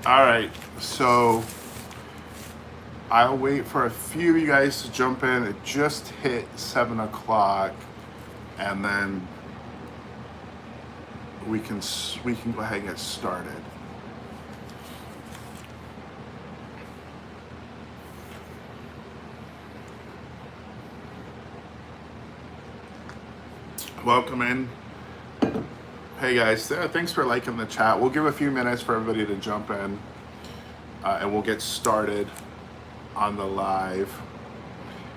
All right, so I'll wait for a few of you guys to jump in. It just hit 7 o'clock, and then we can go ahead and get started. Welcome in. Hey guys, thanks for liking the chat. We'll give a few minutes for everybody to jump in, and we'll get started on the live.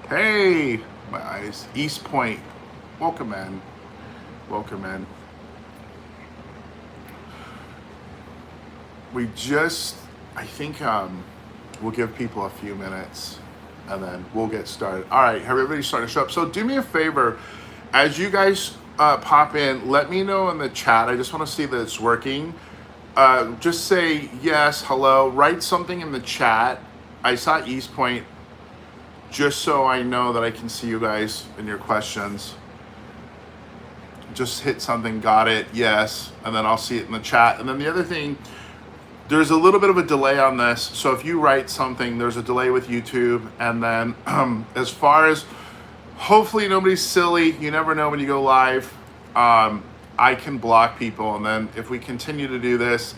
Hey, my eyes. East Point, welcome in. Welcome in. We just, I think we'll give people a few minutes and then we'll get started. All right, everybody's starting to show up. So do me a favor, as you guys pop in, let me know in the chat. I just want to see that it's working. Just say yes, hello, write something in the chat. I saw East Point, just so I know that I can see you guys and your questions. Just hit something, got it, yes, and then I'll see it in the chat. And then the other thing, there's a little bit of a delay on this. So if you write something, there's a delay with YouTube. And then as far as, hopefully nobody's silly, you never know when you go live, I can block people. And then if we continue to do this,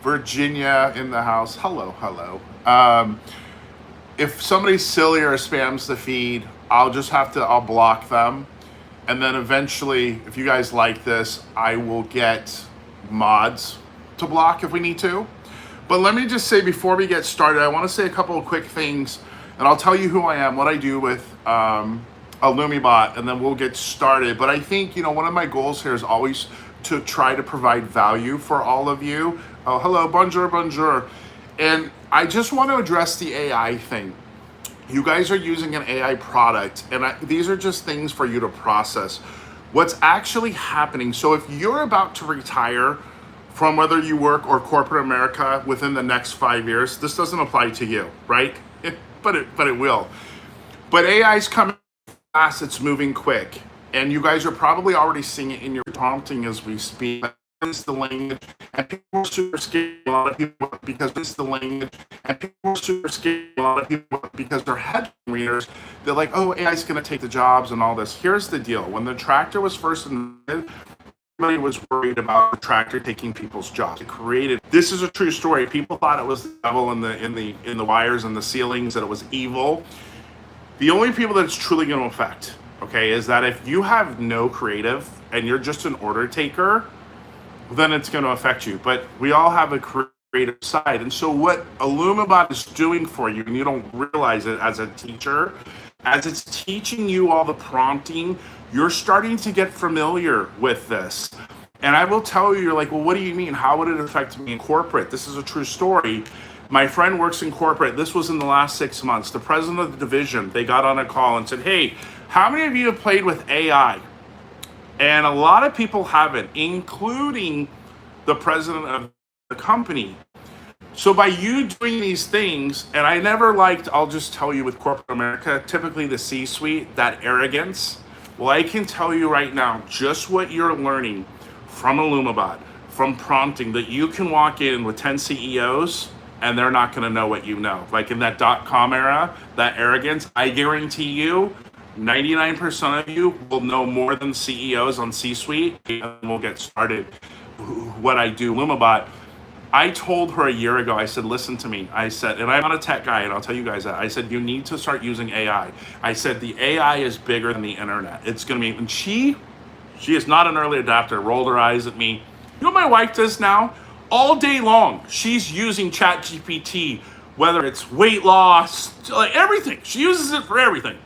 Virginia in the house, hello. If somebody's silly or spams the feed, I'll block them. And then eventually, if you guys like this, I will get mods to block if we need to. But let me just say before we get started, I want to say a couple of quick things, and I'll tell you who I am, what I do with IllumiBot, and then we'll get started. But I think, one of my goals here is always to try to provide value for all of you. Oh, hello, bonjour. And I just want to address the AI thing. You guys are using an AI product, and these are just things for you to process. What's actually happening, so if you're about to retire from whether you work or corporate America within the next 5 years, this doesn't apply to you, right? But it will. But AI's coming fast, it's moving quick. And you guys are probably already seeing it in your prompting as we speak. It's the language, and people are super scared, a lot of people, because it's the language, and people are super scared, a lot of people, because they're headline readers. They're like, oh, AI's gonna take the jobs and all this. Here's the deal, when the tractor was first invented, everybody was worried about the tractor taking people's jobs. It created. This is a true story. People thought it was the devil in the wires and the ceilings, that it was evil. The only people that it's truly going to affect, okay, is that if you have no creative and you're just an order taker, then it's going to affect you. But we all have a creative side, and so what IllumiBot is doing for you, and you don't realize it as a teacher, as it's teaching you all the prompting, you're starting to get familiar with this. And I will tell you, you're like, well, what do you mean? How would it affect me in corporate? This is a true story. My friend works in corporate. This was in the last 6 months. The president of the division, they got on a call and said, hey, how many of you have played with AI? And a lot of people haven't, including the president of the company. So by you doing these things, and I never liked, I'll just tell you with corporate America, typically the C-suite, that arrogance. Well, I can tell you right now, just what you're learning from IllumiBot, from prompting, that you can walk in with 10 CEOs and they're not gonna know what you know. Like in that .com era, that arrogance, I guarantee you, 99% of you will know more than CEOs on C-suite, and we'll get started. What I do, IllumiBot, I told her a year ago, I said, listen to me. I said, and I'm not a tech guy, and I'll tell you guys that. I said, you need to start using AI. I said, the AI is bigger than the internet. It's going to be, and she is not an early adopter, rolled her eyes at me. You know what my wife does now? All day long, she's using ChatGPT, whether it's weight loss, like everything. She uses it for everything.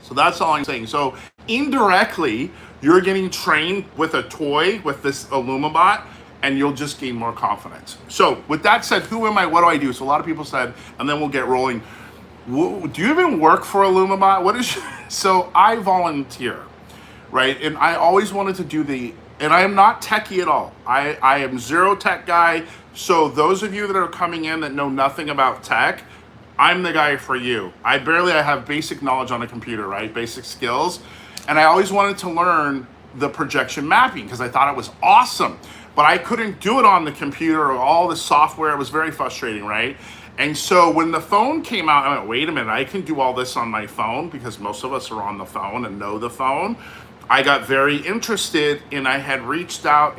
So that's all I'm saying. So indirectly, you're getting trained with a toy, with this IllumiBot, and you'll just gain more confidence. So with that said, who am I? What do I do? So a lot of people said, and then we'll get rolling. Do you even work for IllumiBot? What is? So I volunteer, right? And I always wanted to do and I am not techie at all. I am zero tech guy. So those of you that are coming in that know nothing about tech, I'm the guy for you. I have basic knowledge on a computer, right? Basic skills. And I always wanted to learn the projection mapping because I thought it was awesome. but I couldn't do it on the computer or all the software. It was very frustrating, right? And so when the phone came out, I went, wait a minute, I can do all this on my phone because most of us are on the phone and know the phone. I got very interested, and I had reached out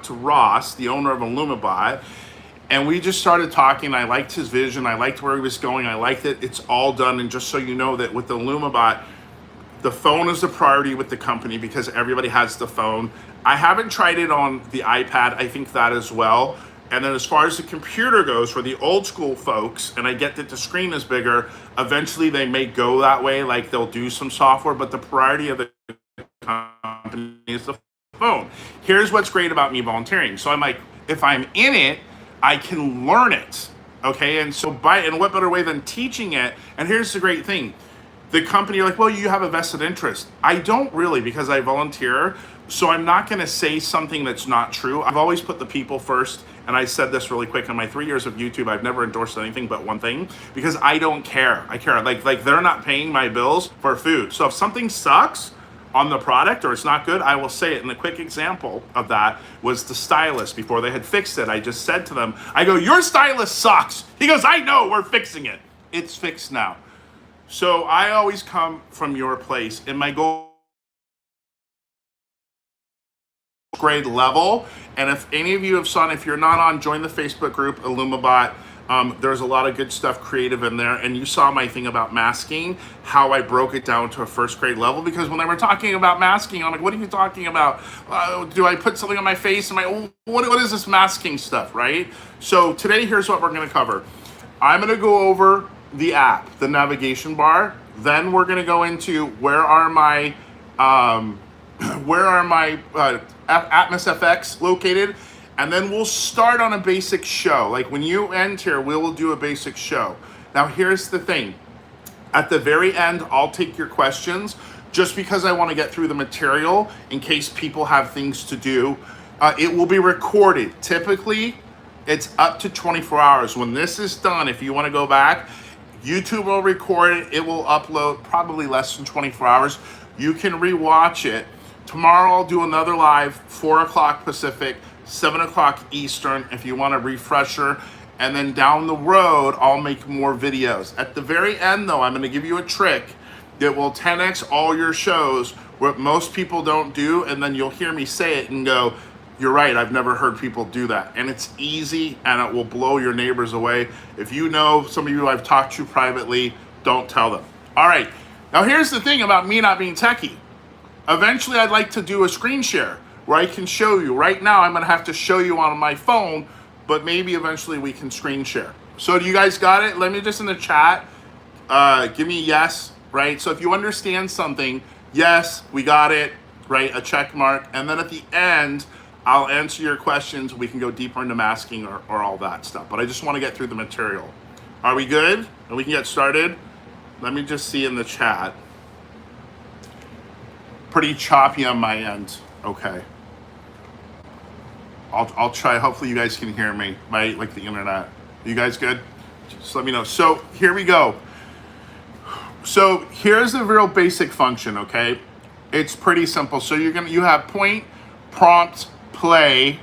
to Ross, the owner of IllumiBot, and we just started talking. I liked his vision. I liked where he was going. I liked it. It's all done. And just so you know that with the IllumiBot, the phone is the priority with the company because everybody has the phone. I haven't tried it on the iPad. I think that as well. And then as far as the computer goes, for the old school folks, and I get that the screen is bigger, eventually they may go that way, like they'll do some software, but the priority of the company is the phone. Here's what's great about me volunteering. So I'm like, if I'm in it, I can learn it, okay? And so and what better way than teaching it? And here's the great thing. The company, you're like, well, you have a vested interest. I don't really, because I volunteer, so I'm not gonna say something that's not true. I've always put the people first, and I said this really quick, in my 3 years of YouTube, I've never endorsed anything but one thing, because I don't care. I care, like they're not paying my bills for food. So if something sucks on the product or it's not good, I will say it. And the quick example of that was the stylus. Before they had fixed it, I just said to them, I go, your stylus sucks. He goes, I know, we're fixing it. It's fixed now. So I always come from your place, and my goal grade level. And if any of you have saw, if you're not on, join the Facebook group IllumiBot. There's a lot of good stuff creative in there, and you saw my thing about masking, how I broke it down to a first grade level, because when they were talking about masking, I'm like, what are you talking about? Do I put something on my face? What is this masking stuff, right? So today, here's what we're going to cover. I'm going to go over the app, the navigation bar. Then we're going to go into where are my AtmosFX located, and then we'll start on a basic show. Like when you end here, we will do a basic show. Now here's the thing. At the very end, I'll take your questions just because I want to get through the material in case people have things to do. It will be recorded. Typically, it's up to 24 hours. When this is done, if you want to go back, YouTube will record it. It will upload probably less than 24 hours. You can rewatch it. Tomorrow I'll do another live, 4 o'clock Pacific, 7 o'clock Eastern, if you want a refresher. And then down the road, I'll make more videos. At the very end though, I'm gonna give you a trick that will 10x all your shows, what most people don't do, and then you'll hear me say it and go, you're right, I've never heard people do that. And it's easy, and it will blow your neighbors away. If you know some of you I've talked to privately, don't tell them. All right, now here's the thing about me not being techie. Eventually, I'd like to do a screen share where I can show you. Right now, I'm gonna have to show you on my phone, but maybe eventually we can screen share. So do you guys got it? Let me just in the chat, give me yes, right? So if you understand something, yes, we got it, right? A check mark. And then at the end, I'll answer your questions. We can go deeper into masking or all that stuff. But I just want to get through the material. Are we good? And we can get started? Let me just see in the chat. Pretty choppy on my end. Okay. I'll try. Hopefully you guys can hear me. Like the internet. You guys good? Just let me know. So here we go. So here's the real basic function, okay? It's pretty simple. So you have point, prompt, play,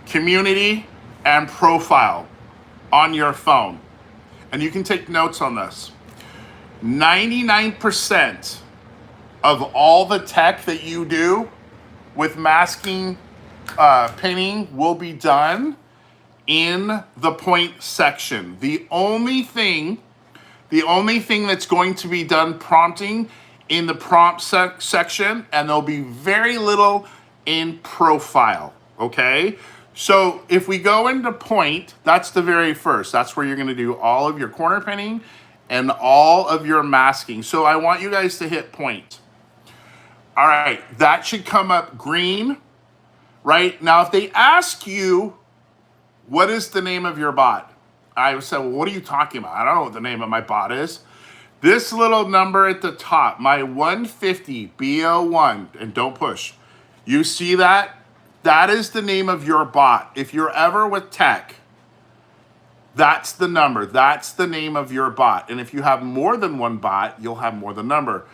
community, and profile on your phone. And you can take notes on this. 99% of all the tech that you do with masking, pinning will be done in the point section. The only thing that's going to be done prompting in the prompt section, and there'll be very little in profile, okay? So if we go into point, that's the very first. That's where you're gonna do all of your corner pinning and all of your masking. So I want you guys to hit point. All right, that should come up green, right? Now, if they ask you, what is the name of your bot? I would say, well, what are you talking about? I don't know what the name of my bot is. This little number at the top, my 150 BO1, and don't push. You see that? That is the name of your bot. If you're ever with tech, that's the number. That's the name of your bot. And if you have more than one bot, you'll have more than number.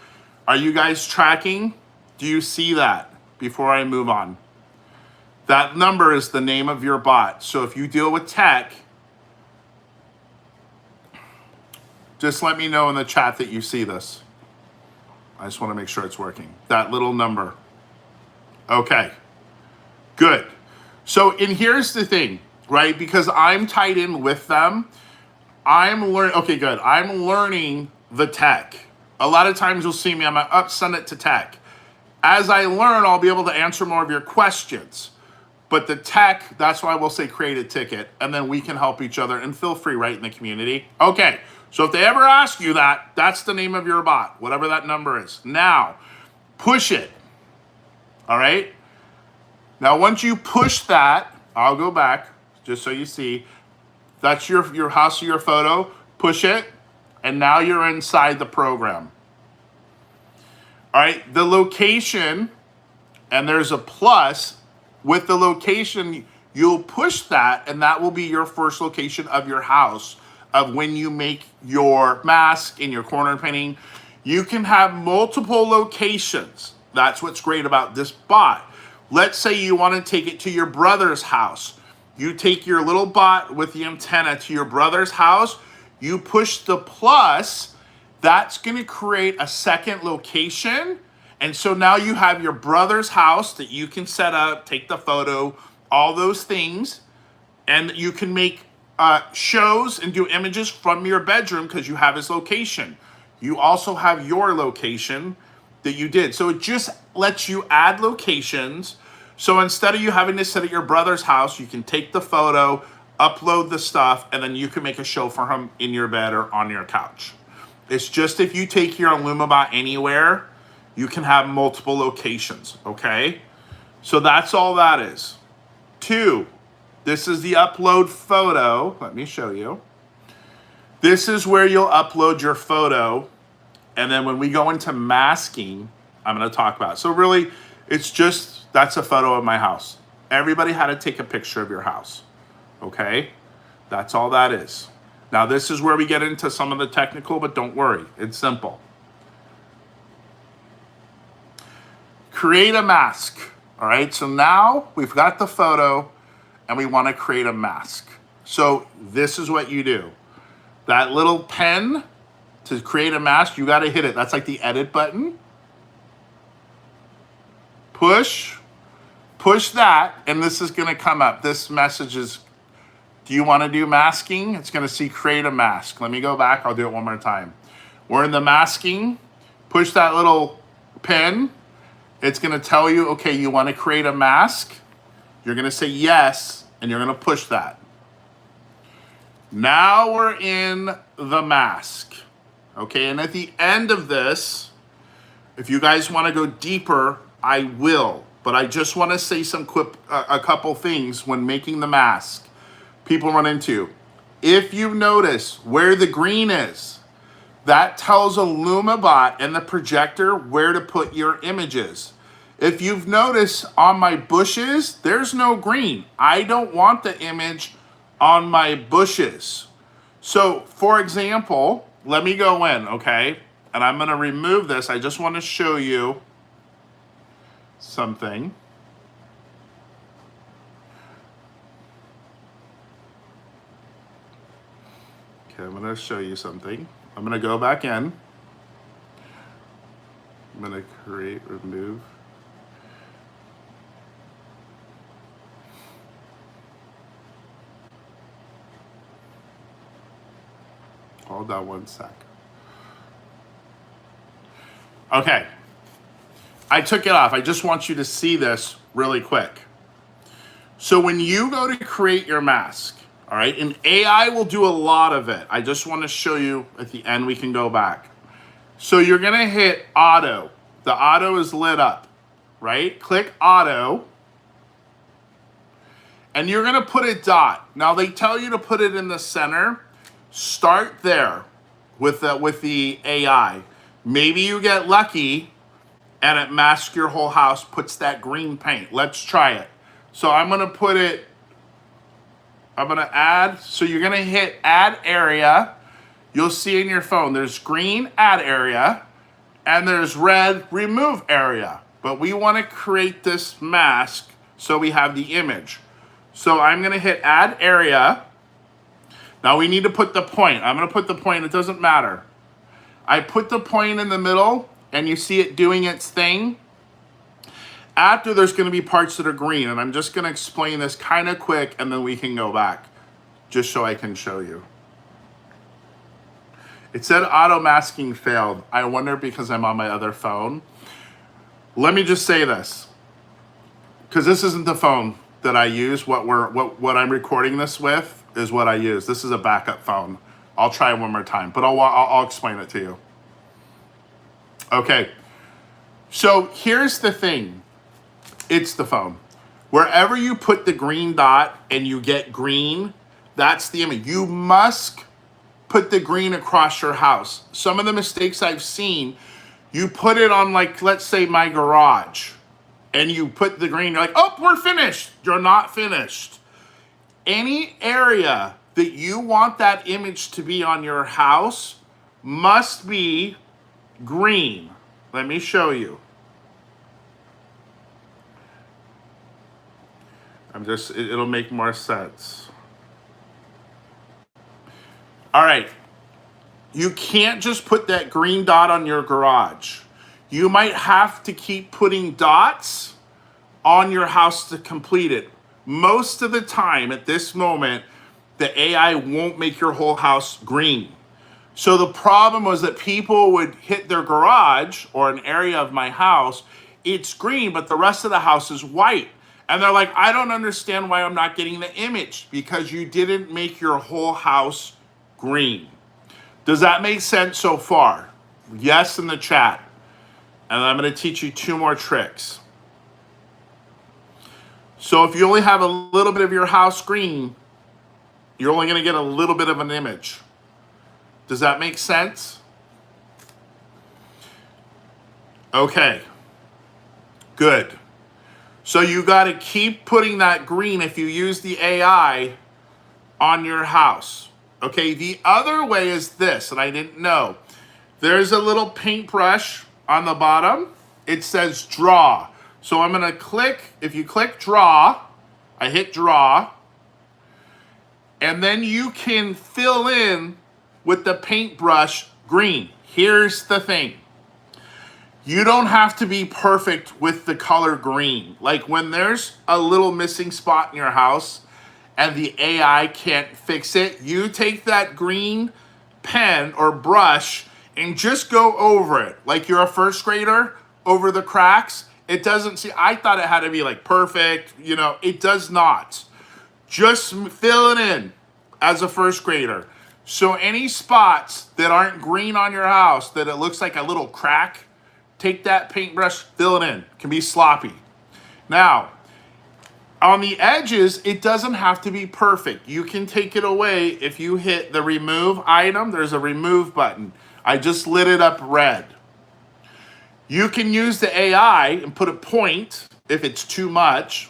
Are you guys tracking? Do you see that before I move on? That number is the name of your bot. So if you deal with tech, just let me know in the chat that you see this. I just want to make sure it's working. That little number. Okay, good. So, and here's the thing, right? Because I'm tied in with them, I'm learning, okay, good. I'm learning the tech. A lot of times you'll see me, I'm like, oh, send it to tech. As I learn, I'll be able to answer more of your questions. But the tech, that's why we'll say create a ticket, and then we can help each other, and feel free, right, in the community. Okay, so if they ever ask you that, that's the name of your bot, whatever that number is. Now, push it, all right? Now, once you push that, I'll go back, just so you see, that's your house or your photo, push it, and now you're inside the program. All right, the location, and there's a plus. With the location, you'll push that, and that will be your first location of your house, of when you make your mask and your corner painting. You can have multiple locations. That's what's great about this bot. Let's say you want to take it to your brother's house. You take your little bot with the antenna to your brother's house, you push the plus, that's going to create a second location. And so now you have your brother's house that you can set up, take the photo, all those things, and you can make shows and do images from your bedroom because you have his location. You also have your location that you did. So it just lets you add locations. So instead of you having to sit at your brother's house, you can take the photo, upload the stuff, and then you can make a show for him in your bed or on your couch. It's just if you take your IllumiBot anywhere, you can have multiple locations, okay? So that's all that is. 2, this is the upload photo. Let me show you. This is where you'll upload your photo. And then when we go into masking, I'm gonna talk about it. So really, it's just, that's a photo of my house. Everybody had to take a picture of your house, okay? That's all that is. Now this is where we get into some of the technical, but don't worry, it's simple. Create a mask, all right? So now we've got the photo and we wanna create a mask. So this is what you do. That little pen to create a mask, you gotta hit it. That's like the edit button. Push that, and this is gonna come up. This message is, do you wanna do masking? It's gonna see create a mask. Let me go back, I'll do it one more time. We're in the masking, push that little pen. It's gonna tell you, okay, you wanna create a mask. You're gonna say yes, and you're gonna push that. Now we're in the mask, okay? And at the end of this, if you guys wanna go deeper, I will. But I just wanna say a couple things when making the mask people run into. If you notice where the green is, that tells IllumiBot and the projector where to put your images. If you've noticed on my bushes, there's no green. I don't want the image on my bushes. So for example, let me go in, okay? And I'm gonna remove this. I just wanna show you something. Okay, I'm gonna show you something. I'm gonna go back in. I'm gonna create, remove. Hold on one sec. Okay, I took it off. I just want you to see this really quick. So when you go to create your mask, all right, and AI will do a lot of it. I just want to show you at the end, we can go back. So you're gonna hit auto. The auto is lit up, right? Click auto. And you're gonna put a dot. Now they tell you to put it in the center. Start there with the AI. Maybe you get lucky and it masks your whole house, puts that green paint. Let's try it. So I'm gonna put it, I'm gonna add, so you're gonna hit add area. You'll see in your phone, there's green, add area, and there's red, remove area. But we wanna create this mask So we have the image. So I'm gonna hit add area. Now we need to put the point. I'm gonna put the point, it doesn't matter. I put the point in the middle and you see it doing its thing. After there's gonna be parts that are green, and I'm just gonna explain this kind of quick and then we can go back, just so I can show you. It said auto masking failed. I wonder because I'm on my other phone. Let me just say this, because this isn't the phone that I use. What I'm recording this with is what I use. This is a backup phone. I'll try one more time, but I'll explain it to you. Okay, so here's the thing. It's the phone. Wherever you put the green dot and you get green, that's the image. You must put the green across your house. Some of the mistakes I've seen, you put it on, like, let's say my garage, and you put the green, you're like, oh, we're finished. You're not finished. Any area that you want that image to be on your house must be green. Let me show you. It'll make more sense. All right. You can't just put that green dot on your garage. You might have to keep putting dots on your house to complete it. Most of the time at this moment, the AI won't make your whole house green. So the problem was that people would hit their garage or an area of my house, it's green, but the rest of the house is white. And they're like, I don't understand why I'm not getting the image, because you didn't make your whole house green. Does that make sense so far? Yes in the chat. And I'm going to teach you 2 more tricks. So if you only have a little bit of your house green, you're only going to get a little bit of an image. Does that make sense? Okay. Good. So you got to keep putting that green if you use the AI on your house. Okay, the other way is this, and I didn't know. There's a little paintbrush on the bottom. It says draw. So I'm gonna click, if you click draw, I hit draw, and then you can fill in with the paintbrush green. Here's the thing. You don't have to be perfect with the color green. Like when there's a little missing spot in your house and the AI can't fix it, you take that green pen or brush and just go over it. Like you're a first grader, over the cracks. It doesn't see, I thought it had to be like perfect, you know, it does not. Just fill it in as a first grader. So any spots that aren't green on your house, that it looks like a little crack, take that paintbrush, fill it in. It can be sloppy. Now, on the edges, it doesn't have to be perfect. You can take it away if you hit the remove item. There's a remove button. I just lit it up red. You can use the AI and put a point if it's too much,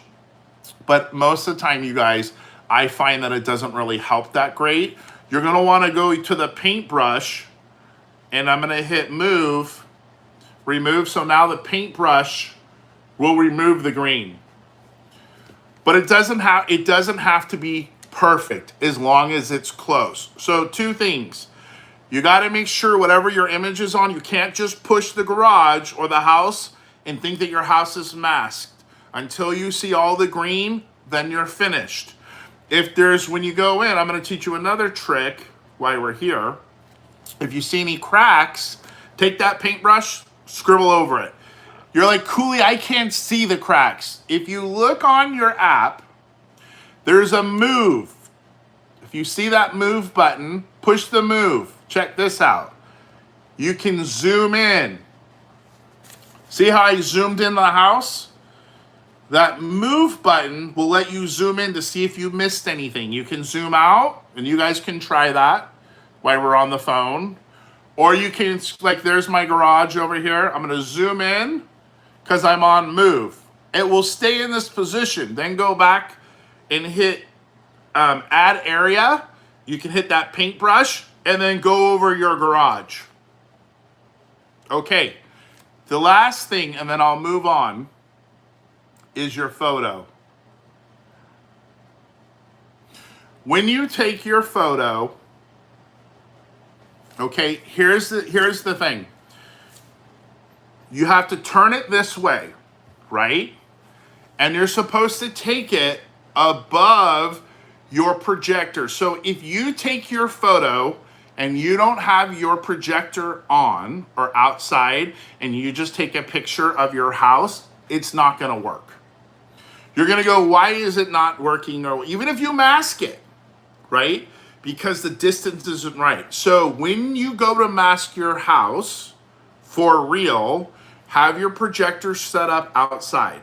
but most of the time, you guys, I find that it doesn't really help that great. You're gonna wanna go to the paintbrush, and I'm gonna hit move, remove, so now the paintbrush will remove the green. But it doesn't have to be perfect as long as it's close. So 2 things. You gotta make sure whatever your image is on, you can't just push the garage or the house and think that your house is masked. Until you see all the green, then you're finished. If there's, when you go in, I'm gonna teach you another trick while we're here. If you see any cracks, take that paintbrush, scribble over it. You're like, Cooley, I can't see the cracks. If you look on your app, there's a move. If you see that move button, push the move. Check this out. You can zoom in. See how I zoomed in the house? That move button will let you zoom in to see if you missed anything. You can zoom out, and you guys can try that while we're on the phone. Or you can, like, there's my garage over here. I'm gonna zoom in because I'm on move. It will stay in this position. Then go back and hit add area. You can hit that paintbrush and then go over your garage. Okay, the last thing, and then I'll move on, is your photo. When you take your photo, okay, here's the thing. You have to turn it this way, right? And you're supposed to take it above your projector. So if you take your photo and you don't have your projector on or outside and you just take a picture of your house, it's not gonna work. You're gonna go, why is it not working? Or even if you mask it, right? Because the distance isn't right. So when you go to mask your house for real, have your projector set up outside.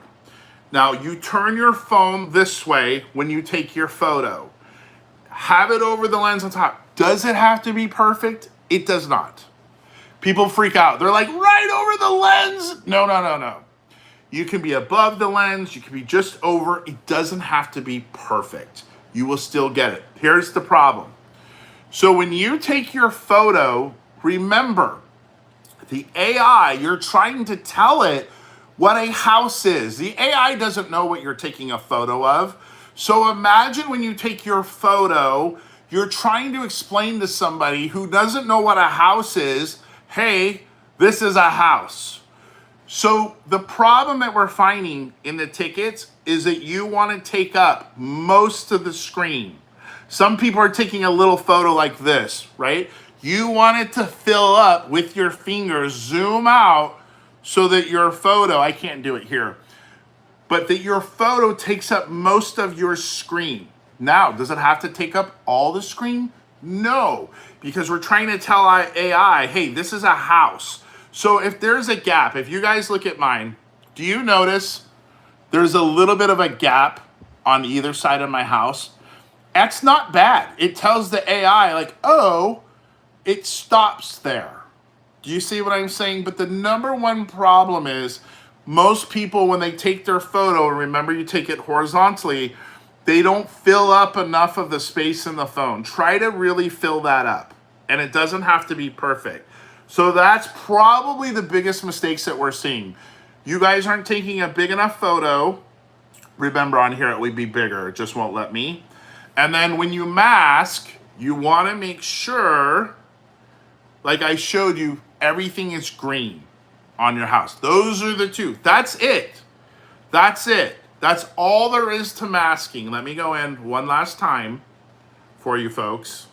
Now you turn your phone this way when you take your photo. Have it over the lens on top. Does it have to be perfect? It does not. People freak out. They're like, right over the lens. No, no, no, no. You can be above the lens. You can be just over. It doesn't have to be perfect. You will still get it. Here's the problem. So when you take your photo, remember, the AI, you're trying to tell it what a house is. The AI doesn't know what you're taking a photo of. So imagine when you take your photo, you're trying to explain to somebody who doesn't know what a house is, hey, this is a house. So the problem that we're finding in the tickets is that you want to take up most of the screen. Some people are taking a little photo like this, right? You want it to fill up with your fingers, zoom out so that your photo, I can't do it here, but that your photo takes up most of your screen. Now, does it have to take up all the screen? No, because we're trying to tell AI, hey, this is a house. So if there's a gap, if you guys look at mine, do you notice there's a little bit of a gap on either side of my house? That's not bad. It tells the AI like, oh, it stops there. Do you see what I'm saying? But the number one problem is most people, when they take their photo, remember you take it horizontally, they don't fill up enough of the space in the phone. Try to really fill that up. And it doesn't have to be perfect. So that's probably the biggest mistakes that we're seeing. You guys aren't taking a big enough photo. Remember on here, it would be bigger. It just won't let me. And then when you mask, you want to make sure, like I showed you, everything is green on your house. Those are the two. That's it. That's it. That's all there is to masking. Let me go in one last time for you folks.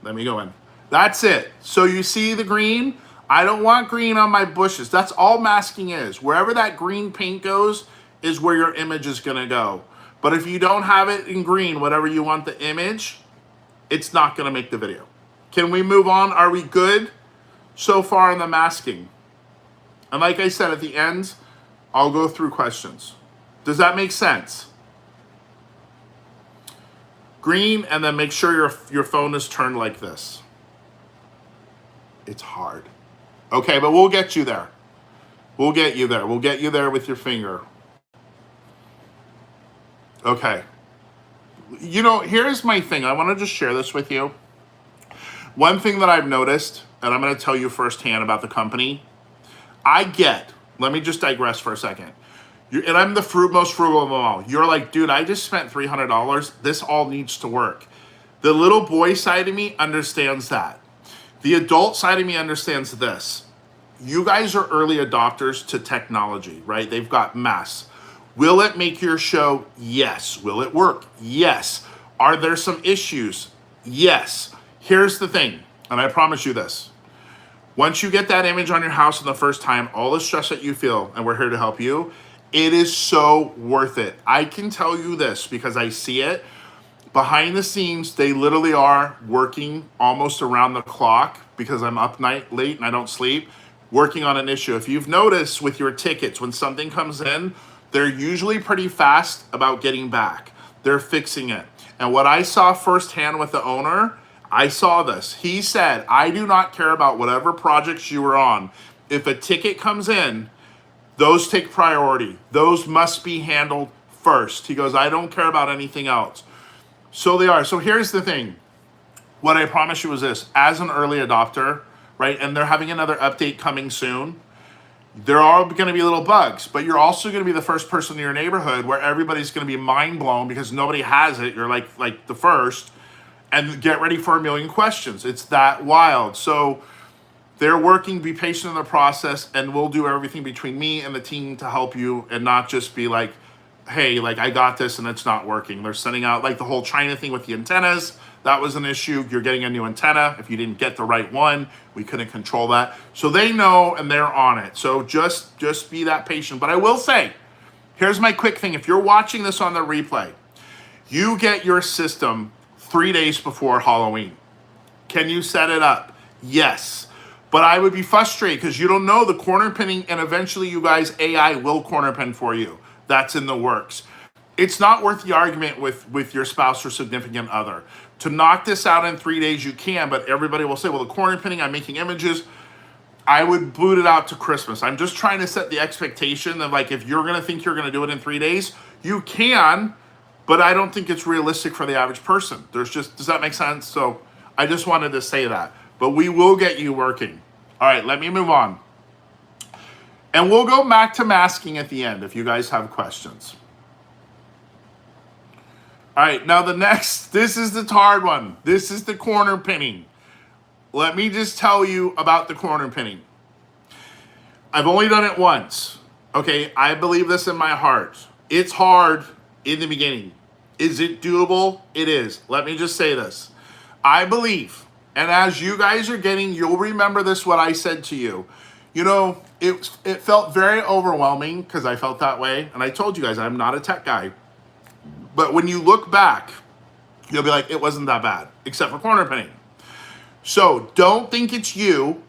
Let me go in. That's it. So you see the green? I don't want green on my bushes. That's all masking is. Wherever that green paint goes is where your image is going to go. But if you don't have it in green, whatever you want the image, it's not going to make the video. Can we move on? Are we good so far in the masking? And like I said, at the end, I'll go through questions. Does that make sense? Green, and then make sure your phone is turned like this. It's hard. Okay, but we'll get you there. We'll get you there. We'll get you there with your finger. Okay. You know, here's my thing. I want to just share this with you. One thing that I've noticed, and I'm going to tell you firsthand about the company, let me just digress for a second. And I'm the most frugal of them all. You're like, dude, I just spent $300. This all needs to work. The little boy side of me understands that. The adult side of me understands this. You guys are early adopters to technology, right? They've got mass. Will it make your show? Yes. Will it work? Yes. Are there some issues? Yes. Here's the thing, and I promise you this. Once you get that image on your house in the first time, all the stress that you feel, and we're here to help you, it is so worth it. I can tell you this because I see it. Behind the scenes, they literally are working almost around the clock because I'm up late and I don't sleep, working on an issue. If you've noticed with your tickets, when something comes in, they're usually pretty fast about getting back. They're fixing it. And what I saw firsthand with the owner, I saw this. He said, I do not care about whatever projects you were on. If a ticket comes in, those take priority. Those must be handled first. He goes, I don't care about anything else. So they are. So here's the thing. What I promise you is this. As an early adopter, right, and they're having another update coming soon, There are going to be little bugs, but you're also going to be the first person in your neighborhood where everybody's going to be mind blown because nobody has it. You're like the first, and get ready for a million questions. It's that wild. So they're working, be patient in the process, and we'll do everything between me and the team to help you and not just be like, hey, like I got this and it's not working. They're sending out like the whole China thing with the antennas. That was an issue. You're getting a new antenna. If you didn't get the right one, we couldn't control that. So they know and they're on it. So just be that patient. But I will say, here's my quick thing. If you're watching this on the replay, you get your system 3 days before Halloween. Can you set it up? Yes. But I would be frustrated because you don't know the corner pinning, and eventually you guys, AI will corner pin for you. That's in the works. It's not worth the argument with your spouse or significant other. To knock this out in 3 days, you can, but everybody will say, well, the corner pinning, I'm making images. I would boot it out to Christmas. I'm just trying to set the expectation of like, if you're going to think you're going to do it in 3 days, you can, but I don't think it's realistic for the average person. Does that make sense? So I just wanted to say that, but we will get you working. All right, let me move on. And we'll go back to masking at the end if you guys have questions. All right, now this is the hard one. This is the corner pinning. Let me just tell you about the corner pinning. I've only done it once. Okay, I believe this in my heart. It's hard in the beginning. Is it doable? It is. Let me just say this. I believe, and as you guys are getting, you'll remember this, what I said to you. You know, it felt very overwhelming because I felt that way. And I told you guys, I'm not a tech guy. But when you look back, you'll be like, it wasn't that bad, except for corner pinning. So don't think it's you.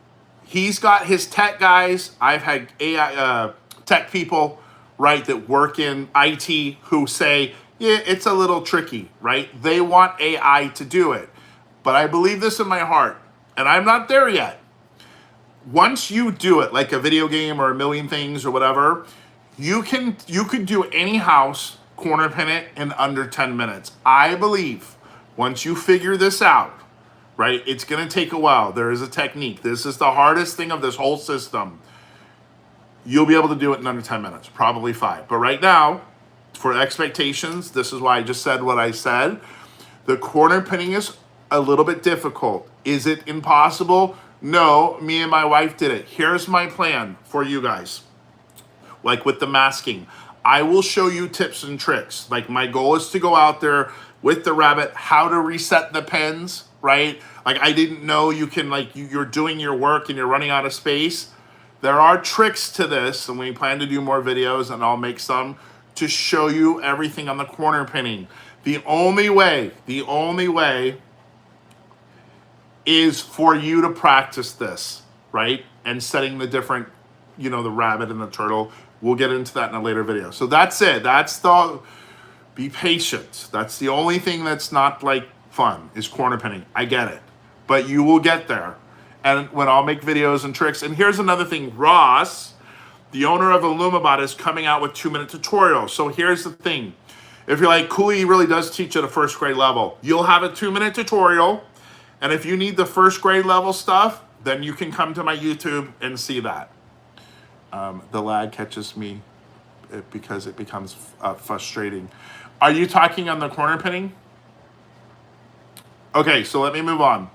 He's got his tech guys. I've had AI tech people, right, that work in IT who say, yeah, it's a little tricky, right? They want AI to do it. But I believe this in my heart, and I'm not there yet. Once you do it, like a video game or a million things or whatever, you could do any house, corner pin it in under 10 minutes. I believe once you figure this out, right, it's going to take a while. There is a technique. This is the hardest thing of this whole system. You'll be able to do it in under 10 minutes, probably 5. But right now, for expectations, this is why I just said what I said. The corner pinning is a little bit difficult. Is it impossible? No, me and my wife did it. Here's my plan for you guys. Like with the masking, I will show you tips and tricks. Like my goal is to go out there with the rabbit, how to reset the pins, right? Like I didn't know you can, like you're doing your work and you're running out of space. There are tricks to this, and we plan to do more videos, and I'll make some to show you everything on the corner pinning. The only way is for you to practice this, right? And setting the different, the rabbit and the turtle. We'll get into that in a later video. So that's it. Be patient. That's the only thing that's not like fun is corner pinning. I get it. But you will get there. And when I'll make videos and tricks, and here's another thing, Ross, the owner of IllumiBot, is coming out with 2-minute tutorials. So here's the thing. If you're like, cool, he really does teach at a first grade level. You'll have a 2-minute tutorial. And if you need the first grade level stuff, then you can come to my YouTube and see that. The lag catches me because it becomes frustrating. Are you talking on the corner pinning? Okay, so let me move on.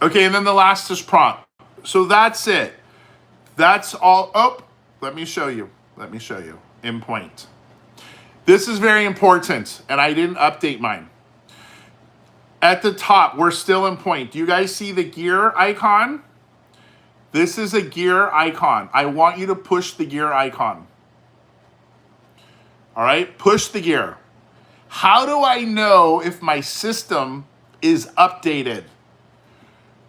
Okay, and then the last is prompt. So that's it. That's all. Oh, let me show you. In point. This is very important, and I didn't update mine. At the top, we're still in point. Do you guys see the gear icon? This is a gear icon. I want you to push the gear icon. All right, push the gear. How do I know if my system is updated?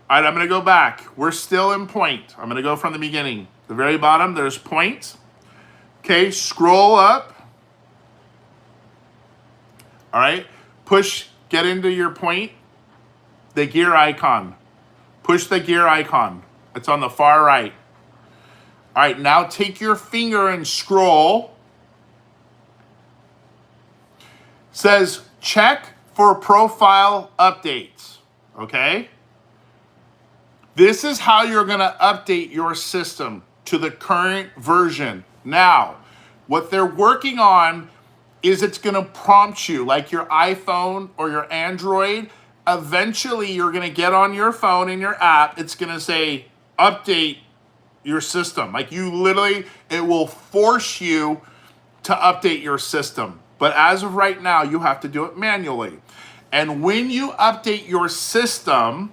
All right, I'm gonna go back. We're still in point. I'm gonna go from the beginning. The very bottom, there's point. Okay, scroll up. All right, get into your point, the gear icon. Push the gear icon. It's on the far right. All right, now take your finger and scroll. Says check for profile updates, okay? This is how you're going to update your system to the current version. Now, what they're working on is it's going to prompt you like your iPhone or your Android. Eventually, you're going to get on your phone in your app. It's going to say, update your system. Like you literally, it will force you to update your system. But as of right now, you have to do it manually. And when you update your system,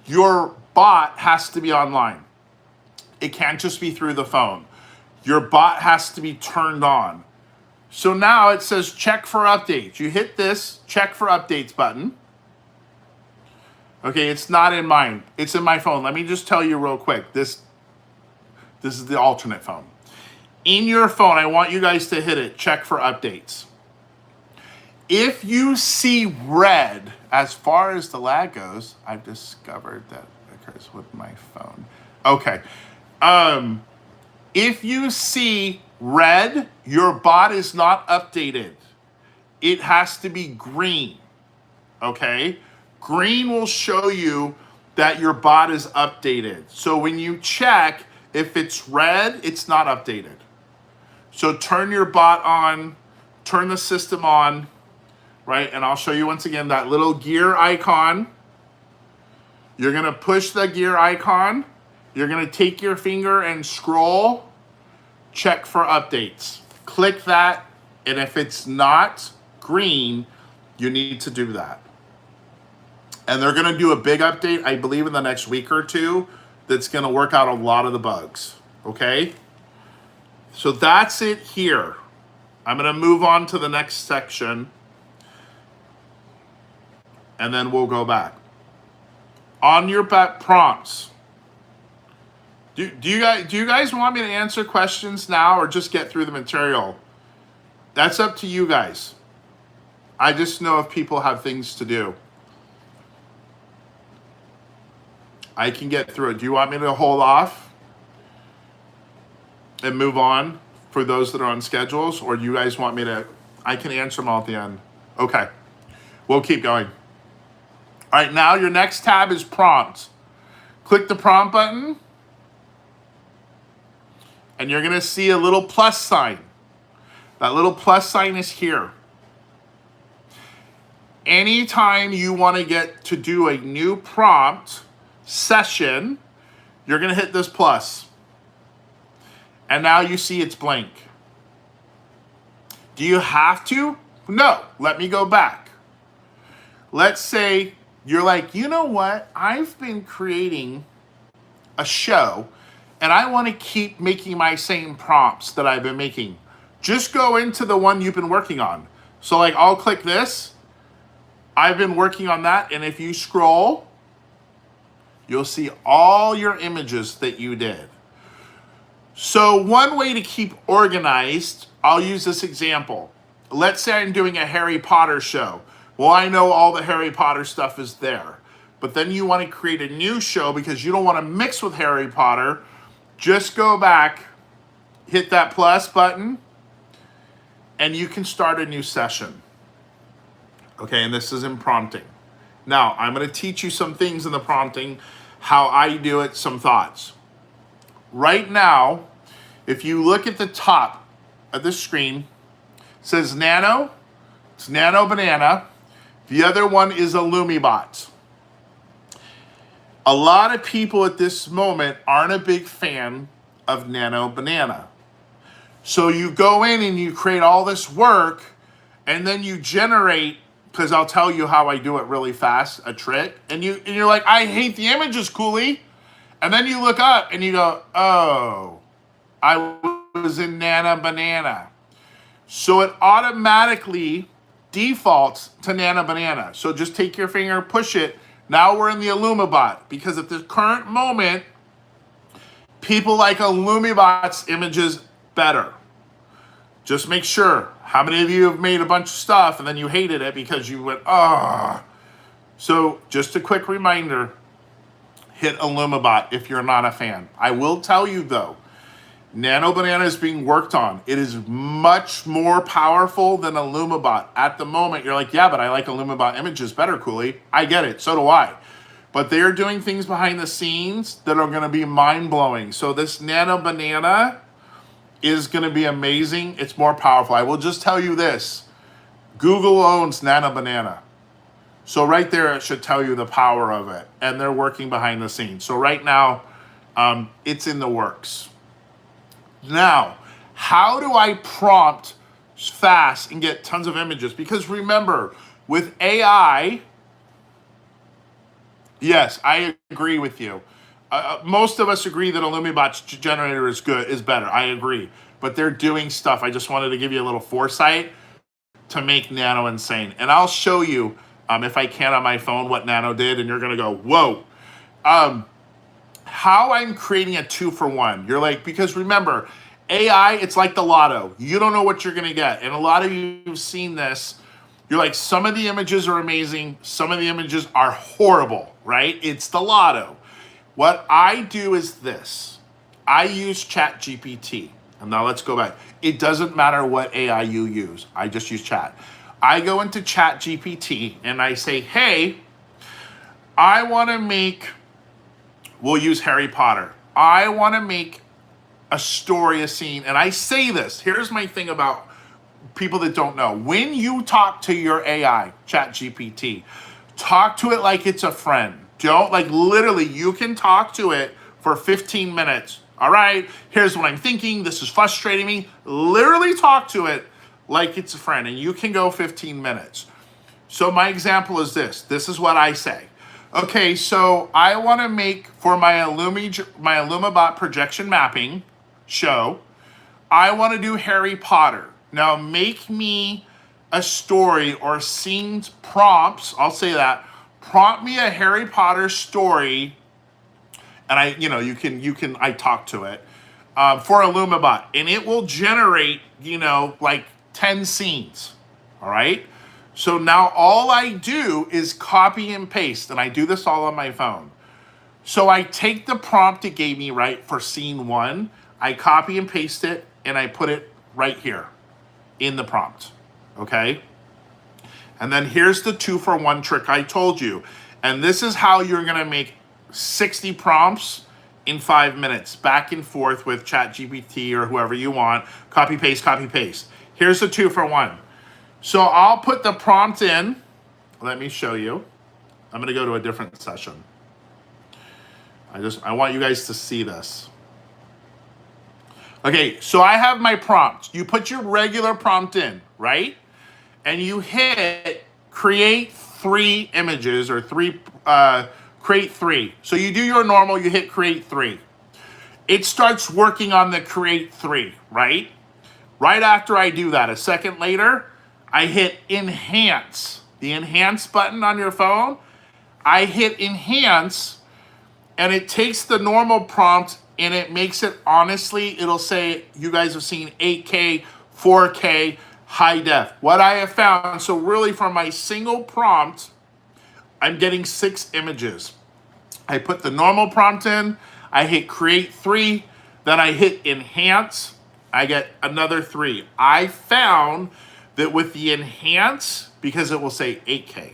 your bot has to be online. It can't just be through the phone. Your bot has to be turned on. So now it says check for updates. You hit this check for updates button. Okay, it's not in mine. It's in my phone. Let me just tell you real quick. This is the alternate phone. In your phone, I want you guys to hit it, check for updates. If you see red, as far as the lag goes, I've discovered that occurs with my phone. Okay. If you see red, your bot is not updated. It has to be green. Okay? Green will show you that your bot is updated. So when you check, if it's red, it's not updated. So turn your bot on, turn the system on, right? And I'll show you once again that little gear icon. You're gonna push the gear icon. You're gonna take your finger and scroll, check for updates. Click that, and if it's not green, you need to do that. And they're gonna do a big update, I believe in the next week or two, that's gonna work out a lot of the bugs, okay? So that's it here. I'm gonna move on to the next section, and then we'll go back. On your prompts, do you guys want me to answer questions now or just get through the material? That's up to you guys. I just know if people have things to do. I can get through it. Do you want me to hold off and move on for those that are on schedules, or do you guys want me to, I can answer them all at the end. Okay, we'll keep going. All right, now your next tab is prompts. Click the prompt button, and you're gonna see a little plus sign. That little plus sign is here. Anytime you wanna get to do a new prompt session, you're gonna hit this plus. And now you see it's blank. Do you have to? No, let me go back. Let's say you're like, you know what? I've been creating a show and I want to keep making my same prompts that I've been making. Just go into the one you've been working on. So like I'll click this. I've been working on that, and if you scroll, you'll see all your images that you did. So one way to keep organized, I'll use this example. Let's say I'm doing a Harry Potter show. Well, I know all the Harry Potter stuff is there, but then you want to create a new show because you don't want to mix with Harry Potter. Just go back, hit that plus button, and you can start a new session. Okay, and this is in prompting. Now, I'm going to teach you some things in the prompting, how I do it, some thoughts. Right now, if you look at the top of the screen, it says Nano, it's Nano Banana. The other one is IllumiBot. A lot of people at this moment aren't a big fan of Nano Banana. So you go in and you create all this work, and then you generate, because I'll tell you how I do it really fast, a trick, and you're like, I hate the images, Cooley. And then you look up and you go, oh, I was in Nano Banana. So it automatically defaults to Nano Banana. So just take your finger, push it. Now we're in the IllumiBot, because at the current moment, people like IllumiBot's images better. Just make sure. How many of you have made a bunch of stuff and then you hated it because you went, ah. So just a quick reminder, hit IllumiBot if you're not a fan. I will tell you though, Nano Banana is being worked on. It is much more powerful than IllumiBot. At the moment, you're like, yeah, but I like IllumiBot images better, Cooley. I get it, so do I. but they're doing things behind the scenes that are going to be mind-blowing. So this Nano Banana is going to be amazing. It's more powerful. I will just tell you this. Google owns Nano Banana. So right there, it should tell you the power of it. And they're working behind the scenes. So right now, it's in the works. Now, how do I prompt fast and get tons of images? Because remember, with AI, yes, I agree with you. Most of us agree that IllumiBot's generator is better. I agree. But they're doing stuff. I just wanted to give you a little foresight to make Nano insane. And I'll show you, if I can on my phone, what Nano did, and you're going to go, whoa. How I'm creating a 2-for-1. You're like, because remember, AI, it's like the lotto. You don't know what you're going to get. And a lot of you have seen this. You're like, some of the images are amazing. Some of the images are horrible, right? It's the lotto. What I do is this. I use ChatGPT. And now let's go back. It doesn't matter what AI you use. I just use chat. I go into ChatGPT and I say, hey, I want to make, we'll use Harry Potter. I want to make a story, a scene. And I say this. Here's my thing about people that don't know. When you talk to your AI, ChatGPT, talk to it like it's a friend. Don't, like, literally, you can talk to it for 15 minutes. All right, here's what I'm thinking. This is frustrating me. Literally talk to it like it's a friend, and you can go 15 minutes. So my example is this. This is what I say. Okay, so I want to make, for my IllumiBot projection mapping show, I want to do Harry Potter. Now make me a story or scenes prompts. I'll say that. Prompt me a Harry Potter story, and I talk to it for IllumiBot, and it will generate, like 10 scenes. All right. So now all I do is copy and paste, and I do this all on my phone. So I take the prompt it gave me, right, for scene 1, I copy and paste it, and I put it right here in the prompt. Okay. And then here's the 2-for-1 trick I told you. And this is how you're going to make 60 prompts in 5 minutes, back and forth with ChatGPT or whoever you want. Copy, paste, copy, paste. Here's the 2-for-1. So I'll put the prompt in. Let me show you. I'm going to go to a different session. I want you guys to see this. Okay, so I have my prompt. You put your regular prompt in, right? And you hit create 3 images or create 3. So you do your normal, you hit create 3. It starts working on the create 3, right? Right after I do that, a second later, I hit enhance. The enhance button on your phone, I hit enhance, and it takes the normal prompt and it makes it, honestly, it'll say, you guys have seen 8K, 4K, high def. What I have found, so really from my single prompt, I'm getting 6 images. I put the normal prompt in, I hit create 3, then I hit enhance, I get another 3. I found that with the enhance, because it will say 8K,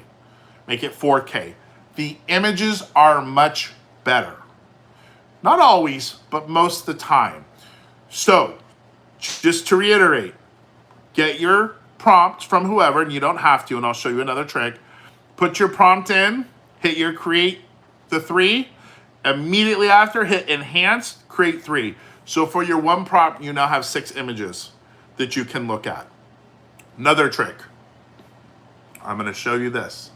make it 4K, the images are much better. Not always, but most of the time. So, just to reiterate, get your prompt from whoever, and you don't have to, and I'll show you another trick. Put your prompt in, hit your create the 3. Immediately after, hit enhance, create 3. So for your one prompt, you now have 6 images that you can look at. Another trick. I'm going to show you this.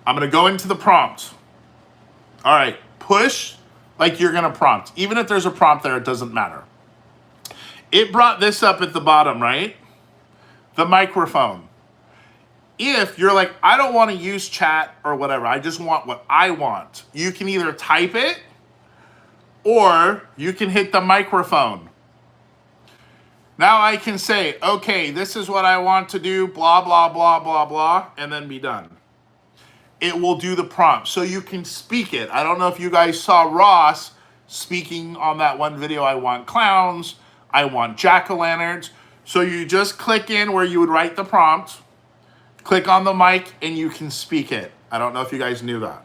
I'm going to go into the prompt. All right, push like you're going to prompt. Even if there's a prompt there, it doesn't matter. It brought this up at the bottom, right? The microphone. If you're like, I don't want to use chat or whatever, I just want what I want, you can either type it or you can hit the microphone. Now I can say, okay, this is what I want to do, blah, blah, blah, blah, blah, and then be done. It will do the prompt. So you can speak it. I don't know if you guys saw Ross speaking on that one video, I want clowns, I want jack-o'-lanterns. So you just click in where you would write the prompt, click on the mic, and you can speak it. I don't know if you guys knew that.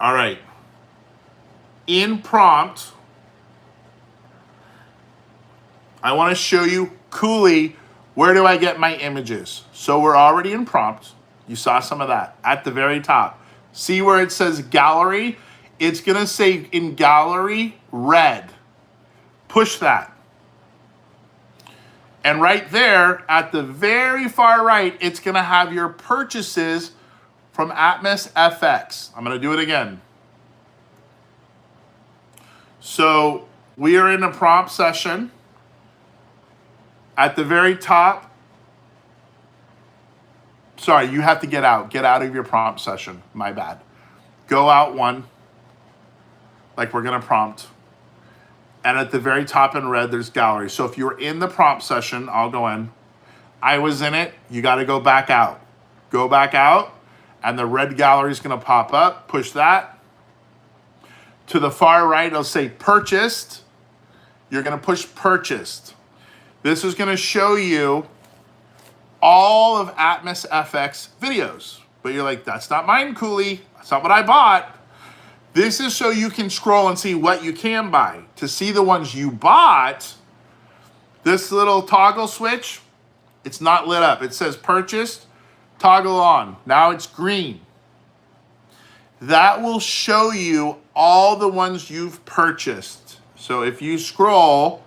All right. In prompt, I want to show you coolly, where do I get my images? So we're already in prompt. You saw some of that at the very top. See where it says gallery? It's going to say in gallery red. Push that. And right there at the very far right, it's going to have your purchases from AtmosFX. I'm going to do it again. So we are in a prompt session. At the very top, sorry, you have to get out. Get out of your prompt session. My bad. Go out one, like we're going to prompt. And at the very top in red, there's gallery. So if you're in the prompt session, I'll go in. I was in it. You got to go back out. Go back out, and the red gallery is going to pop up. Push that. To the far right, it'll say purchased. You're going to push purchased. This is going to show you all of AtmosFX videos. But you're like, that's not mine, Cooley. That's not what I bought. This is so you can scroll and see what you can buy. To see the ones you bought, this little toggle switch, it's not lit up. It says purchased, toggle on. Now it's green. That will show you all the ones you've purchased. So if you scroll,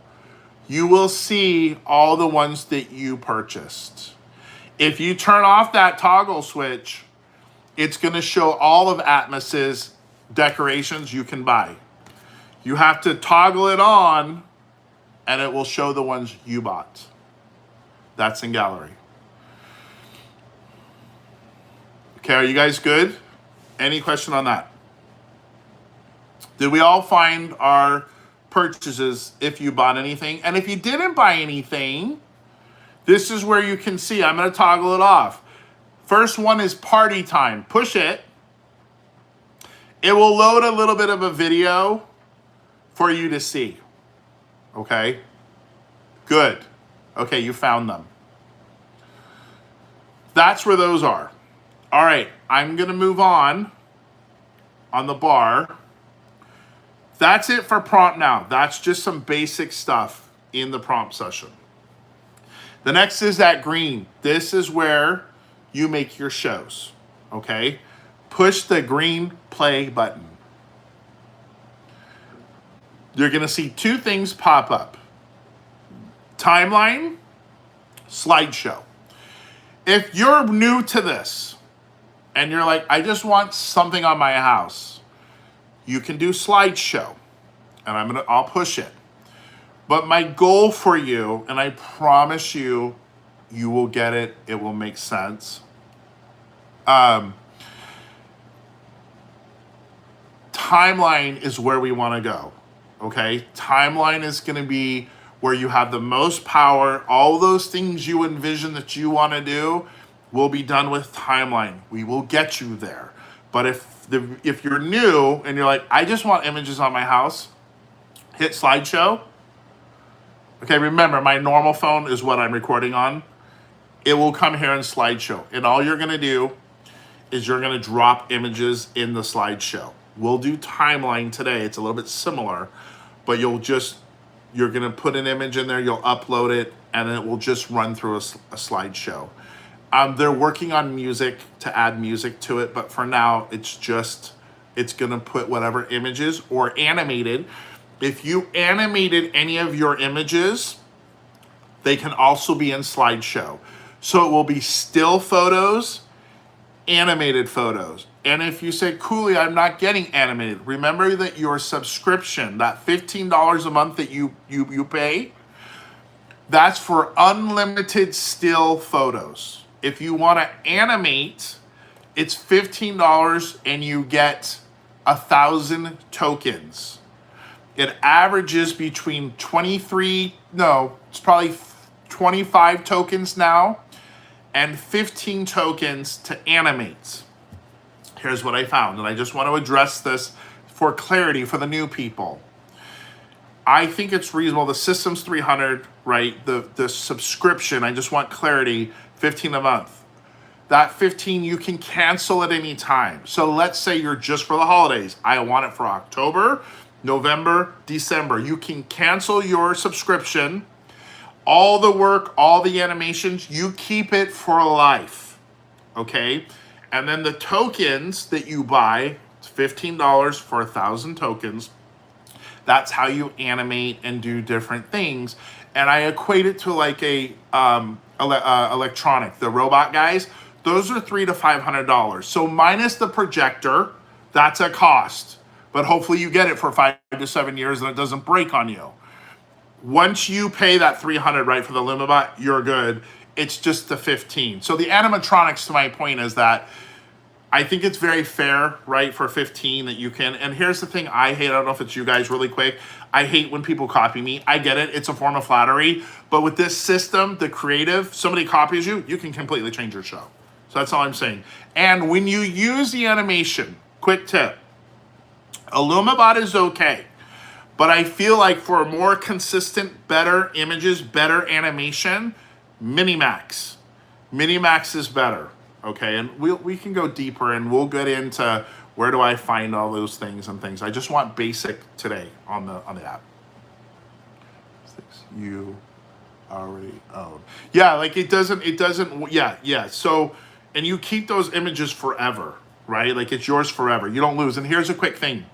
you will see all the ones that you purchased. If you turn off that toggle switch, it's going to show all of Atmos's decorations you can buy. You have to toggle it on, and it will show the ones you bought. That's in gallery. Okay, are you guys good? Any question on that? Did we all find our purchases if you bought anything? And if you didn't buy anything, this is where you can see. I'm going to toggle it off. First one is party time. Push it. It will load a little bit of a video for you to see. Okay? Good. Okay, you found them. That's where those are. All right, I'm going to move on the bar. That's it for prompt now. That's just some basic stuff in the prompt session. The next is that green. This is where you make your shows, okay? Push the green play button. You're going to see two things pop up. Timeline, slideshow. If you're new to this and you're like, I just want something on my house, you can do slideshow, and I'll push it. But my goal for you, and I promise you, you will get it. It will make sense. Timeline is where we want to go. Okay, timeline is going to be where you have the most power. All those things you envision that you want to do will be done with timeline. We will get you there. But if you're new and you're like, I just want images on my house, hit slideshow. Okay, remember, my normal phone is what I'm recording on. It will come here in slideshow. And all you're going to do is you're going to drop images in the slideshow. We'll do timeline today. It's a little bit similar, but you're going to put an image in there, you'll upload it, and then it will just run through a slideshow. They're working on music to add music to it, but for now, it's going to put whatever images or animated. If you animated any of your images, they can also be in slideshow. So it will be still photos, animated photos. And if you say, Cooley, I'm not getting animated, remember that your subscription, that $15 a month that you pay, that's for unlimited still photos. If you want to animate, it's $15 and you get 1,000 tokens. It averages between it's probably 25 tokens now and 15 tokens to animate. Here's what I found, and I just want to address this for clarity for the new people. I think it's reasonable. The system's $300, right? The subscription, I just want clarity, $15 a month. that 15, you can cancel at any time. So let's say you're just for the holidays. I want it for October, November, December. You can cancel your subscription. All the work, all the animations, you keep it for life, okay? And then the tokens that you buy, it's $15 for 1,000 tokens. That's how you animate and do different things. And I equate it to like a electronic, the robot guys. Those are $300 to $500. So minus the projector, that's a cost. But hopefully you get it for 5 to 7 years and it doesn't break on you. Once you pay that $300, right, for the IllumiBot, you're good. It's just the 15. So the animatronics, to my point, is that I think it's very fair, right, for 15 that you can. And here's the thing I hate. I don't know if it's you guys really quick. I hate when people copy me. I get it. It's a form of flattery. But with this system, the creative, somebody copies you, you can completely change your show. So that's all I'm saying. And when you use the animation, quick tip, IllumiBot is okay. But I feel like for more consistent, better images, better animation, Minimax. Minimax is better, okay? And we can go deeper and we'll get into where do I find all those things and things. I just want basic today on the app. You already own. Yeah, like it doesn't, yeah. So, and you keep those images forever, right? Like it's yours forever. You don't lose. And here's a quick thing.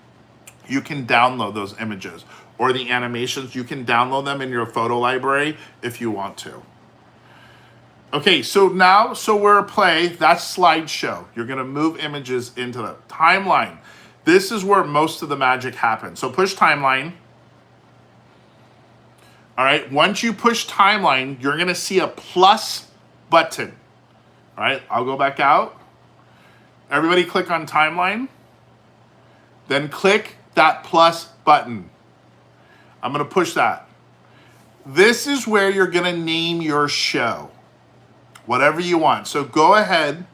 You can download those images or the animations. You can download them in your photo library if you want to. Okay, so now, so we're play, that's slideshow. You're gonna move images into the timeline. This is where most of the magic happens. So push timeline. All right, once you push timeline, you're gonna see a plus button. All right, I'll go back out. Everybody click on timeline. Then click that plus button. I'm gonna push that. This is where you're gonna name your show. Whatever you want. So go ahead,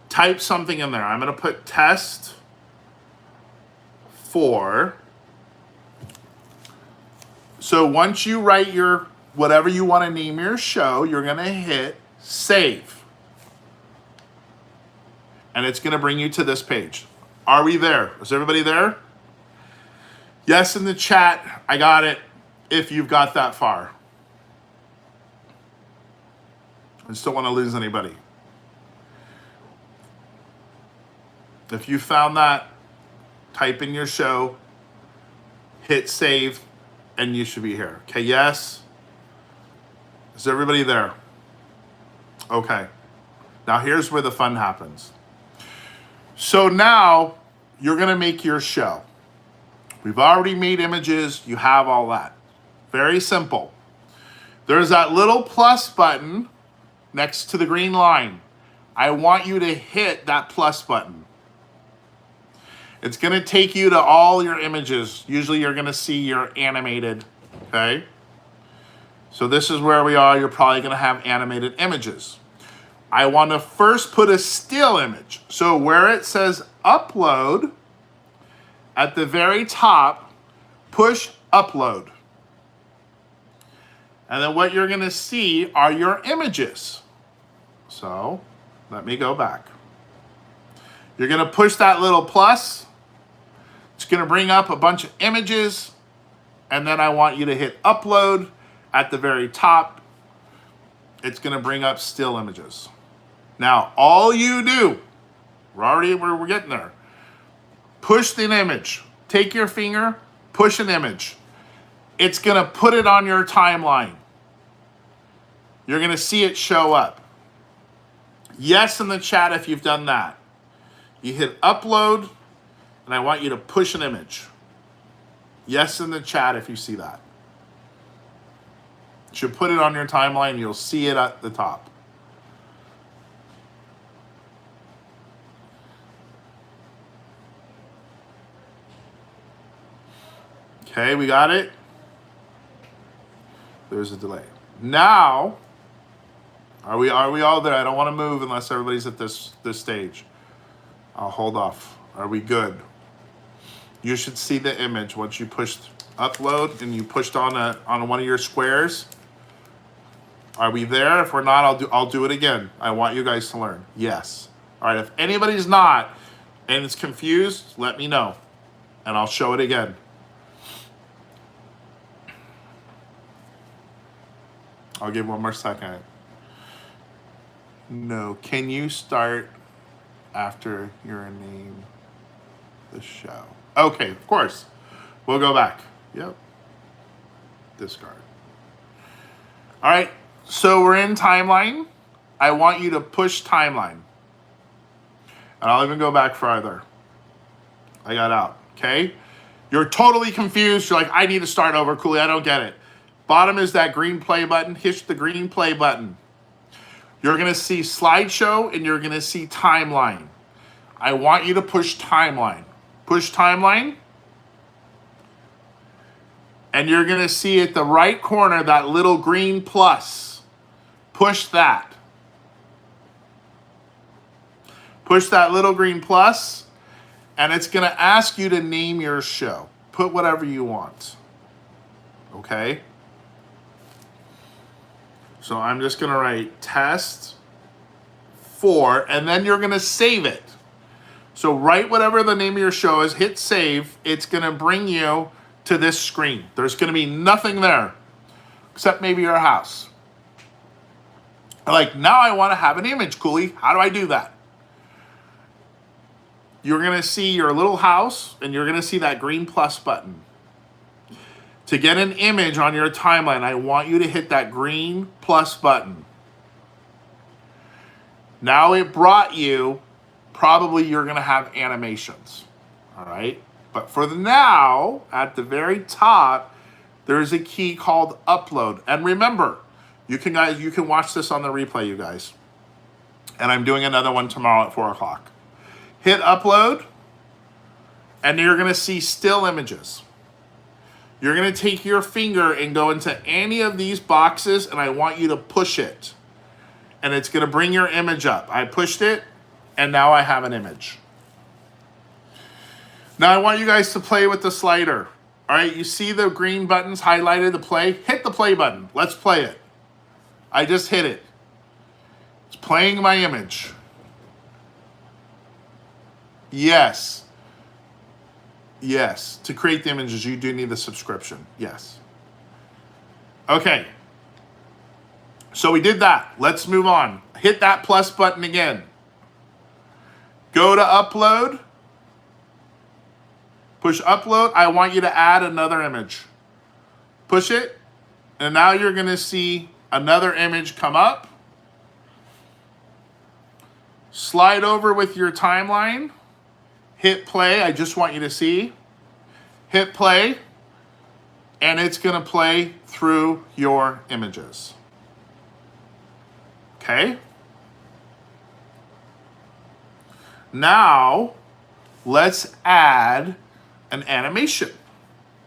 type something in there. I'm gonna put test for. So once you write your, whatever you wanna name your show, you're gonna hit save. And it's gonna bring you to this page. Are we there? Is everybody there? Yes in the chat, I got it, if you've got that far. I just don't want to lose anybody. If you found that, type in your show, hit save, and you should be here. Okay, yes? Is everybody there? Okay. Now here's where the fun happens. So now you're going to make your show. We've already made images. You have all that. Very simple. There's that little plus button next to the green line. I want you to hit that plus button. It's going to take you to all your images. Usually you're going to see your animated, okay? So this is where we are. You're probably going to have animated images. I want to first put a still image. So where it says upload, at the very top, push upload. And then what you're going to see are your images. So let me go back. You're going to push that little plus. It's going to bring up a bunch of images. And then I want you to hit upload at the very top. It's going to bring up still images. Now, all you do, we're getting there. Push an image. Take your finger, push an image. It's going to put it on your timeline. You're going to see it show up. Yes in the chat if you've done that. You hit upload, and I want you to push an image. Yes in the chat if you see that. You should put it on your timeline. You'll see it at the top. Okay, we got it. There's a delay. Now, are we all there? I don't want to move unless everybody's at this stage. I'll hold off. Are we good? You should see the image once you pushed upload and you pushed on one of your squares. Are we there? If we're not, I'll do it again. I want you guys to learn. Yes. All right, if anybody's not and it's confused, let me know and I'll show it again. I'll give one more second. No, can you start after your name the show? Okay, of course. We'll go back. Yep. Discard. All right, so we're in timeline. I want you to push timeline. And I'll even go back farther. I got out, okay? You're totally confused. You're like, I need to start over, Cooley. I don't get it. Bottom is that green play button. Hit the green play button. You're gonna see slideshow and you're gonna see timeline. I want you to push timeline. Push timeline. And you're gonna see at the right corner that little green plus. Push that. Push that little green plus, and it's gonna ask you to name your show. Put whatever you want, okay? So I'm just gonna write test 4, and then you're gonna save it. So write whatever the name of your show is, hit save, it's gonna bring you to this screen. There's gonna be nothing there, except maybe your house. Like, now I wanna have an image, Cooley. How do I do that? You're gonna see your little house, and you're gonna see that green plus button. To get an image on your timeline, I want you to hit that green plus button. Now it brought you, probably you're gonna have animations, all right? But for the now, at the very top, there's a key called upload. And remember, you can watch this on the replay, you guys. And I'm doing another one tomorrow at 4 o'clock. Hit upload, and you're gonna see still images. You're gonna take your finger and go into any of these boxes, and I want you to push it. And it's gonna bring your image up. I pushed it, and now I have an image. Now I want you guys to play with the slider. All right, you see the green buttons highlighted, the play? Hit the play button, let's play it. I just hit it. It's playing my image. Yes. Yes, to create the images, you do need the subscription. Yes. Okay. So we did that. Let's move on. Hit that plus button again. Go to upload. Push upload. I want you to add another image. Push it. And now you're going to see another image come up. Slide over with your timeline. Hit play, I just want you to see. Hit play, and it's gonna play through your images. Okay? Now, let's add an animation.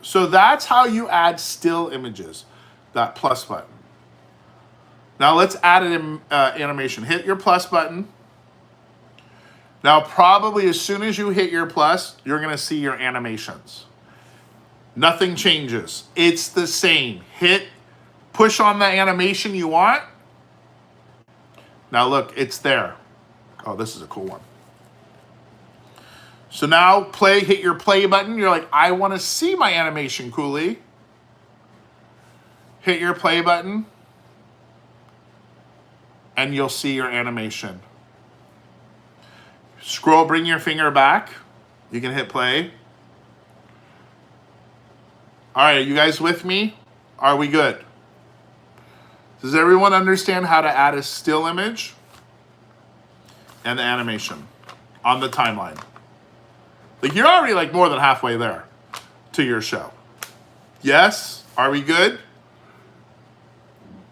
So that's how you add still images, that plus button. Now let's add an animation. Hit your plus button. Now, probably as soon as you hit your plus, you're gonna see your animations. Nothing changes. It's the same. Push on the animation you want. Now look, it's there. Oh, this is a cool one. So now hit your play button. You're like, I wanna see my animation, Cooley. Hit your play button, and you'll see your animation. Scroll, bring your finger back. You can hit play. All right, you guys with me? Are we good? Does everyone understand how to add a still image and the animation on the timeline? Like, you're already like more than halfway there to your show. Yes? Are we good?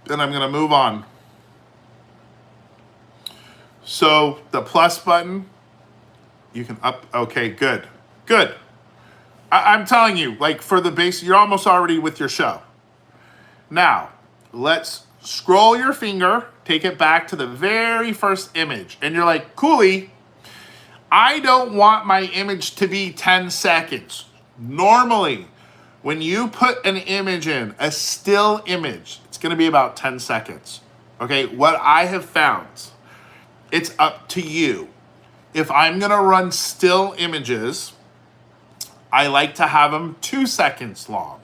Then I'm gonna move on. So the plus button, you can okay, good. Good. I'm telling you, like for the base, you're almost already with your show. Now, let's scroll your finger, take it back to the very first image. And you're like, Cooley, I don't want my image to be 10 seconds. Normally, when you put an image in, a still image, it's gonna be about 10 seconds. Okay, what I have found, it's up to you. If I'm gonna run still images, I like to have them 2 seconds long.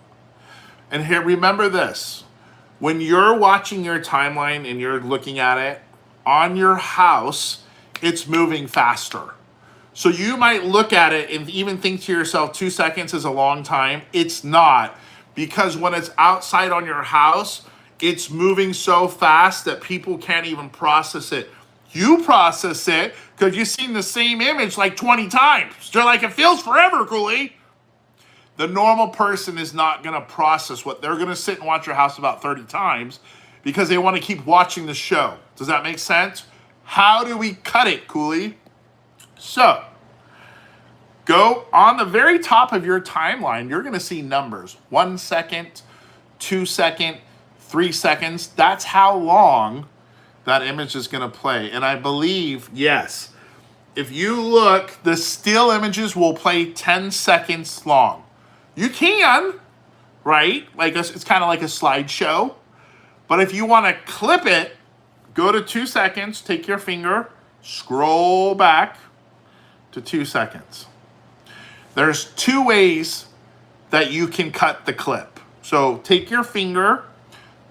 And here, remember this, when you're watching your timeline and you're looking at it, on your house, it's moving faster. So you might look at it and even think to yourself, 2 seconds is a long time. It's not, because when it's outside on your house, it's moving so fast that people can't even process it. You process it because you've seen the same image like 20 times. They're like, it feels forever, Cooley. The normal person is not going to process what they're going to sit and watch your house about 30 times because they want to keep watching the show. Does that make sense? How do we cut it, Cooley? So, go on the very top of your timeline, you're going to see numbers. 1 second, 2 second, 3 seconds. That's how long that image is going to play. And I believe, yes, if you look, the still images will play 10 seconds long. You can, right? Like it's kind of like a slideshow. But if you want to clip it, go to 2 seconds, take your finger, scroll back to 2 seconds. There's 2 ways that you can cut the clip. So take your finger,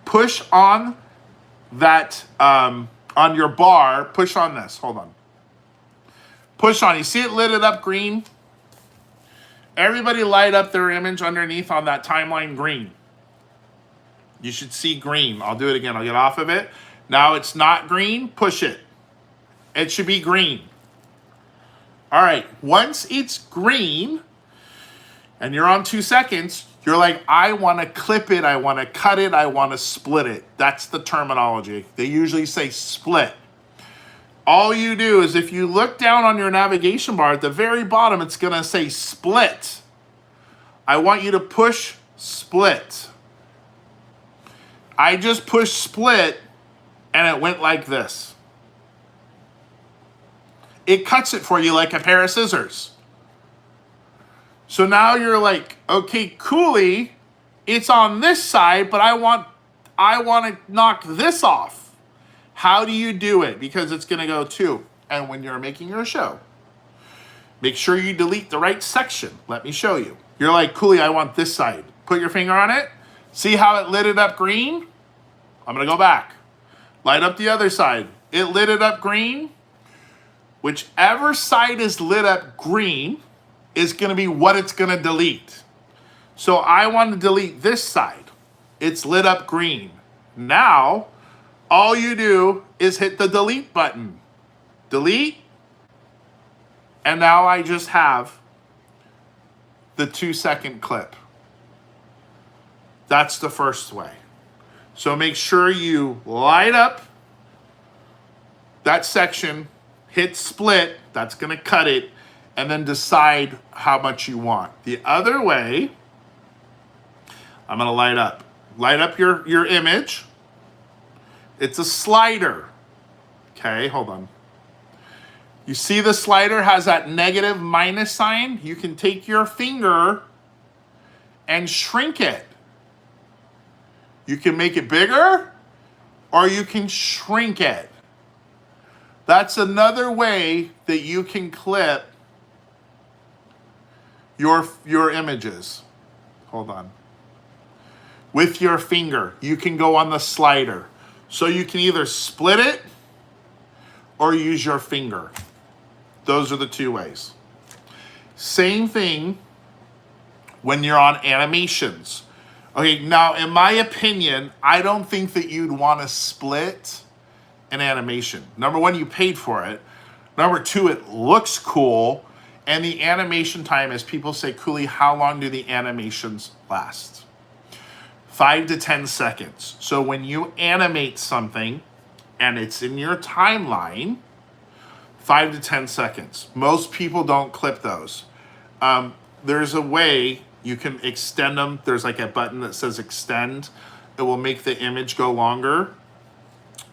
push on that, on your bar, push on this, hold on. Push on, you see it lit it up green? Everybody light up their image underneath on that timeline green. You should see green. I'll do it again. I'll get off of it. Now it's not green. Push it. It should be green. All right. Once it's green and you're on 2 seconds, you're like, I want to clip it. I want to cut it. I want to split it. That's the terminology. They usually say split. All you do is if you look down on your navigation bar at the very bottom, it's going to say split. I want you to push split. I just pushed split and it went like this. It cuts it for you like a pair of scissors. So now you're like, okay, Cooley, it's on this side, but I want to knock this off. How do you do it? Because it's going to go too. And when you're making your show, make sure you delete the right section. Let me show you. You're like, Cooley, I want this side. Put your finger on it. See how it lit it up green? I'm going to go back. Light up the other side. It lit it up green. Whichever side is lit up green is going to be what it's going to delete. So I want to delete this side. It's lit up green. Now, all you do is hit the delete button. Delete. And now I just have the 2 second clip. That's the first way. So make sure you light up that section, hit split, that's going to cut it, and then decide how much you want. The other way, I'm going to light up your image. It's a slider. Okay, hold on. You see the slider has that negative minus sign? You can take your finger and shrink it. You can make it bigger or you can shrink it. That's another way that you can clip your images. Hold on. With your finger, you can go on the slider. So you can either split it or use your finger. Those are the 2 ways. Same thing when you're on animations. Okay, now in my opinion, I don't think that you'd want to split an animation. Number 1, you paid for it. Number 2, it looks cool. And the animation time, as people say, Cooley, how long do the animations last? 5 to 10 seconds. So when you animate something and it's in your timeline, 5 to 10 seconds. Most people don't clip those. There's a way you can extend them. There's like a button that says extend. It will make the image go longer.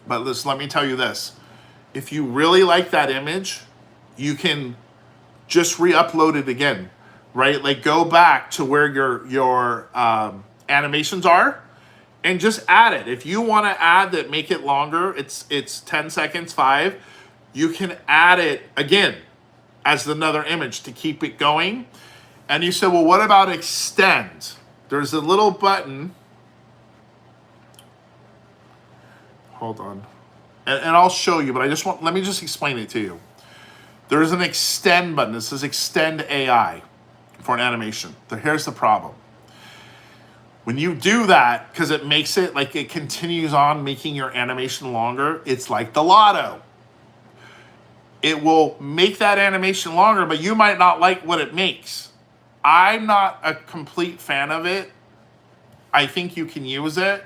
But let me tell you this. If you really like that image, you can just re-upload it again, right? Like go back to where your animations are and just add it. If you want to add that, make it longer, it's 10 seconds, 5, you can add it again as another image to keep it going. And you said, well, what about extend? There's a little button. Hold on. And I'll show you, but let me just explain it to you. There's an extend button. It says extend AI for an animation. Here's the problem. When you do that, because it makes it like it continues on making your animation longer, it's like the lotto. It will make that animation longer, but you might not like what it makes. I'm not a complete fan of it. I think you can use it,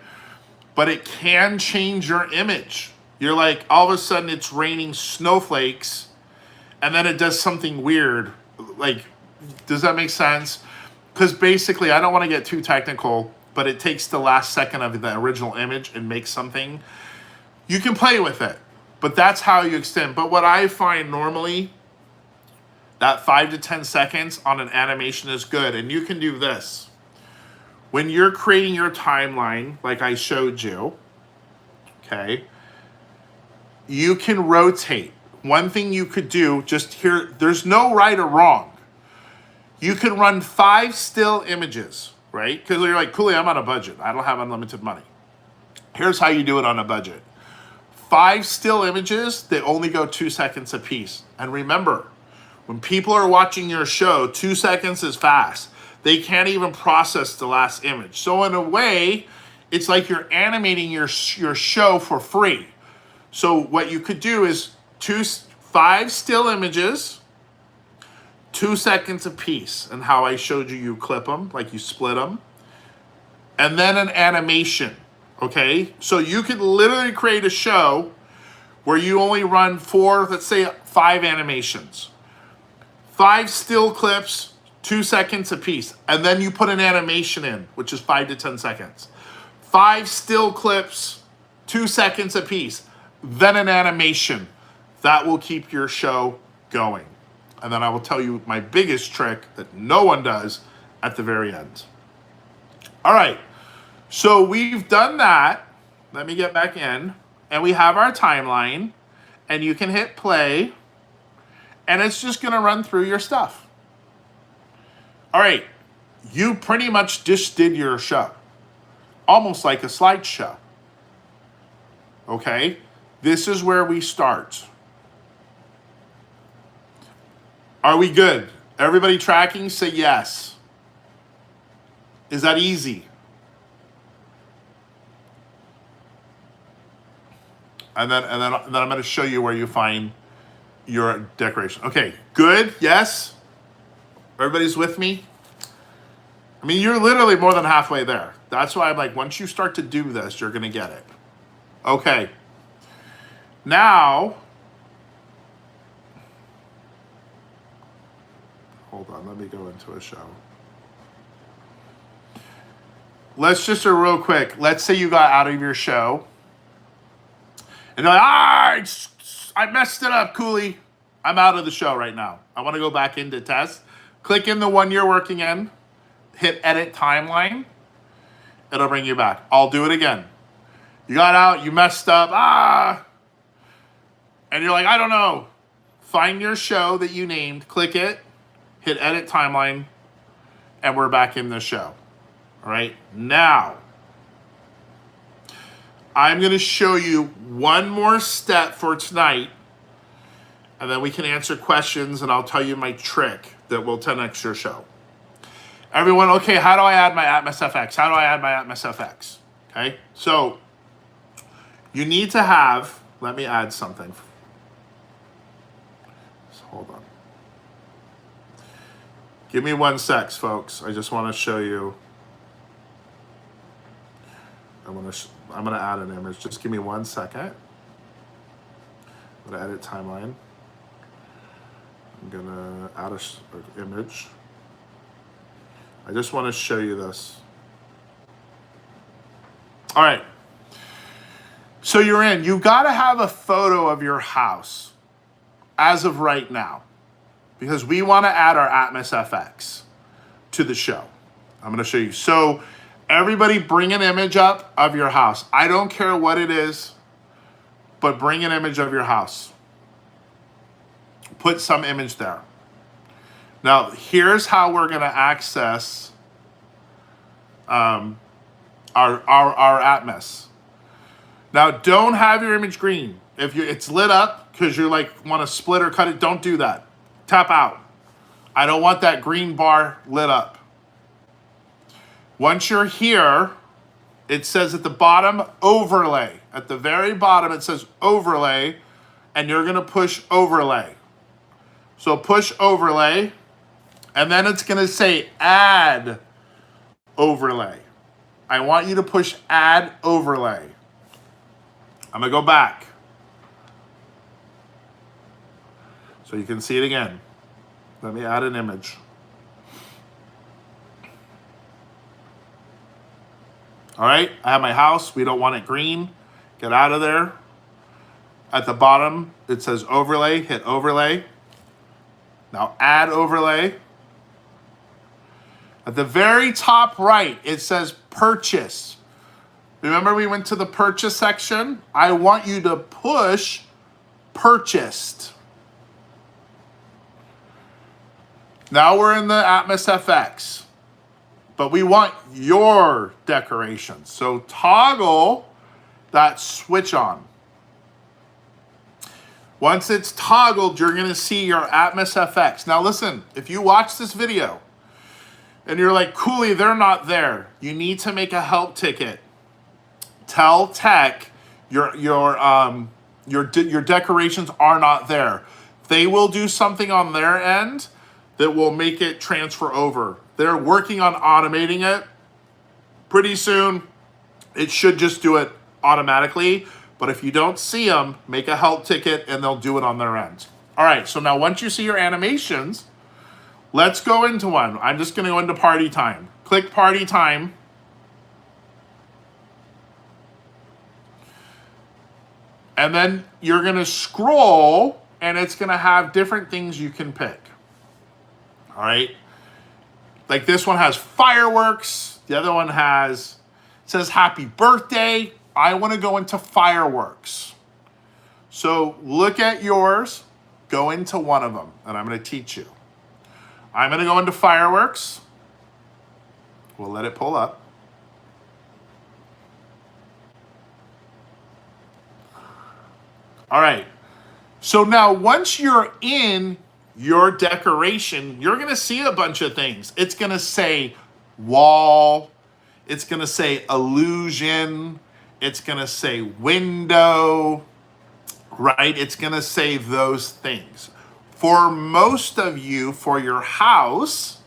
but it can change your image. You're like, all of a sudden it's raining snowflakes, and then it does something weird. Like, does that make sense? Because basically, I don't want to get too technical, but it takes the last second of the original image and makes something. You can play with it, but that's how you extend. But what I find normally, that 5 to 10 seconds on an animation is good. And you can do this. When you're creating your timeline, like I showed you, okay, you can rotate. One thing you could do, just here, there's no right or wrong. You can run 5 still images, right? Because you're like, Cooley, I'm on a budget. I don't have unlimited money. Here's how you do it on a budget. 5 still images, they only go 2 seconds a piece. And remember, when people are watching your show, 2 seconds is fast. They can't even process the last image. So in a way, it's like you're animating your show for free. So what you could do is 5 still images, 2 seconds a piece, and how I showed you, you clip them, like you split them, and then an animation, okay? So you could literally create a show where you only run 4, let's say 5 animations, 5 still clips, 2 seconds a piece, and then you put an animation in, which is 5 to 10 seconds. 5 still clips, 2 seconds a piece, then an animation. That will keep your show going. And then I will tell you my biggest trick that no one does at the very end. All right, so we've done that. Let me get back in. And we have our timeline. And you can hit play. And it's just going to run through your stuff. All right, you pretty much just did your show. Almost like a slideshow. Okay, this is where we start. Are we good? Everybody tracking? Say yes. Is that easy? And then I'm going to show you where you find your decoration. Okay, good. Yes. Everybody's with me. I mean, you're literally more than halfway there. That's why I'm like, once you start to do this, you're going to get it. Okay. Now, hold on, let me go into a show. Let's just real quick. Let's say you got out of your show. And you're like, I messed it up, Cooley. I'm out of the show right now. I want to go back into test. Click in the one you're working in. Hit edit timeline. It'll bring you back. I'll do it again. You got out, you messed up. And you're like, I don't know. Find your show that you named. Click it. Hit edit timeline. And we're back in the show. All right. Now, I'm going to show you one more step for tonight. And then we can answer questions and I'll tell you my trick that will 10x your show. Everyone, okay, how do I add my AtmosFX? How do I add my AtmosFX? Okay, so you need to have, let me add something. So hold on. Give me 1 sec, folks. I just want to show you. I'm gonna add an image. Just give me 1 second. I'm gonna edit timeline. I'm gonna add an image. I just want to show you this. All right. So you're in. You got to have a photo of your house as of right now, because we want to add our AtmosFX to the show. I'm going to show you. So Everybody bring an image up of your house. I don't care what it is, but bring an image of your house. Put some image there. Now, here's how we're going to access our Atmos. Now, don't have your image green. If it's lit up because you like want to split or cut it, don't do that. Tap out. I don't want that green bar lit up. Once you're here, it says at the bottom, overlay. At the very bottom, it says overlay, and you're going to push overlay. So push overlay, and then it's going to say add overlay. I want you to push add overlay. I'm going to go back so you can see it again. Let me add an image. All right, I have my house. We don't want it green. Get out of there. At the bottom, it says overlay. Hit overlay. Now add overlay. At the very top right, it says purchase. Remember we went to the purchase section? I want you to push purchased. Now we're in the AtmosFX, but we want your decorations. So toggle that switch on. Once it's toggled, you're going to see your AtmosFX. Now listen, if you watch this video and you're like, Cooley, they're not there, you need to make a help ticket. Tell tech your decorations are not there. They will do something on their end that will make it transfer over. They're working on automating it. Pretty soon, it should just do it automatically. But if you don't see them, make a help ticket and they'll do it on their end. All right, so now once you see your animations, let's go into one. I'm just gonna go into party time. Click party time. And then you're gonna scroll and it's gonna have different things you can pick. All right, like this one has fireworks. The other one says happy birthday. I want to go into fireworks. So look at yours, go into one of them, and I'm going to teach you. I'm going to go into fireworks. We'll let it pull up. All right, so now once you're in your decoration, you're going to see a bunch of things. It's going to say wall. It's going to say illusion. It's going to say window, right? It's going to say those things. For most of you, for your house,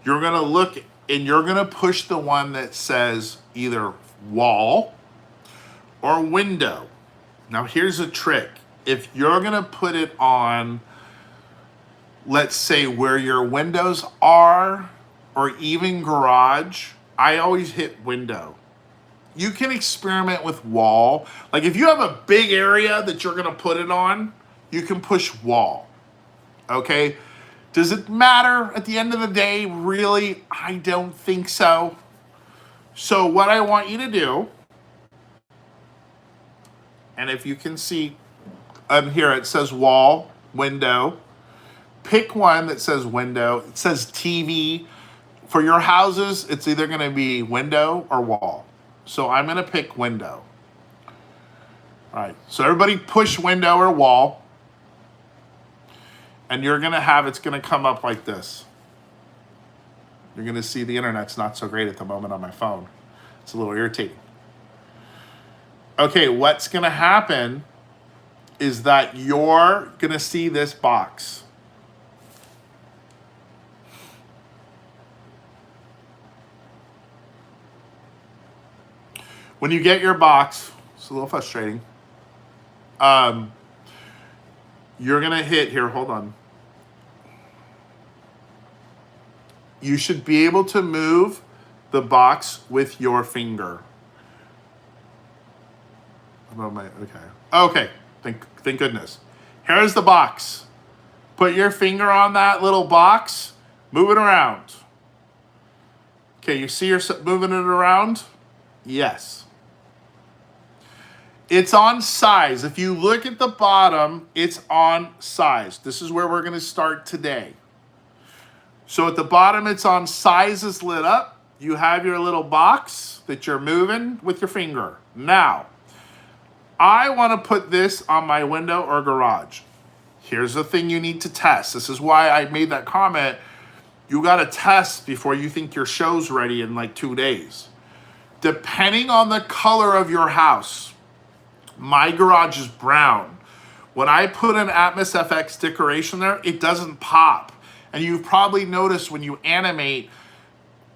you're going to look and you're going to push the one that says either wall or window. Now, here's a trick. If you're going to put it on, let's say where your windows are, or even garage, I always hit window. You can experiment with wall. Like if you have a big area that you're gonna put it on, you can push wall, okay? Does it matter at the end of the day? Really, I don't think so. So what I want you to do, and if you can see here, it says wall, window. Pick one that says window. It says TV. For your houses, it's either going to be window or wall. So I'm going to pick window. All right, so everybody push window or wall. And you're going to have, it's going to come up like this. You're going to see the internet's not so great at the moment on my phone. It's a little irritating. Okay, what's going to happen is that you're going to see this box. When you get your box, it's a little frustrating. You're gonna hit here, hold on. You should be able to move the box with your finger. Okay, thank goodness. Here's the box. Put your finger on that little box, move it around. Okay, you see you're moving it around? Yes. It's on size. If you look at the bottom, it's on size. This is where we're going to start today. So at the bottom, it's on size is lit up. You have your little box that you're moving with your finger. Now, I want to put this on my window or garage. Here's the thing you need to test. This is why I made that comment. You got to test before you think your show's ready in like 2 days. Depending on the color of your house, my garage is brown. When I put an AtmosFX decoration there, it doesn't pop. And you've probably noticed when you animate,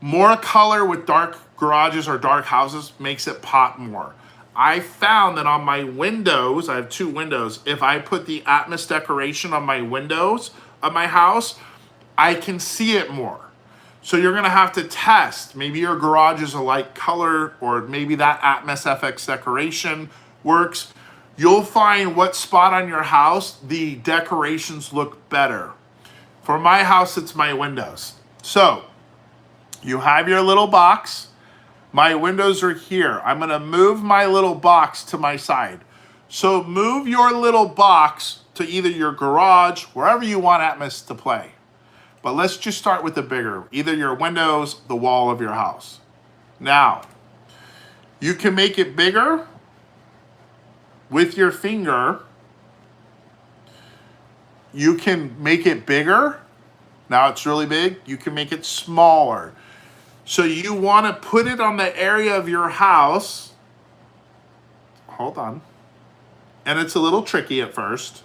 more color with dark garages or dark houses makes it pop more. I found that on my windows, I have 2 windows, if I put the Atmos decoration on my windows of my house, I can see it more. So you're gonna have to test. Maybe your garage is a light color, or maybe that AtmosFX decoration works. You'll find what spot on your house the decorations look better. For my house, it's my windows. So you have your little box. My windows are here. I'm gonna move my little box to my side. So move your little box to either your garage, wherever you want Atmos to play. But let's just start with the bigger, either your windows, the wall of your house. Now, you can make it bigger with your finger. You can make it bigger. Now it's really big. You can make it smaller. So you want to put it on the area of your house. Hold on. And it's a little tricky at first.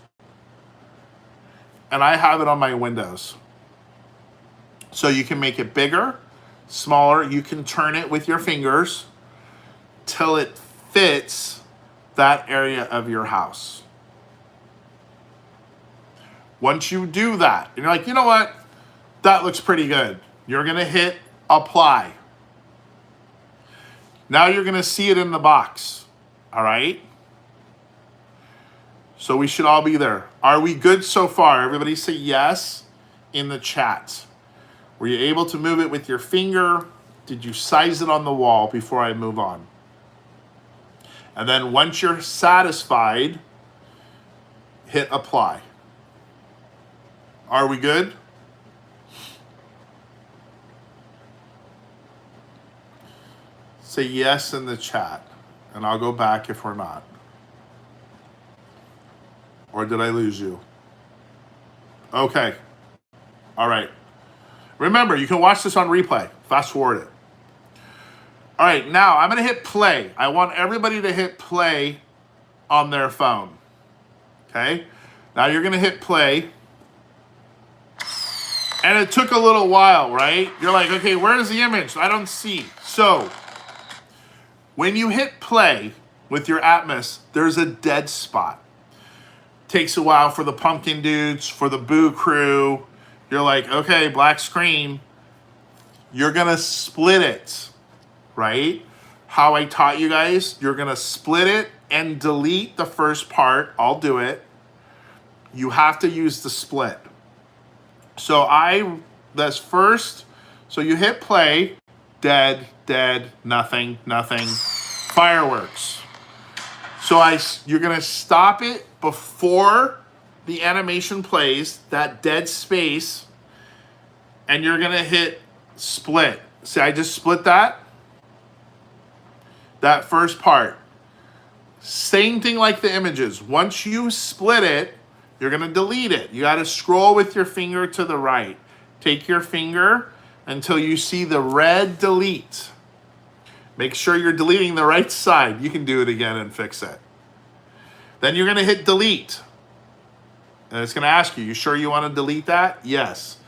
And I have it on my windows. So you can make it bigger, smaller. You can turn it with your fingers till it fits that area of your house. Once you do that, and you're like, you know what? That looks pretty good. You're gonna hit apply. Now you're gonna see it in the box, all right? So we should all be there. Are we good so far? Everybody say yes in the chat. Were you able to move it with your finger? Did you size it on the wall before I move on? And then once you're satisfied, hit apply. Are we good? Say yes in the chat, and I'll go back if we're not. Or did I lose you? Okay. All right. Remember, you can watch this on replay. Fast forward it. All right, now I'm going to hit play. I want everybody to hit play on their phone. Okay? Now you're going to hit play. And it took a little while, right? You're like, okay, where's the image? I don't see. So, when you hit play with your Atmos, there's a dead spot. Takes a while for the pumpkin dudes, for the Boo crew. You're like, okay, black screen. You're gonna split it, right? How I taught you guys, you're gonna split it and delete the first part. I'll do it. You have to use the split. So that's first, so you hit play, dead, nothing, fireworks. So you're gonna stop it before the animation plays, that dead space, and you're gonna hit split. See, I just split that first part. Same thing like the images. Once you split it, you're gonna delete it. You gotta scroll with your finger to the right. Take your finger until you see the red delete. Make sure you're deleting the right side. You can do it again and fix it. Then you're gonna hit delete. And it's gonna ask you, you sure you wanna delete that? Yes.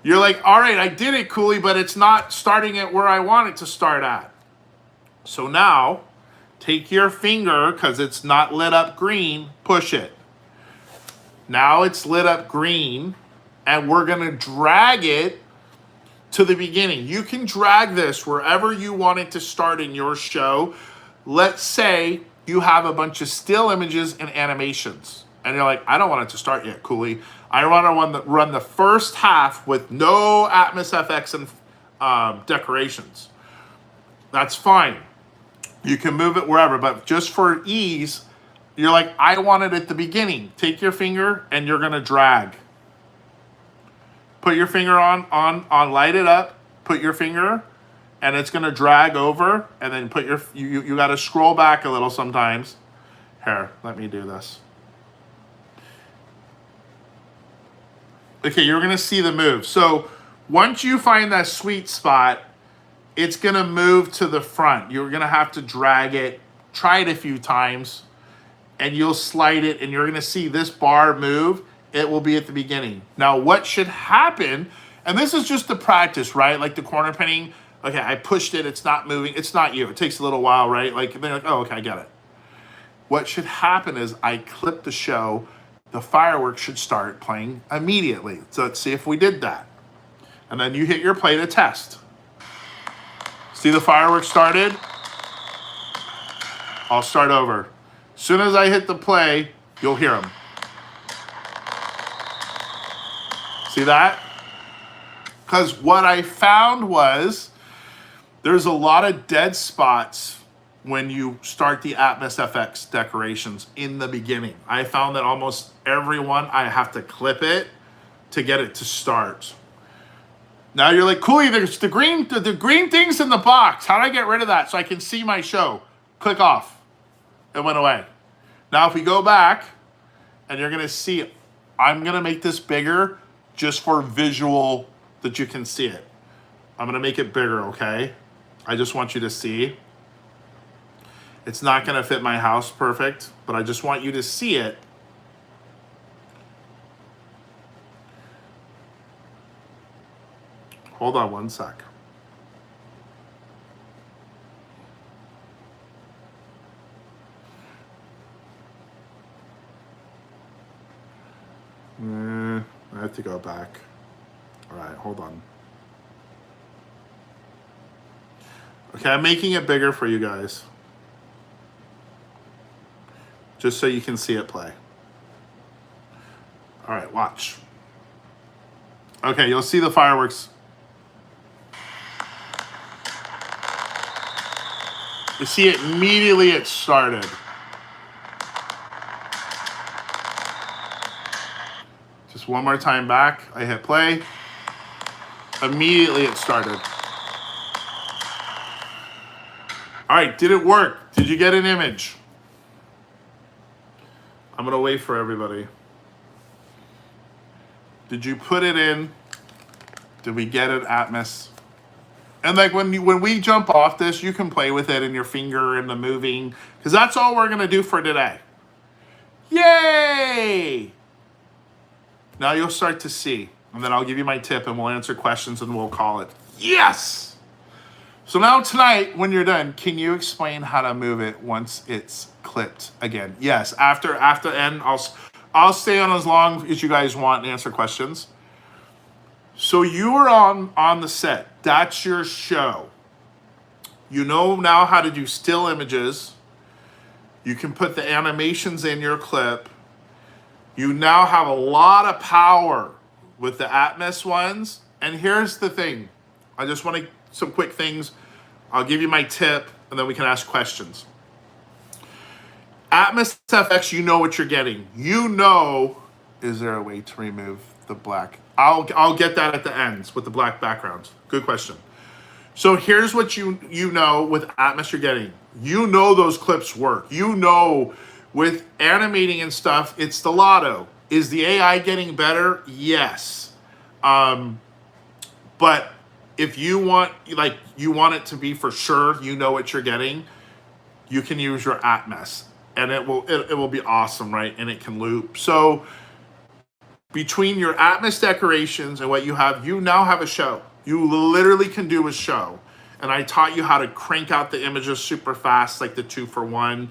You're like, all right, I did it, Cooley, but it's not starting at where I want it to start at. So now, take your finger, because it's not lit up green, push it. Now it's lit up green, and we're gonna drag it to the beginning. You can drag this wherever you want it to start in your show. Let's say you have a bunch of still images and animations, and you're like, I don't want it to start yet, Cooley. I want to run the first half with no AtmosFX decorations. That's fine. You can move it wherever, but just for ease, you're like, I want it at the beginning. Take your finger and you're gonna drag. Put your finger on, light it up, put your finger, and it's gonna drag over, and then put your, you gotta scroll back a little sometimes. Here, let me do this. Okay, you're gonna see the move. So once you find that sweet spot, it's gonna move to the front. You're gonna have to drag it, try it a few times, and you'll slide it, and you're gonna see this bar move. It will be at the beginning. Now, what should happen, and this is just the practice, right? Like the corner pinning, okay, I pushed it, it's not moving, it's not you. It takes a little while, right? Like, they're like, oh, okay, I get it. What should happen is I clip the show, the fireworks should start playing immediately. So let's see if we did that. And then you hit your play to test. See the fireworks started? I'll start over. As soon as I hit the play, you'll hear them. See that? Because what I found was there's a lot of dead spots when you start the AtmosFX decorations in the beginning. I found that almost everyone, I have to clip it to get it to start. Now you're like, Cooley, there's the green thing's in the box. How do I get rid of that so I can see my show? Click off. It went away. Now if we go back, and you're gonna see, I'm gonna make this bigger just for visual that you can see it. I'm gonna make it bigger, okay? I just want you to see. It's not gonna fit my house perfect, but I just want you to see it. Hold on one sec. I have to go back. All right, hold on. Okay, I'm making it bigger for you guys. Just so you can see it play. All right, watch. Okay, you'll see the fireworks. You see it immediately it started. Just one more time back, I hit play. Immediately it started. All right, did it work? Did you get an image? I'm gonna wait for everybody. Did you put it in? Did we get it, Atmos? And like when we jump off this, you can play with it in your finger and the moving, because that's all we're gonna do for today. Yay! Now you'll start to see, and then I'll give you my tip and we'll answer questions and we'll call it. Yes! So now tonight, when you're done, can you explain how to move it once it's clipped again? Yes, after end, I'll stay on as long as you guys want and answer questions. So you are on the set. That's your show. You know now how to do still images. You can put the animations in your clip. You now have a lot of power with the Atmos ones. And here's the thing. I just want to, some quick things. I'll give you my tip and then we can ask questions. AtmosFX, you know what you're getting. You know, is there a way to remove the black? I'll get that at the ends with the black backgrounds. Good question. So here's what you know with Atmos you're getting. You know those clips work. You know with animating and stuff, it's the lotto. Is the AI getting better? Yes. But if you want it to be for sure, you know what you're getting, you can use your Atmos and it will be awesome, right? And it can loop. So between your Atmos decorations and what you have, you now have a show. You literally can do a show. And I taught you how to crank out the images super fast, like the 2-for-1,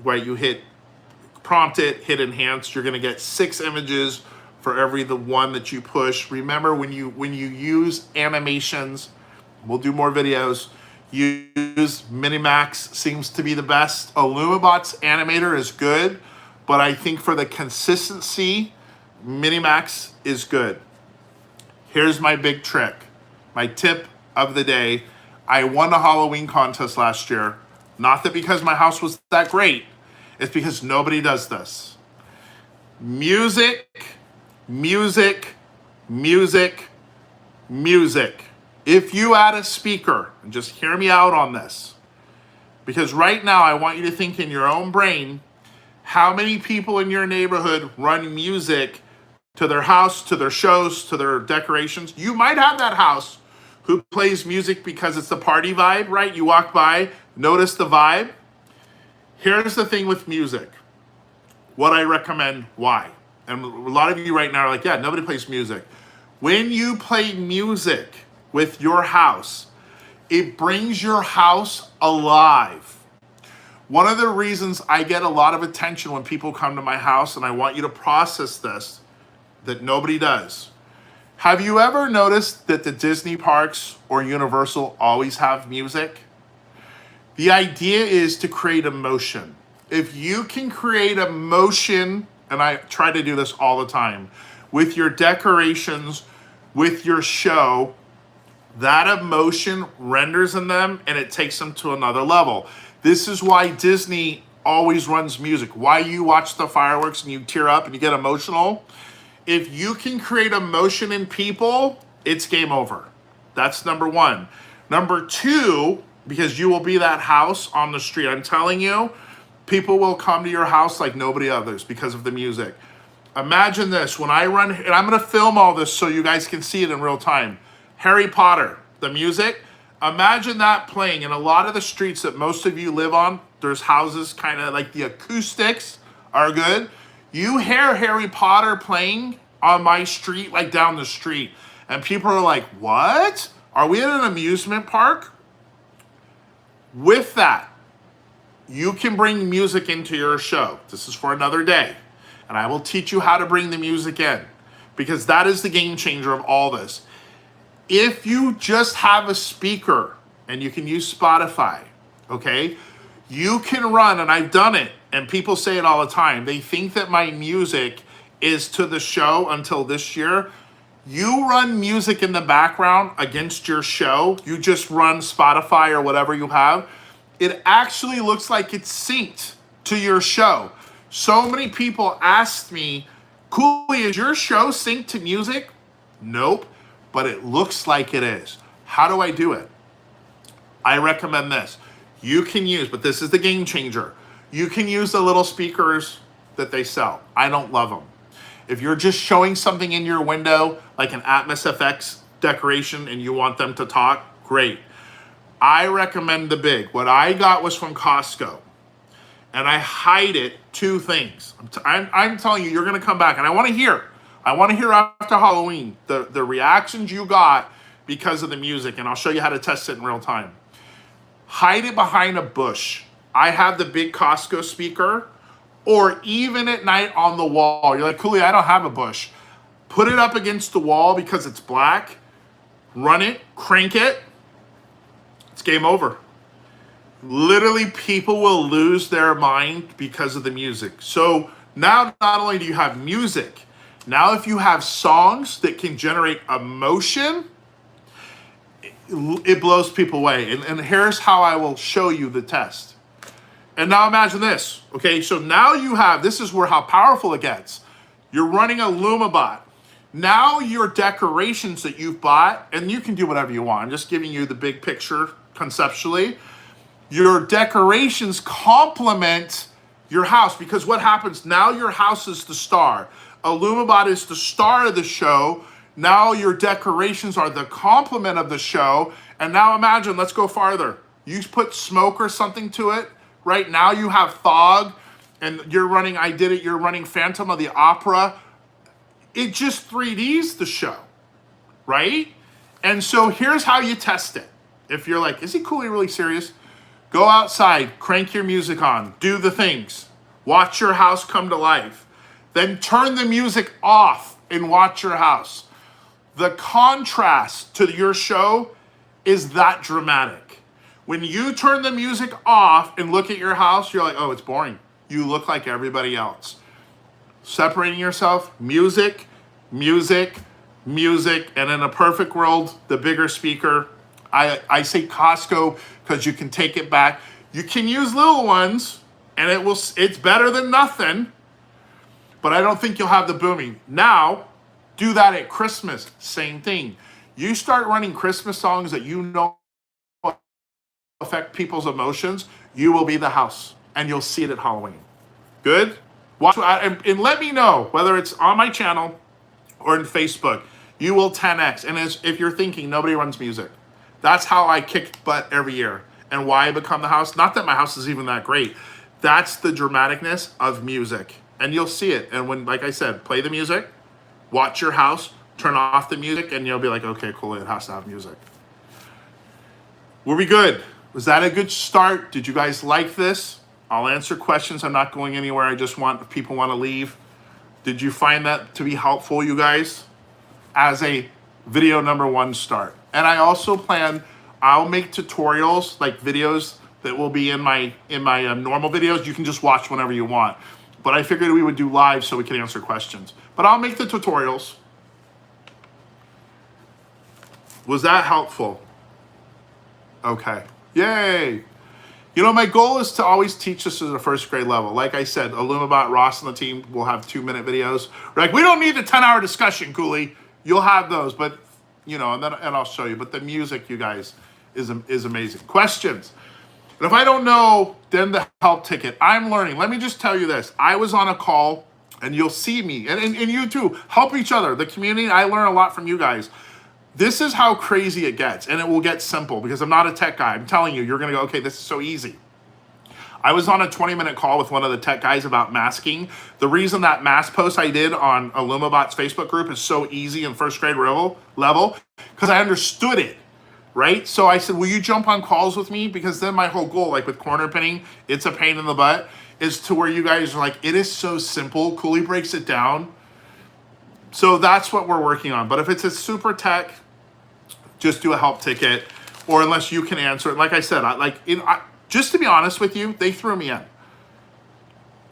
where you hit prompt it, hit enhance. You're gonna get 6 images for every the one that you push. Remember, when you use animations, we'll do more videos, use Minimax seems to be the best. IllumiBot's animator is good, but I think for the consistency, Minimax is good. Here's my big trick. My tip, of the day. I won a Halloween contest last year. Not that because my house was that great. It's because nobody does this. Music, music, music, music. If you add a speaker, and just hear me out on this, because right now I want you to think in your own brain, how many people in your neighborhood run music to their house, to their shows, to their decorations? You might have that house who plays music because it's the party vibe, right? You walk by, notice the vibe. Here's the thing with music. What I recommend, why? And a lot of you right now are like, yeah, nobody plays music. When you play music with your house, it brings your house alive. One of the reasons I get a lot of attention when people come to my house, and I want you to process this, that nobody does. Have you ever noticed that the Disney parks or Universal always have music? The idea is to create emotion. If you can create emotion, and I try to do this all the time, with your decorations, with your show, that emotion renders in them and it takes them to another level. This is why Disney always runs music. Why you watch the fireworks and you tear up and you get emotional. If you can create emotion in people, it's game over. That's number one. Number two, because you will be that house on the street. I'm telling you, people will come to your house like nobody others because of the music. Imagine this, when I run, and I'm gonna film all this so you guys can see it in real time. Harry Potter, the music, imagine that playing in a lot of the streets that most of you live on. There's houses, kind of like the acoustics are good. You hear Harry Potter playing on my street, like down the street, and people are like, what? Are we at an amusement park? With that, you can bring music into your show. This is for another day. And I will teach you how to bring the music in, because that is the game changer of all this. If you just have a speaker, and you can use Spotify, okay? You can run, and I've done it, and people say it all the time. They think that my music is to the show until this year. You run music in the background against your show. You just run Spotify or whatever you have. It actually looks like it's synced to your show. So many people asked me, Cooley, is your show synced to music? Nope, but it looks like it is. How do I do it? I recommend this. You can use, but this is the game changer. You can use the little speakers that they sell. I don't love them. If you're just showing something in your window, like an AtmosFX decoration, and you want them to talk, great. I recommend the big. What I got was from Costco. And I hide it, two things. I'm telling you, you're going to come back. And I want to hear after Halloween, the reactions you got because of the music. And I'll show you how to test it in real time. Hide it behind a bush. I have the big Costco speaker. Or even at night on the wall. You're like, Cooley, I don't have a bush. Put it up against the wall because it's black. Run it, crank it. It's game over. Literally, people will lose their mind because of the music. So now not only do you have music, now if you have songs that can generate emotion, it blows people away. And here's how I will show you the test. And now imagine this, okay? So now you have, this is where how powerful it gets. You're running a IllumiBot. Now your decorations that you've bought, and you can do whatever you want. I'm just giving you the big picture conceptually. Your decorations complement your house, because what happens now, your house is the star. IllumiBot is the star of the show. Now your decorations are the complement of the show. And now imagine, let's go farther. You put smoke or something to it. Right now you have fog, and you're running, you're running Phantom of the Opera. It just 3Ds the show, right? And so here's how you test it. If you're like, is he Cooley really serious? Go outside, crank your music on, do the things. Watch your house come to life. Then turn the music off and watch your house. The contrast to your show is that dramatic. When you turn the music off and look at your house, you're like, oh, it's boring. You look like everybody else. Separating yourself, music, music, music, and in a perfect world, the bigger speaker. I say Costco because you can take it back. You can use little ones, and it's better than nothing. But I don't think you'll have the booming. Now, do that at Christmas. Same thing. You start running Christmas songs that you know affect people's emotions, you will be the house, and you'll see it at Halloween. Good? Watch and let me know whether it's on my channel or in Facebook. You will 10x. And if you're thinking nobody runs music, that's how I kick butt every year and why I become the house. Not that my house is even that great. That's the dramaticness of music, and you'll see it. And when, like I said, play the music, watch your house, turn off the music, and you'll be like, okay, cool, it has to have music. Were we good? Was that a good start? Did you guys like this? I'll answer questions. I'm not going anywhere. I just want, if people want to leave. Did you find that to be helpful, you guys? As a video number 1 start. And I also plan, I'll make tutorials, like videos that will be in my normal videos. You can just watch whenever you want. But I figured we would do live so we can answer questions. But I'll make the tutorials. Was that helpful? Okay. Yay. You know, my goal is to always teach this at a first grade level. Like I said, IllumiBot, Ross and the team will have 2-minute videos. We're like, we don't need the 10-hour discussion, Cooley. You'll have those, but you know, and I'll show you. But the music, you guys, is amazing. Questions? And if I don't know, then the help ticket. I'm learning. Let me just tell you this. I was on a call, and you'll see me, and you too. Help each other. The community, I learn a lot from you guys. This is how crazy it gets, and it will get simple because I'm not a tech guy. I'm telling you, you're going to go, okay, this is so easy. I was on a 20-minute call with one of the tech guys about masking. The reason that mask post I did on IllumiBot's Facebook group is so easy in first grade level, because I understood it, right? So I said, will you jump on calls with me? Because then my whole goal, like with corner pinning, it's a pain in the butt, is to where you guys are like, it is so simple. Cooley breaks it down. So that's what we're working on. But if it's a super tech, just do a help ticket, or unless you can answer it. Like I said, just to be honest with you, they threw me in.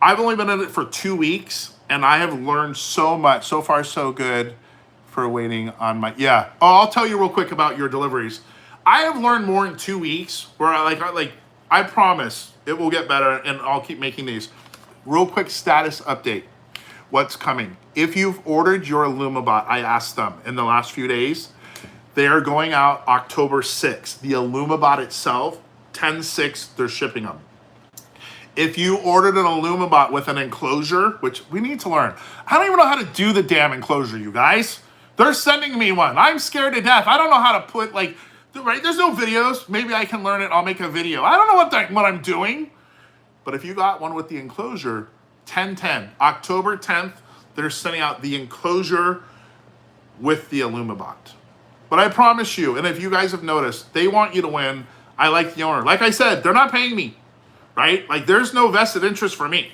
I've only been in it for 2 weeks, and I have learned so much. So far, so good for waiting on my, yeah. Oh, I'll tell you real quick about your deliveries. I have learned more in 2 weeks, where I promise it will get better, and I'll keep making these. Real quick status update. What's coming? If you've ordered your IllumiBot, I asked them in the last few days, they are going out October 6th. The IllumiBot itself, 10/6, they're shipping them. If you ordered an IllumiBot with an enclosure, which we need to learn. I don't even know how to do the damn enclosure, you guys. They're sending me one. I'm scared to death. I don't know how to put, right? There's no videos. Maybe I can learn it. I'll make a video. I don't know what I'm doing. But if you got one with the enclosure, 10/10, October 10th, they're sending out the enclosure with the IllumiBot. But I promise you, and if you guys have noticed, they want you to win. I like the owner. Like I said, they're not paying me, right? Like, there's no vested interest for me.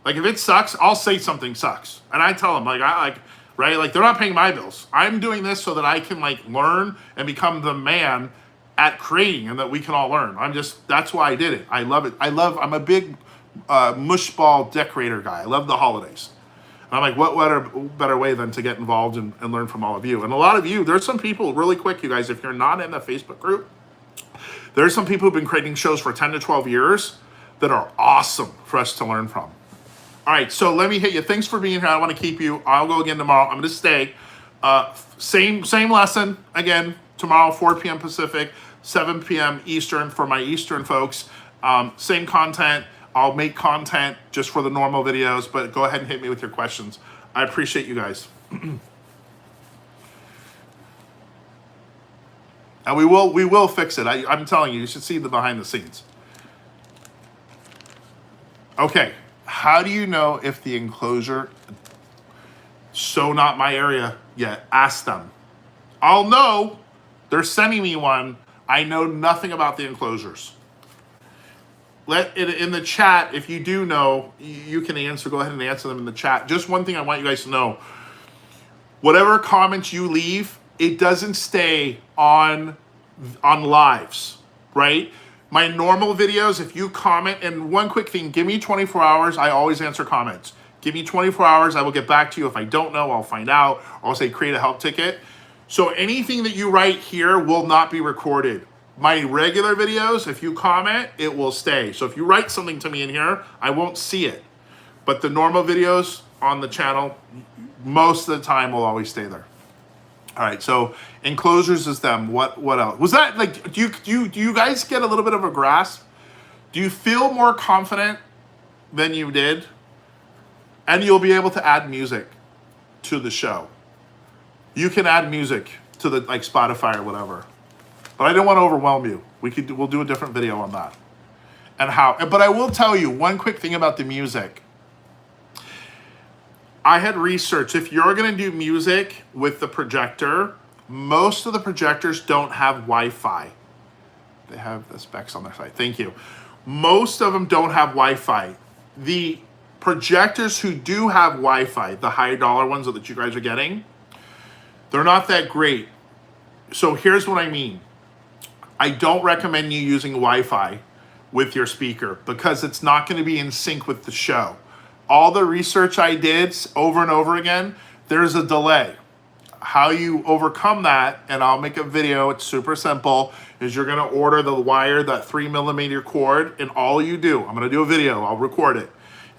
Like, if it sucks, I'll say something sucks. And I tell them, right? Like, they're not paying my bills. I'm doing this so that I can, learn and become the man at creating, and that we can all learn. That's why I did it. I love it. I'm a big mush ball decorator guy. I love the holidays. And I'm like, what better way than to get involved and learn from all of you? And a lot of you, there's some people, really quick, you guys, if you're not in the Facebook group, there's some people who've been creating shows for 10 to 12 years that are awesome for us to learn from. All right, so let me hit you. Thanks for being here. I don't want to keep you. I'll go again tomorrow. I'm going to stay. Same lesson again tomorrow, 4 p.m. Pacific, 7 p.m. Eastern for my Eastern folks. Same content. I'll make content just for the normal videos, but go ahead and hit me with your questions. I appreciate you guys. And we will fix it. I'm telling you, you should see the behind the scenes. Okay, how do you know if the enclosure, so not my area yet? Ask them. I'll know. They're sending me one. I know nothing about the enclosures. Let it in the chat, if you do know, you can answer. Go ahead and answer them in the chat. Just one thing I want you guys to know. Whatever comments you leave, it doesn't stay on lives, right? My normal videos, if you comment, and one quick thing, give me 24 hours. I always answer comments. Give me 24 hours. I will get back to you. If I don't know, I'll find out. Or I'll say create a help ticket. So anything that you write here will not be recorded. My regular videos, if you comment, it will stay. So if you write something to me in here, I won't see it. But the normal videos on the channel, most of the time will always stay there. All right, so enclosures is them. What else? Was that like, do you guys get a little bit of a grasp? Do you feel more confident than you did? And you'll be able to add music to the show. You can add music to the like Spotify or whatever. But I didn't want to overwhelm you. We'll do a different video on that. And how, but I will tell you one quick thing about the music. I had researched, if you're gonna do music with the projector, most of the projectors don't have Wi-Fi. They have the specs on their site, thank you. Most of them don't have Wi-Fi. The projectors who do have Wi-Fi, the higher dollar ones that you guys are getting, they're not that great. So here's what I mean. I don't recommend you using Wi-Fi with your speaker because it's not going to be in sync with the show. All the research I did over and over again, there's a delay. How you overcome that, and I'll make a video, it's super simple, is you're going to order the wire, that 3mm cord, and all you do, I'm going to do a video, I'll record it,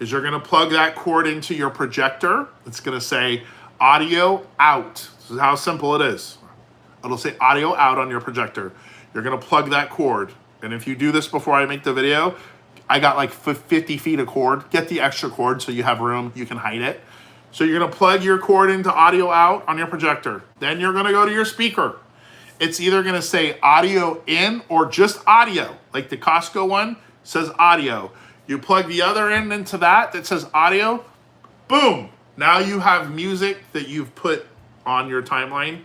is you're going to plug that cord into your projector. It's going to say audio out. This is how simple it is. It'll say audio out on your projector. You're gonna plug that cord. And if you do this before I make the video, I got like 50 feet of cord. Get the extra cord so you have room, you can hide it. So you're gonna plug your cord into audio out on your projector. Then you're gonna go to your speaker. It's either gonna say audio in or just audio. Like the Costco one says audio. You plug the other end into that says audio, boom. Now you have music that you've put on your timeline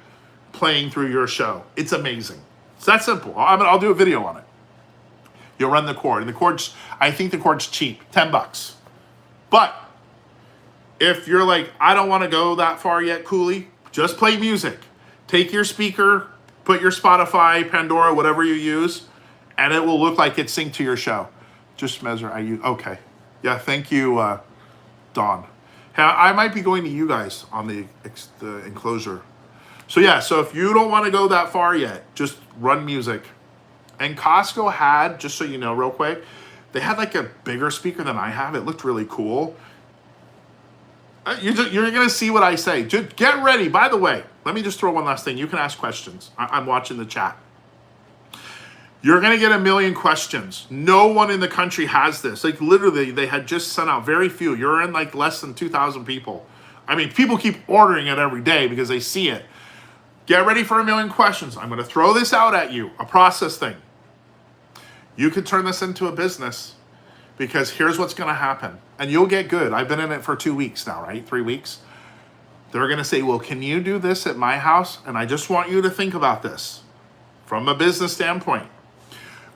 playing through your show. It's amazing. It's that simple. I'll do a video on it. You'll run the cord. And the cord's, I think the cord's cheap, 10 bucks. But if you're like, I don't want to go that far yet, Cooley, just play music. Take your speaker, put your Spotify, Pandora, whatever you use, and it will look like it's synced to your show. Just measure, okay. Yeah, thank you, Dawn. I might be going to you guys on the enclosure. So yeah, so if you don't want to go that far yet, just run music. And Costco had, just so you know real quick, they had like a bigger speaker than I have. It looked really cool. You're going to see what I say. Just get ready. By the way, let me just throw one last thing. You can ask questions. I'm watching the chat. You're going to get a million questions. No one in the country has this. Like literally, they had just sent out very few. You're in like less than 2,000 people. I mean, people keep ordering it every day because they see it. Get ready for a million questions. I'm going to throw this out at you, a process thing. You could turn this into a business because here's what's going to happen. And you'll get good. I've been in it for 2 weeks now, right? 3 weeks. They're going to say, well, can you do this at my house? And I just want you to think about this from a business standpoint.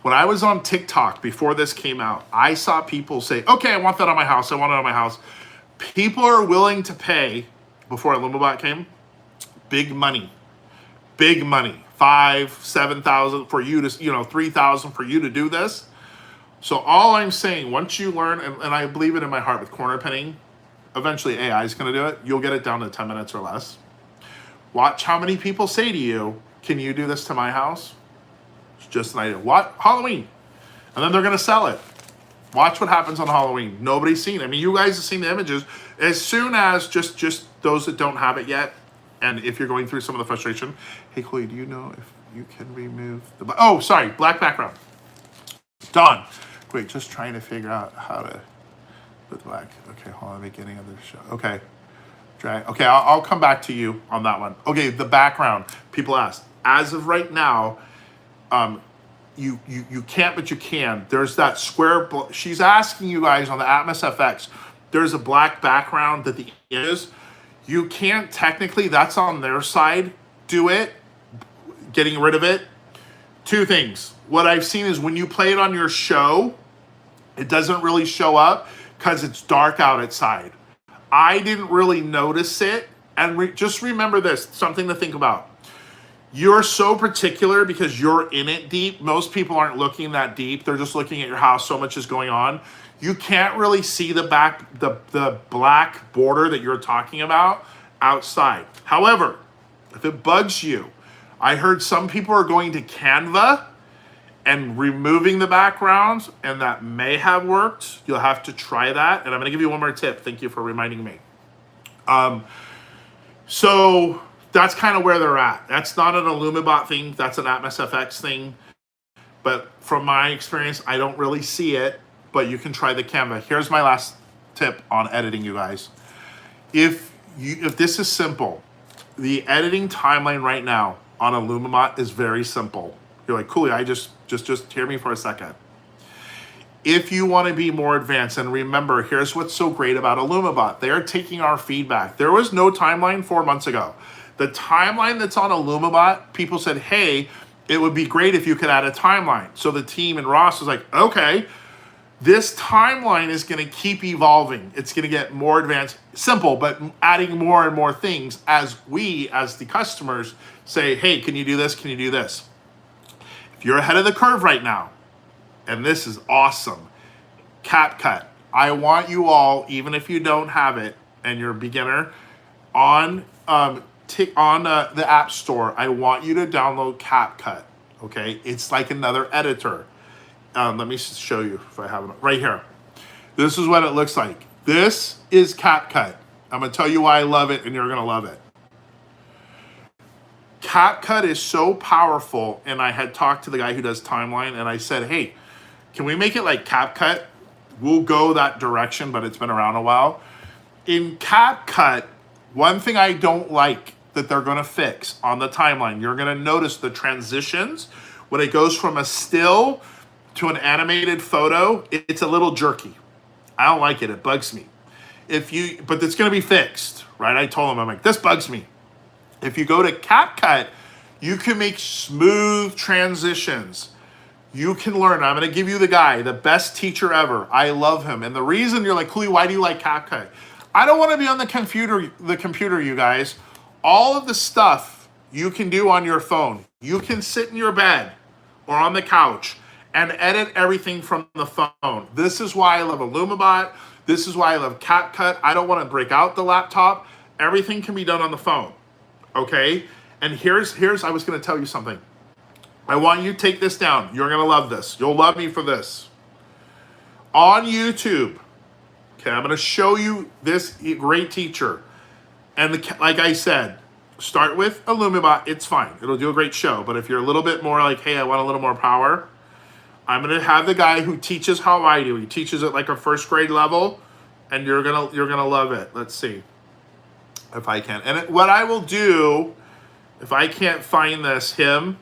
When I was on TikTok before this came out, I saw people say, okay, I want that on my house. I want it on my house. People are willing to pay, before IllumiBot came, big money. Big money, 5,000, 7,000 for you to, 3,000 for you to do this. So all I'm saying, once you learn, and I believe it in my heart with corner pinning, eventually AI is going to do it. You'll get it down to 10 minutes or less. Watch how many people say to you, can you do this to my house? It's just an idea. What? Halloween. And then they're going to sell it. Watch what happens on Halloween. Nobody's seen it. I mean, you guys have seen the images. As soon as just those that don't have it yet, and if you're going through some of the frustration, hey, Chloe, do you know if you can remove the... Oh, sorry, black background. Done. Wait, just trying to figure out how to put black. Okay, hold on, beginning of the show. Okay, drag. Okay, I'll come back to you on that one. Okay, the background. People ask. As of right now, you can't, but you can. There's that square... She's asking you guys on the AtmosFX, there's a black background that the is... You can't technically, that's on their side, do it, getting rid of it. Two things. What I've seen is when you play it on your show, it doesn't really show up because it's dark outside. I didn't really notice it. And just remember this, something to think about. You're so particular because you're in it deep. Most people aren't looking that deep. They're just looking at your house. So much is going on. You can't really see the black border that you're talking about outside. However, if it bugs you, I heard some people are going to Canva and removing the backgrounds, and that may have worked. You'll have to try that. And I'm gonna give you one more tip. Thank you for reminding me. So that's kind of where they're at. That's not an IllumiBot thing, that's an AtmosFX thing. But from my experience, I don't really see it, but you can try the Canva. Here's my last tip on editing, you guys. If this is simple, the editing timeline right now on IllumiBot is very simple. You're like, cool, I just hear me for a second. If you want to be more advanced, and remember, here's what's so great about IllumiBot. They're taking our feedback. There was no timeline 4 months ago. The timeline that's on IllumiBot, people said, hey, it would be great if you could add a timeline. So the team and Ross was like, okay, this timeline is going to keep evolving. It's going to get more advanced, simple, but adding more and more things as we, as the customers, say, hey, can you do this? Can you do this? If you're ahead of the curve right now, and this is awesome, CapCut. I want you all, even if you don't have it and you're a beginner, on the App Store, I want you to download CapCut, okay? It's like another editor. Let me show you if I have it right here. This is what it looks like. This is CapCut. I'm gonna tell you why I love it, and you're gonna love it. CapCut is so powerful, and I had talked to the guy who does timeline, and I said, hey, can we make it like CapCut? We'll go that direction, but it's been around a while. In CapCut, one thing I don't like that they're gonna fix on the timeline, you're gonna notice the transitions. When it goes from a still to an animated photo, it's a little jerky. I don't like it, it bugs me. But it's gonna be fixed, right? I told him, I'm like, this bugs me. If you go to CapCut, you can make smooth transitions. You can learn. I'm gonna give you the guy, the best teacher ever. I love him. And the reason you're like, Cooley, why do you like CapCut? I don't wanna be on the computer, you guys. All of the stuff you can do on your phone. You can sit in your bed or on the couch and edit everything from the phone. This is why I love IllumiBot. This is why I love CapCut. I don't wanna break out the laptop. Everything can be done on the phone. Okay, and here's I was gonna tell you something. I want you to take this down. You're gonna love this. You'll love me for this. On YouTube, okay, I'm gonna show you this great teacher. And like I said, start with IllumiBot, it's fine. It'll do a great show. But if you're a little bit more like, hey, I want a little more power, I'm gonna have the guy who teaches how I do. He teaches at like a first grade level, and you're gonna love it. Let's see if I can. And what I will do, if I can't find him,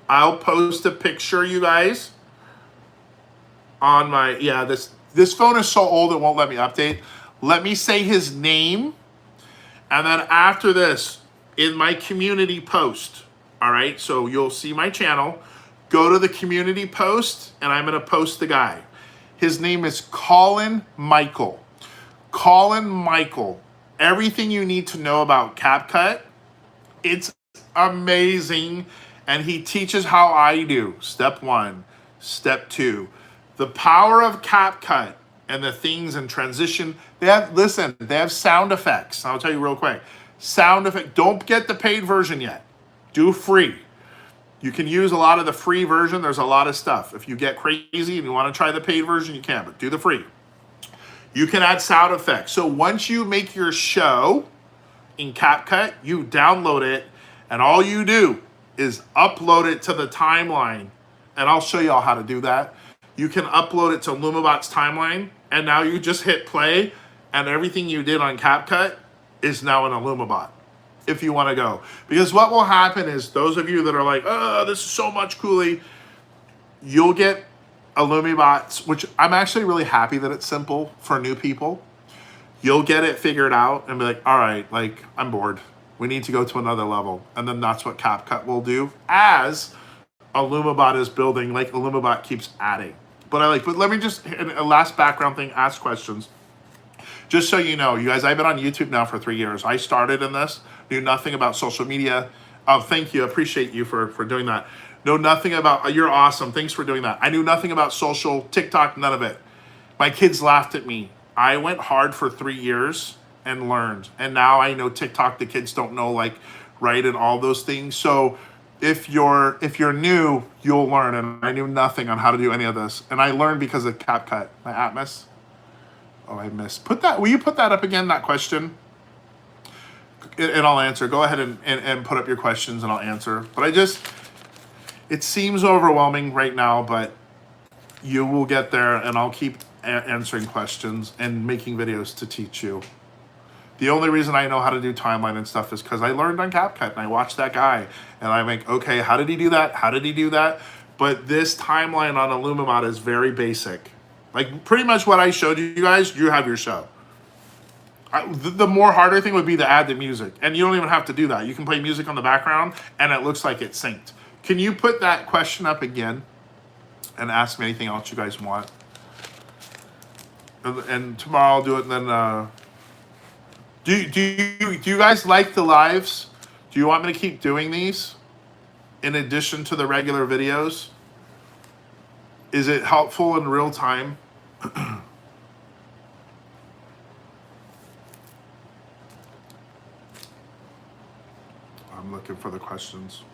I'll post a picture, you guys, on my, this phone is so old it won't let me update. Let me say his name, and then after this, in my community post, all right? So you'll see my channel, go to the community post, and I'm gonna post the guy. His name is Colin Michael. Colin Michael. Everything you need to know about CapCut, it's amazing, and he teaches how I do. Step 1, step 2. The power of CapCut and the things in transition, they have sound effects. I'll tell you real quick. Sound effect, don't get the paid version yet. Do free. You can use a lot of the free version. There's a lot of stuff. If you get crazy and you want to try the paid version, you can, but do the free. You can add sound effects. So once you make your show in CapCut, you download it, and all you do is upload it to the timeline. And I'll show y'all how to do that. You can upload it to IllumiBot's timeline, and now you just hit play, and everything you did on CapCut is now in IllumiBot, if you want to go. Because what will happen is, those of you that are like, oh, this is so much Cooley, you'll get IllumiBots, which I'm actually really happy that it's simple for new people. You'll get it figured out and be like, all right, like, I'm bored. We need to go to another level. And then that's what CapCut will do as IllumiBot is building, like IllumiBot keeps adding. But let me just, a last background thing, ask questions. Just so you know, you guys, I've been on YouTube now for 3 years. I started in this, knew nothing about social media. Thank you, appreciate you for doing that. Know nothing about, you're awesome, thanks for doing that. I knew nothing about social, TikTok, none of it. My kids laughed at me. I went hard for 3 years and learned. And now I know TikTok, the kids don't know, like, right, and all those things. So if you're new, you'll learn. And I knew nothing on how to do any of this, and I learned because of CapCut, my Atmos. Oh, I missed. Put that. Will you put that up again? That question, and I'll answer. Go ahead and put up your questions, and I'll answer. But it seems overwhelming right now, but you will get there, and I'll keep answering questions and making videos to teach you. The only reason I know how to do timeline and stuff is because I learned on CapCut and I watched that guy and I'm like, okay, how did he do that? How did he do that? But this timeline on IllumiBot is very basic. Like pretty much what I showed you guys, you have your show. The more harder thing would be to add the music. And you don't even have to do that. You can play music on the background and it looks like it's synced. Can you put that question up again and ask me anything else you guys want? And tomorrow I'll do it, and then do you guys like the lives? Do you want me to keep doing these in addition to the regular videos? Is it helpful in real time? I'm looking for the questions.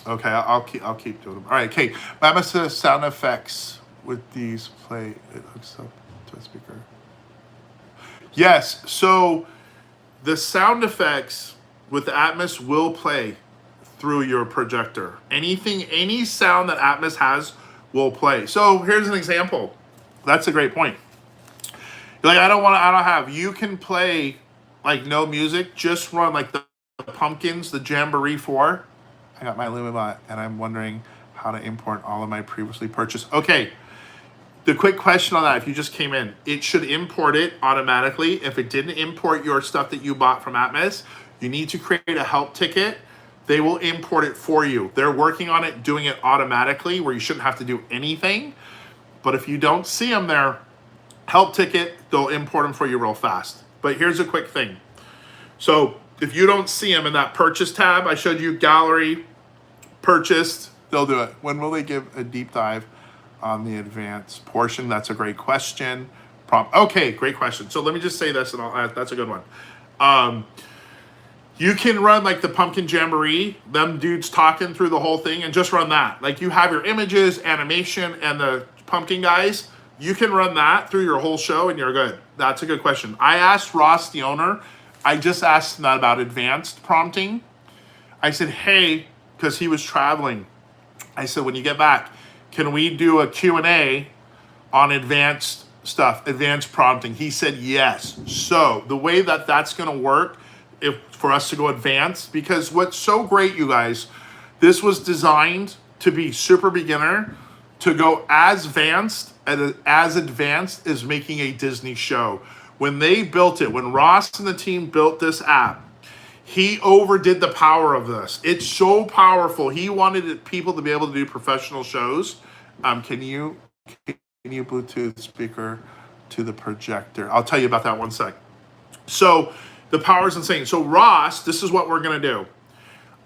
Okay, I'll keep doing them. All right, okay. Mama says sound effects with these play. It hooks up to a speaker. Yes, so the sound effects with the Atmos will play through your projector. Any sound that Atmos has will play. So here's an example. That's a great point. Like I don't have. You can play like no music. Just run like the Pumpkins, the Jamboree 4. I got my IllumiBot, and I'm wondering how to import all of my previously purchased. Okay, the quick question on that, if you just came in, it should import it automatically. If it didn't import your stuff that you bought from Atmos, you need to create a help ticket. They will import it for you. They're working on it, doing it automatically, where you shouldn't have to do anything. But if you don't see them there, help ticket, they'll import them for you real fast. But here's a quick thing. So if you don't see them in that purchase tab, I showed you gallery, purchased, they'll do it. When will they give a deep dive on the advanced portion? That's a great question. Okay, great question. So let me just say this, and that's a good one. You can run like the Pumpkin Jamboree, them dudes talking through the whole thing, and just run that. Like you have your images, animation, and the pumpkin guys. You can run that through your whole show, and you're good. That's a good question. I asked Ross, the owner, I just asked him that about advanced prompting. I said, hey, because he was traveling. I said, when you get back, can we do a Q&A on advanced stuff, advanced prompting? He said yes. So the way that that's going to work for us to go advanced, because what's so great, you guys, this was designed to be super beginner, to go as advanced as making a Disney show. When they built it, when Ross and the team built this app, he overdid the power of this. It's so powerful. He wanted people to be able to do professional shows. Can you Bluetooth speaker to the projector? I'll tell you about that one sec. So the power is insane. So Ross, this is what we're gonna do.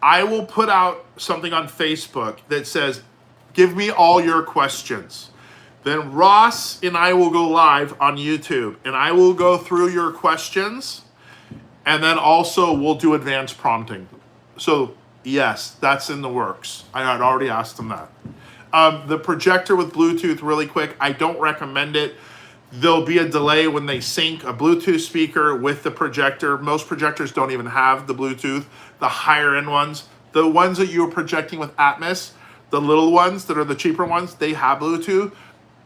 I will put out something on Facebook that says, give me all your questions. Then Ross and I will go live on YouTube and I will go through your questions. And then also we'll do advanced prompting. So yes, that's in the works. I had already asked them that. The projector with Bluetooth, really quick, I don't recommend it. There'll be a delay when they sync a Bluetooth speaker with the projector. Most projectors don't even have the Bluetooth. The higher end ones, the ones that you're projecting with Atmos, the little ones that are the cheaper ones, they have Bluetooth.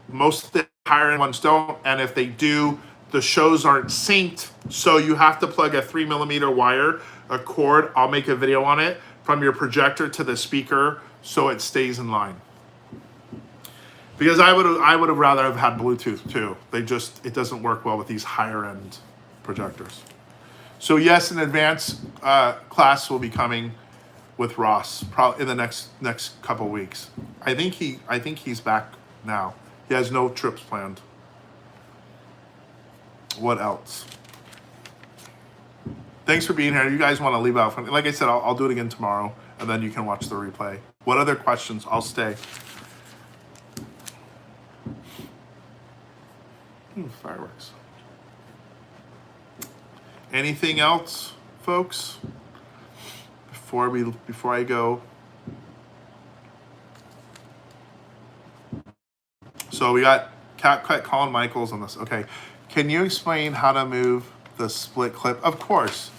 Most of the higher end ones don't. And if they do, the shows aren't synced, so you have to plug a 3mm wire, a cord, I'll make a video on it, from your projector to the speaker so it stays in line. Because I would have rather have had Bluetooth too. It doesn't work well with these higher end projectors. So yes, an advanced class will be coming with Ross probably in the next couple weeks. I think he's back now. He has no trips planned. What else? Thanks for being here. You guys want to leave out? Like I said, I'll do it again tomorrow, and then you can watch the replay. What other questions? I'll stay. Fireworks. Anything else? folks, before I go. So we got Cat Colin Michaels on this. Okay, can you explain how to move the split clip? Of course,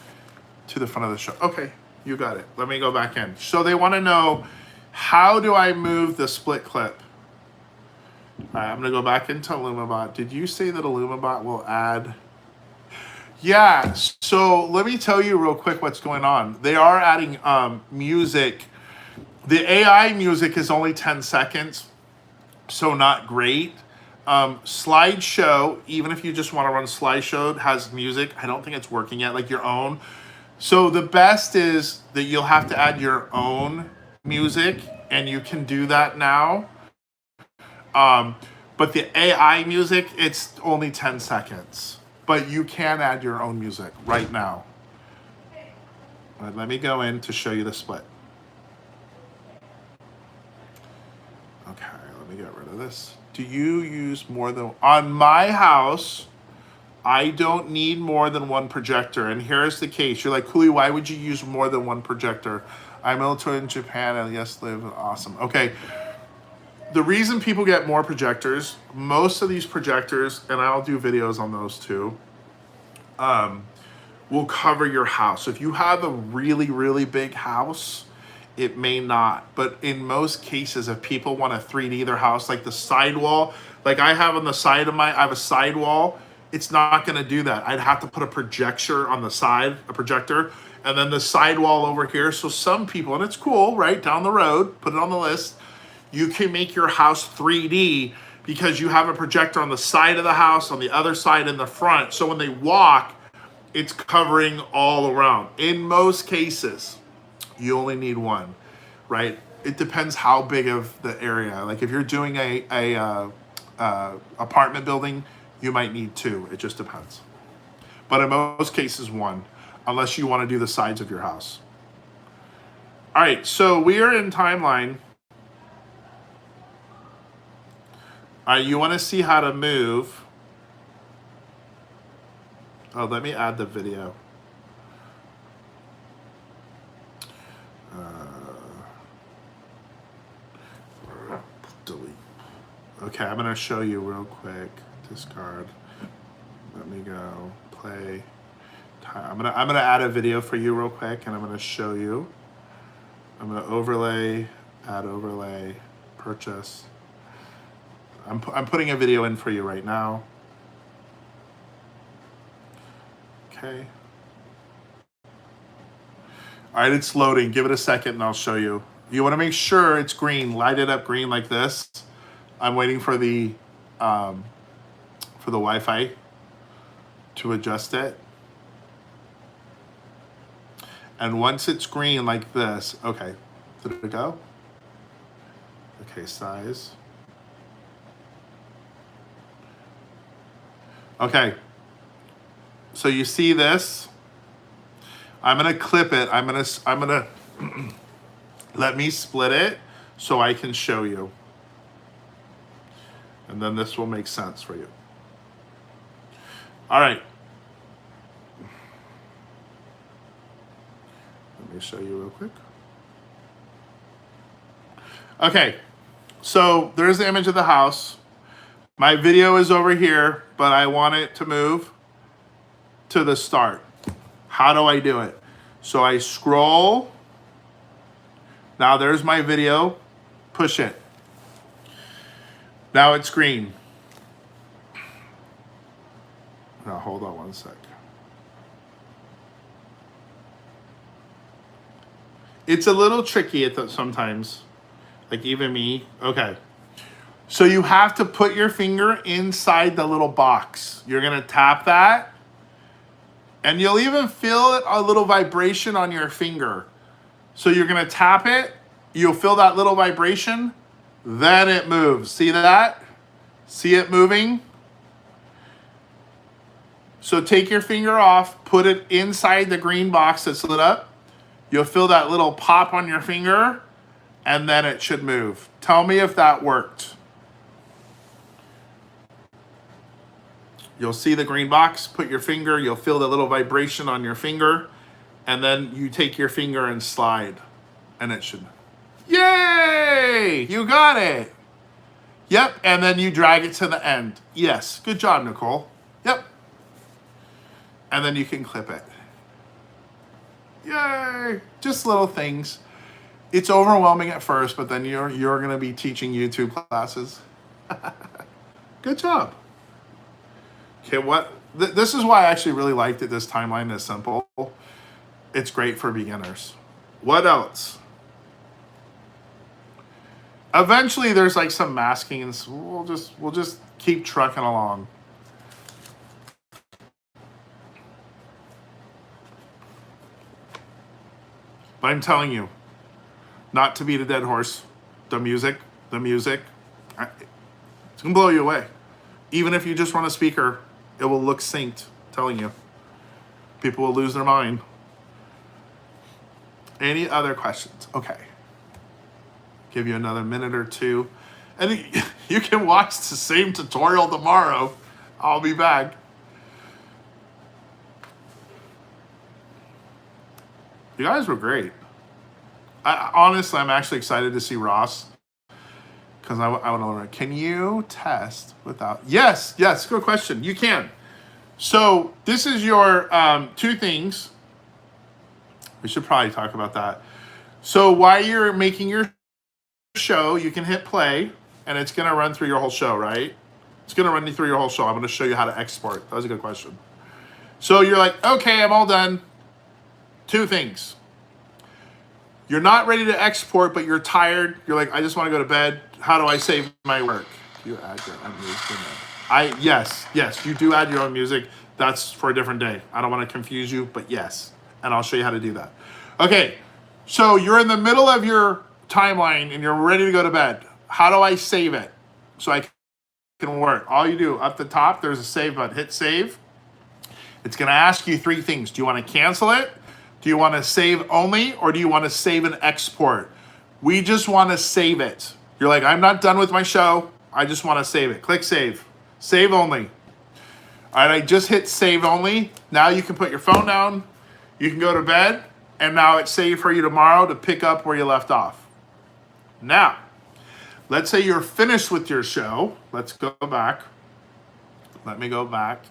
to the front of the show. Okay, you got it. Let me go back in. So they want to know, how do I move the split clip? All right, I'm gonna go back into IllumiBot. Did you say that IllumiBot will add? Yeah, so let me tell you real quick what's going on. They are adding music. The AI music is only 10 seconds, so not great. Slideshow, even if you just want to run slideshow, has music. I don't think it's working yet, like your own. So the best is that you'll have to add your own music, and you can do that now. But the AI music, it's only 10 seconds. But you can add your own music right now. Right, let me go in to show you the split. Okay, let me get rid of this. Do you use more than, on my house, I don't need more than one projector. And here's the case. You're like, Cooley, why would you use more than one projector? I'm military in Japan and yes, live awesome. Okay. The reason people get more projectors, most of these projectors, and I'll do videos on those too, will cover your house. If you have a really, really big house, it may not. But in most cases, if people want to 3D their house, like the sidewall, like I have on the side of I have a sidewall, it's not going to do that. I'd have to put a projector on the side, a projector, and then the sidewall over here. So some people, and it's cool, right, down the road, put it on the list, you can make your house 3D because you have a projector on the side of the house, on the other side, in the front. So when they walk, it's covering all around. In most cases, you only need one, right? It depends how big of the area. Like if you're doing a apartment building, you might need two. It just depends. But in most cases, one, unless you want to do the sides of your house. All right, so we are in timeline. You want to see how to move. Oh, let me add the video. Delete. Okay, I'm going to show you real quick. Discard. Let me go. Play. I'm gonna add a video for you real quick, and I'm going to show you. I'm going to overlay, add overlay, purchase. I'm putting a video in for you right now. Okay. All right, it's loading. Give it a second and I'll show you. You want to make sure it's green. Light it up green like this. I'm waiting for the Wi-Fi to adjust it. And once it's green like this, okay, did it go? Okay, size. Okay, so you see this. I'm gonna clip it. I'm gonna let me split it so I can show you. And then this will make sense for you. All right. Let me show you real quick. Okay, so there's the image of the house. My video is over here, but I want it to move to the start. How do I do it? So I scroll. Now there's my video. Push it. Now it's green. Now hold on one sec. It's a little tricky sometimes, like even me. Okay. So you have to put your finger inside the little box. You're gonna tap that, and you'll even feel a little vibration on your finger. So you're gonna tap it, you'll feel that little vibration, then it moves. See that? See it moving? So take your finger off, put it inside the green box that's lit up. You'll feel that little pop on your finger, and then it should move. Tell me if that worked. You'll see the green box, put your finger, you'll feel the little vibration on your finger, and then you take your finger and slide, and it should, yay, you got it. Yep, and then you drag it to the end. Yes, good job, Nicole. Yep. And then you can clip it. Yay, just little things. It's overwhelming at first, but then you're gonna be teaching YouTube classes. Good job. Okay, this is why I actually really liked it. This timeline is simple. It's great for beginners. What else? Eventually, there's like some masking, and so we'll just keep trucking along. But I'm telling you, not to beat a dead horse, the music, it's gonna blow you away. Even if you just run a speaker, it will look synced. I'm telling you, people will lose their mind. Any other questions? Okay. Give you another minute or two. And you can watch the same tutorial tomorrow. I'll be back. You guys were great. Honestly, I'm actually excited to see Ross. Because I want to learn. Can you test without? Yes, good question. You can. So this is your 2 things. We should probably talk about that. So while you're making your show, you can hit play, and it's going to run through your whole show, right? It's going to run you through your whole show. I'm going to show you how to export. That was a good question. So you're like, okay, I'm all done. 2 things. You're not ready to export, but you're tired. You're like, I just want to go to bed. How do I save my work? You add your own music. Yes, you do add your own music. That's for a different day. I don't want to confuse you, but yes. And I'll show you how to do that. Okay, so you're in the middle of your timeline and you're ready to go to bed. How do I save it so I can work? All you do, up the top, there's a save button. Hit save. It's going to ask you 3 things. Do you want to cancel it? Do you want to save only, or do you want to save and export? We just want to save it. You're like, I'm not done with my show. I just want to save it. Click save. Save only. All right, I just hit save only. Now you can put your phone down. You can go to bed. And now it's saved for you tomorrow to pick up where you left off. Now, let's say you're finished with your show. Let's go back. Let me go back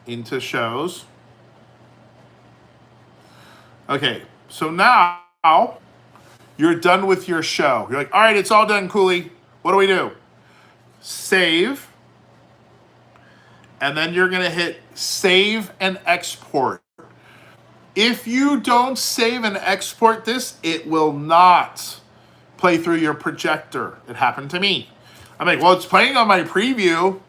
into shows. Okay, so now you're done with your show. You're like, all right, it's all done, Cooley. What do we do? Save. And then you're going to hit save and export. If you don't save and export this, it will not play through your projector. It happened to me. I'm like, well, it's playing on my preview.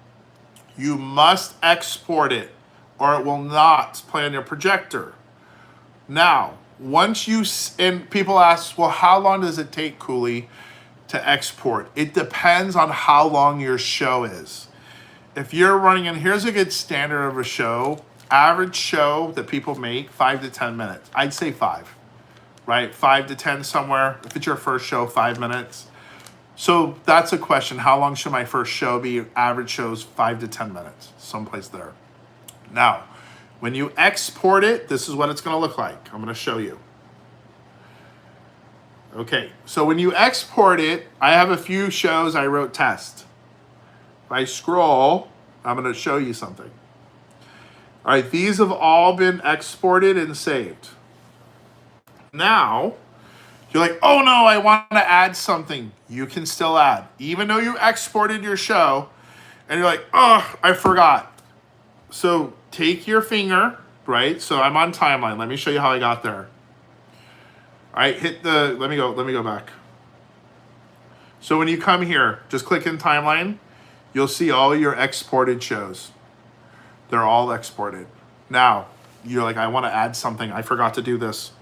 You must export it or it will not play on your projector. Now, once you, and people ask, well, how long does it take, Cooley, to export? It depends on how long your show is. If you're running, and here's a good standard of a show, average show that people make, 5 to 10 minutes. I'd say 5, right? 5 to 10 somewhere. If it's your first show, 5 minutes. So that's a question. How long should my first show be? Average shows 5 to 10 minutes, someplace there. Now, when you export it, this is what it's going to look like. I'm going to show you. Okay, so when you export it, I have a few shows I wrote test. If I scroll, I'm going to show you something. All right, these have all been exported and saved. Now, you're like, oh no, I want to add something. You can still add. Even though you exported your show, and you're like, oh, I forgot. So take your finger, right? So I'm on timeline. Let me show you how I got there. All right, hit the, let me go back. So when you come here, just click in timeline. You'll see all your exported shows. They're all exported. Now, you're like, I want to add something. I forgot to do this.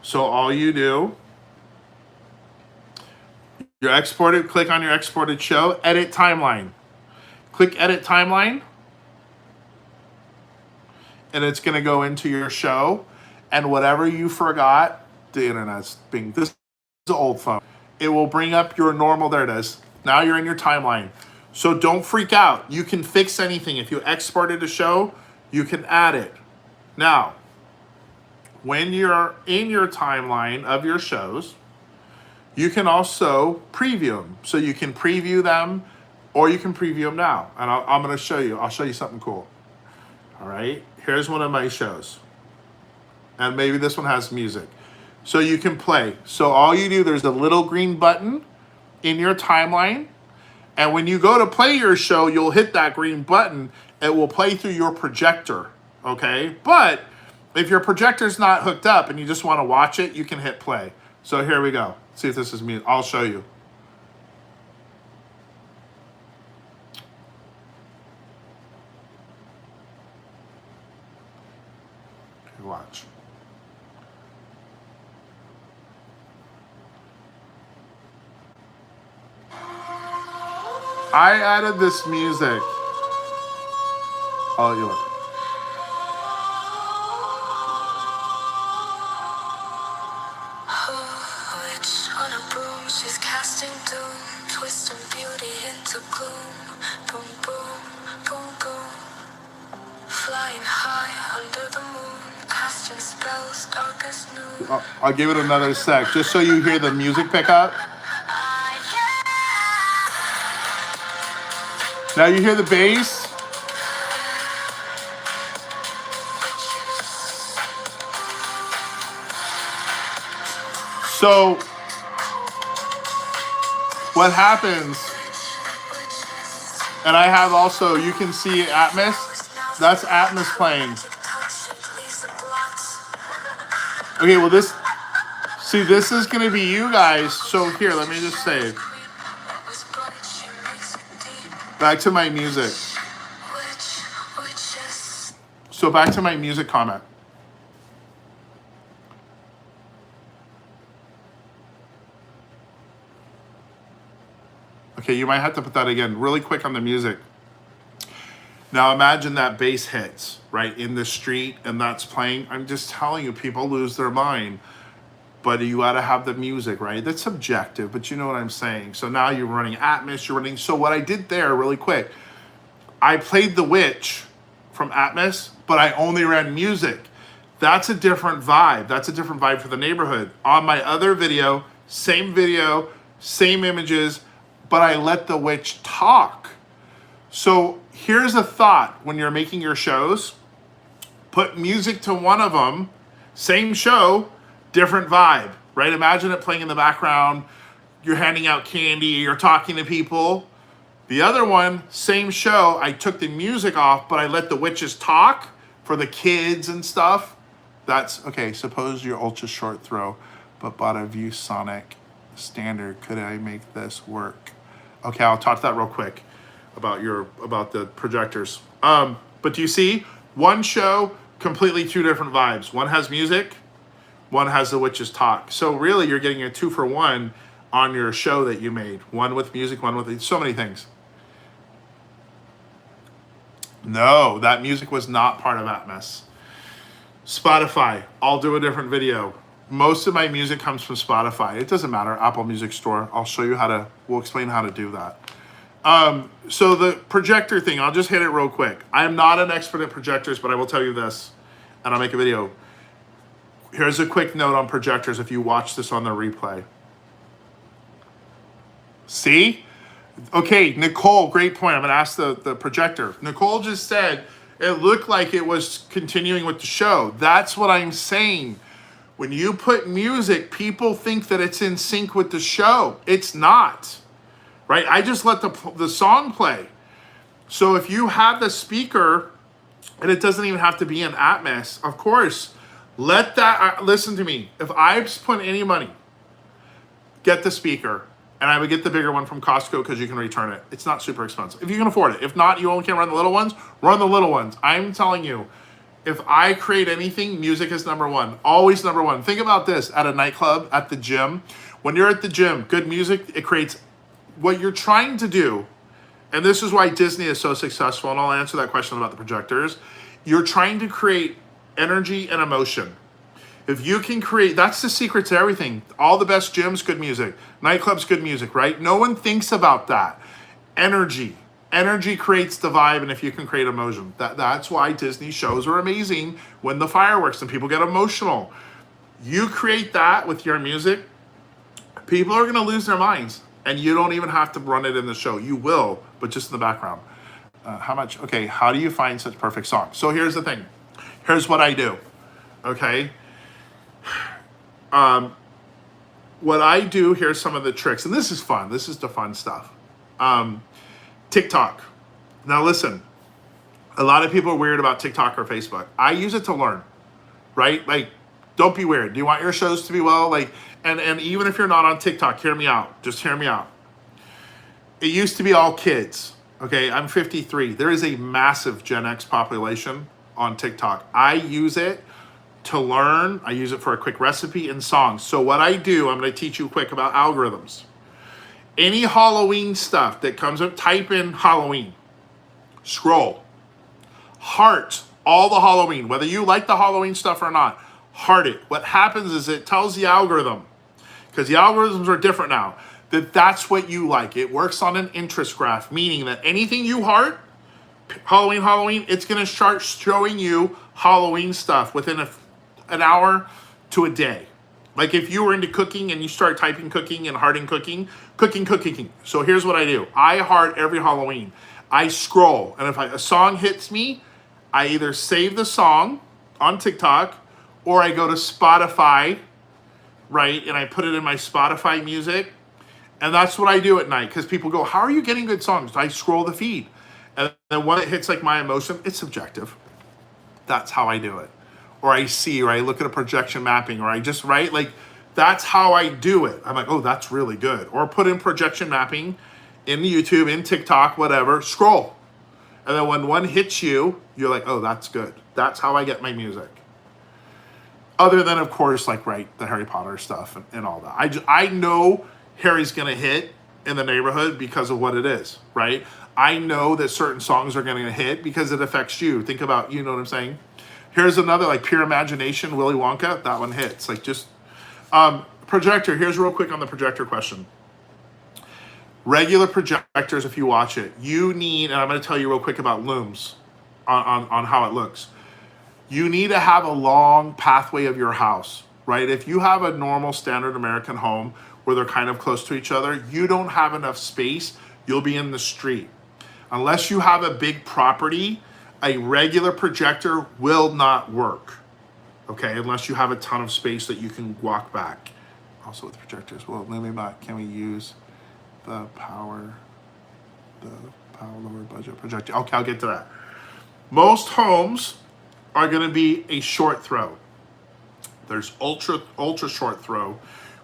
So all you do, you're exported, click on your exported show, edit timeline. Click edit timeline. And it's going to go into your show. And whatever you forgot, the internet's being, this is an old phone. It will bring up your normal, there it is. Now you're in your timeline. So don't freak out. You can fix anything. If you exported a show, you can add it. Now, when you're in your timeline of your shows, you can also preview them. So you can preview them, or you can preview them now. And I'm going to show you. I'll show you something cool. All right. Here's one of my shows. And maybe this one has music. So you can play. So all you do, there's a little green button in your timeline. And when you go to play your show, you'll hit that green button. It will play through your projector. Okay. But if your projector's not hooked up and you just want to watch it, you can hit play. So here we go. See if this is me. I'll show you. Okay, watch. I added this music. Oh, you look. On a broom, she's casting doom, twisting beauty into gloom. Boom, boom, boom, boom. Flying high under the moon, casting spells dark as noon. I'll give it another sec, just so you hear the music pick up. Now you hear the bass. So what happens, and I have also, you can see Atmos. That's Atmos playing. Okay, well this is going to be you guys. So here, let me just say, back to my music. So back to my music comment. Okay, you might have to put that again really quick on the music. Now imagine that bass hits, right, in the street and that's playing. I'm just telling you, people lose their mind. But you gotta have the music, right? That's subjective, but you know what I'm saying. So now you're running Atmos, you're running. So what I did there really quick, I played The Witch from Atmos, but I only ran music. That's a different vibe. That's a different vibe for the neighborhood. On my other video, same images, but I let The Witch talk. So here's a thought when you're making your shows. Put music to one of them, same show, different vibe, right? Imagine it playing in the background. You're handing out candy, you're talking to people. The other one, same show, I took the music off, but I let the witches talk for the kids and stuff. That's, okay, suppose your ultra short throw, but bought a ViewSonic standard. Could I make this work? Okay, I'll talk to that real quick about the projectors. But do you see? One show, completely two different vibes. One has music, one has the witches talk. So really you're getting a 2-for-1 on your show that you made. One with music, one with so many things. No, that music was not part of Atmos. Spotify, I'll do a different video. Most of my music comes from Spotify. It doesn't matter, Apple Music Store. I'll show you we'll explain how to do that. So the projector thing, I'll just hit it real quick. I am not an expert at projectors, but I will tell you this, and I'll make a video. Here's a quick note on projectors if you watch this on the replay. See? Okay, Nicole, great point. I'm gonna ask the projector. Nicole just said it looked like it was continuing with the show. That's what I'm saying. When you put music, people think that it's in sync with the show. It's not, right? I just let the song play. So if you have the speaker, and it doesn't even have to be in Atmos, of course, let that, listen to me. If I put any money, get the speaker, and I would get the bigger one from Costco because you can return it. It's not super expensive. If you can afford it. If not, you only can run the little ones, run the little ones. I'm telling you, if I create anything, music is number one. Always number one. Think about this at a nightclub, at the gym. When you're at the gym, good music, it creates what you're trying to do. And this is why Disney is so successful, and I'll answer that question about the projectors. You're trying to create energy and emotion. If you can create, that's the secret to everything. All the best gyms, good music. Nightclubs, good music, right? No one thinks about that. Energy. Energy creates the vibe, and if you can create emotion, that's why Disney shows are amazing when the fireworks and people get emotional. You create that with your music, people are going to lose their minds, and you don't even have to run it in the show. You will, but just in the background. How much? Okay, how do you find such perfect songs? So here's the thing. Here's what I do. Okay. What I do, here's some of the tricks, and this is fun. This is the fun stuff. TikTok. Now listen, a lot of people are weird about TikTok or Facebook. I use it to learn, right? Like, don't be weird. Do you want your shows to be well? Like, and even if you're not on TikTok, hear me out. Just hear me out. It used to be all kids. Okay, I'm 53. There is a massive Gen X population on TikTok. I use it to learn. I use it for a quick recipe and songs. So what I do, I'm going to teach you quick about algorithms. Any Halloween stuff that comes up, type in Halloween. Scroll. Heart all the Halloween, whether you like the Halloween stuff or not. Heart it. What happens is it tells the algorithm, because the algorithms are different now, that's what you like. It works on an interest graph, meaning that anything you heart, Halloween, it's going to start showing you Halloween stuff within an hour to a day. Like if you were into cooking and you start typing cooking and hearting cooking. So here's what I do. I heart every Halloween. I scroll, and if a song hits me, I either save the song on TikTok or I go to Spotify, right, and I put it in my Spotify music. And that's what I do at night, because people go, how are you getting good songs? I scroll the feed. And then when it hits like my emotion, it's subjective. That's how I do it. Or I see, or I look at a projection mapping, or I just write, like, that's how I do it. I'm like, oh, that's really good. Or put in projection mapping in YouTube, in TikTok, whatever, scroll. And then when one hits you, you're like, oh, that's good. That's how I get my music. Other than, of course, like, right, the Harry Potter stuff and all that. I know Harry's going to hit in the neighborhood because of what it is, right? I know that certain songs are going to hit because it affects you. Think about, you know what I'm saying? Here's another, like, Pure Imagination, Willy Wonka. That one hits. Like, just, projector. Here's real quick on the projector question. Regular projectors, if you watch it, you need, and I'm going to tell you real quick about looms on how it looks. You need to have a long pathway of your house, right? If you have a normal standard American home where they're kind of close to each other, you don't have enough space, you'll be in the street. Unless you have a big property, a regular projector will not work, okay? Unless you have a ton of space that you can walk back. Also with projectors, well, IllumiBot, can we use the power lower budget projector? Okay, I'll get to that. Most homes are gonna be a short throw. There's ultra short throw,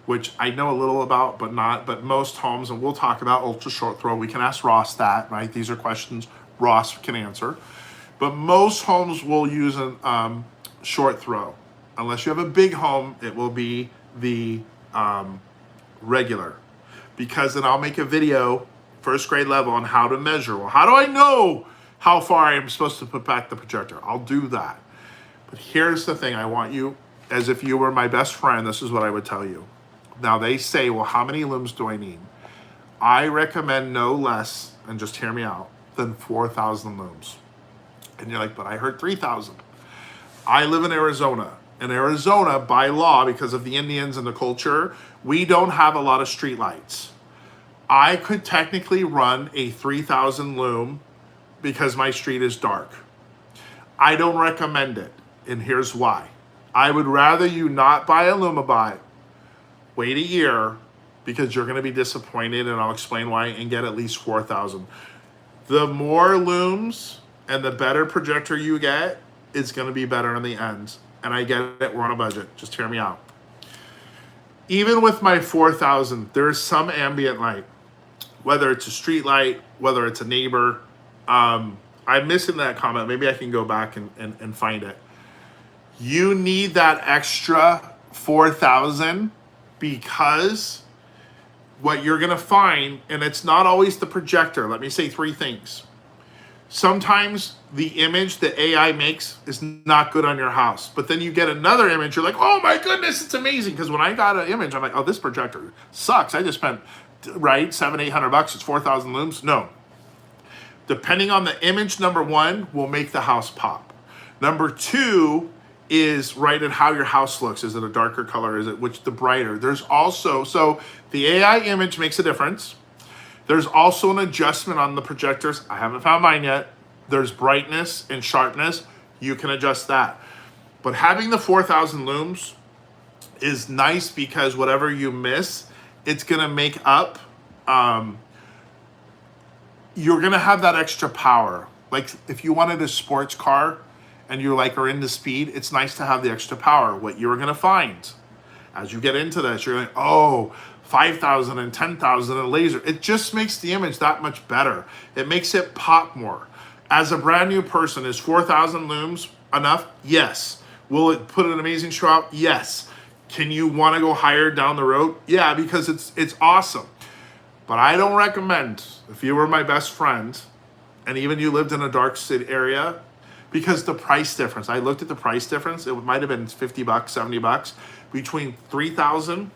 which I know a little about, but most homes, and we'll talk about ultra short throw. We can ask Ross that, right? These are questions Ross can answer. But most homes will use a short throw. Unless you have a big home, it will be the regular. Because then I'll make a video, first grade level, on how to measure. Well, how do I know how far I am supposed to put back the projector? I'll do that. But here's the thing. I want you, as if you were my best friend, this is what I would tell you. Now they say, well, how many looms do I need? I recommend no less, and just hear me out, than 4,000 looms. And you're like, but I heard 3,000. I live in Arizona. In Arizona, by law, because of the Indians and the culture, we don't have a lot of street lights. I could technically run a 3,000 loom because my street is dark. I don't recommend it, and here's why. I would rather you not buy a IllumiBot, wait a year, because you're going to be disappointed, and I'll explain why, and get at least 4,000. The more looms and the better projector you get, it's going to be better in the end. And I get it, we're on a budget. Just hear me out. Even with my 4,000, there's some ambient light, whether it's a street light, whether it's a neighbor. I'm missing that comment. Maybe I can go back and find it. You need that extra 4,000 because what you're going to find, and it's not always the projector. Let me say three things. Sometimes the image that AI makes is not good on your house, but then you get another image, you're like, oh my goodness, it's amazing. Because when I got an image, I'm like, oh, this projector sucks. I just spent, right, $700-800, it's 4,000 looms. No. Depending on the image, number one, will make the house pop. Number two is right at how your house looks. Is it a darker color? Is it the brighter? There's also, so the AI image makes a difference. There's also an adjustment on the projectors. I haven't found mine yet. There's brightness and sharpness. You can adjust that. But having the 4,000 looms is nice because whatever you miss, it's gonna make up. You're gonna have that extra power. Like if you wanted a sports car and you are into speed, it's nice to have the extra power. What you're gonna find as you get into this, you're like, oh, 5,000 and 10,000 and laser. It just makes the image that much better. It makes it pop more. As a brand new person, is 4,000 looms enough? Yes. Will it put an amazing show out? Yes. Can you want to go higher down the road? Yeah, because it's awesome. But I don't recommend, if you were my best friend, and even you lived in a dark city area, because the price difference, I looked at the price difference, it might have been $50, $70, between 3,000,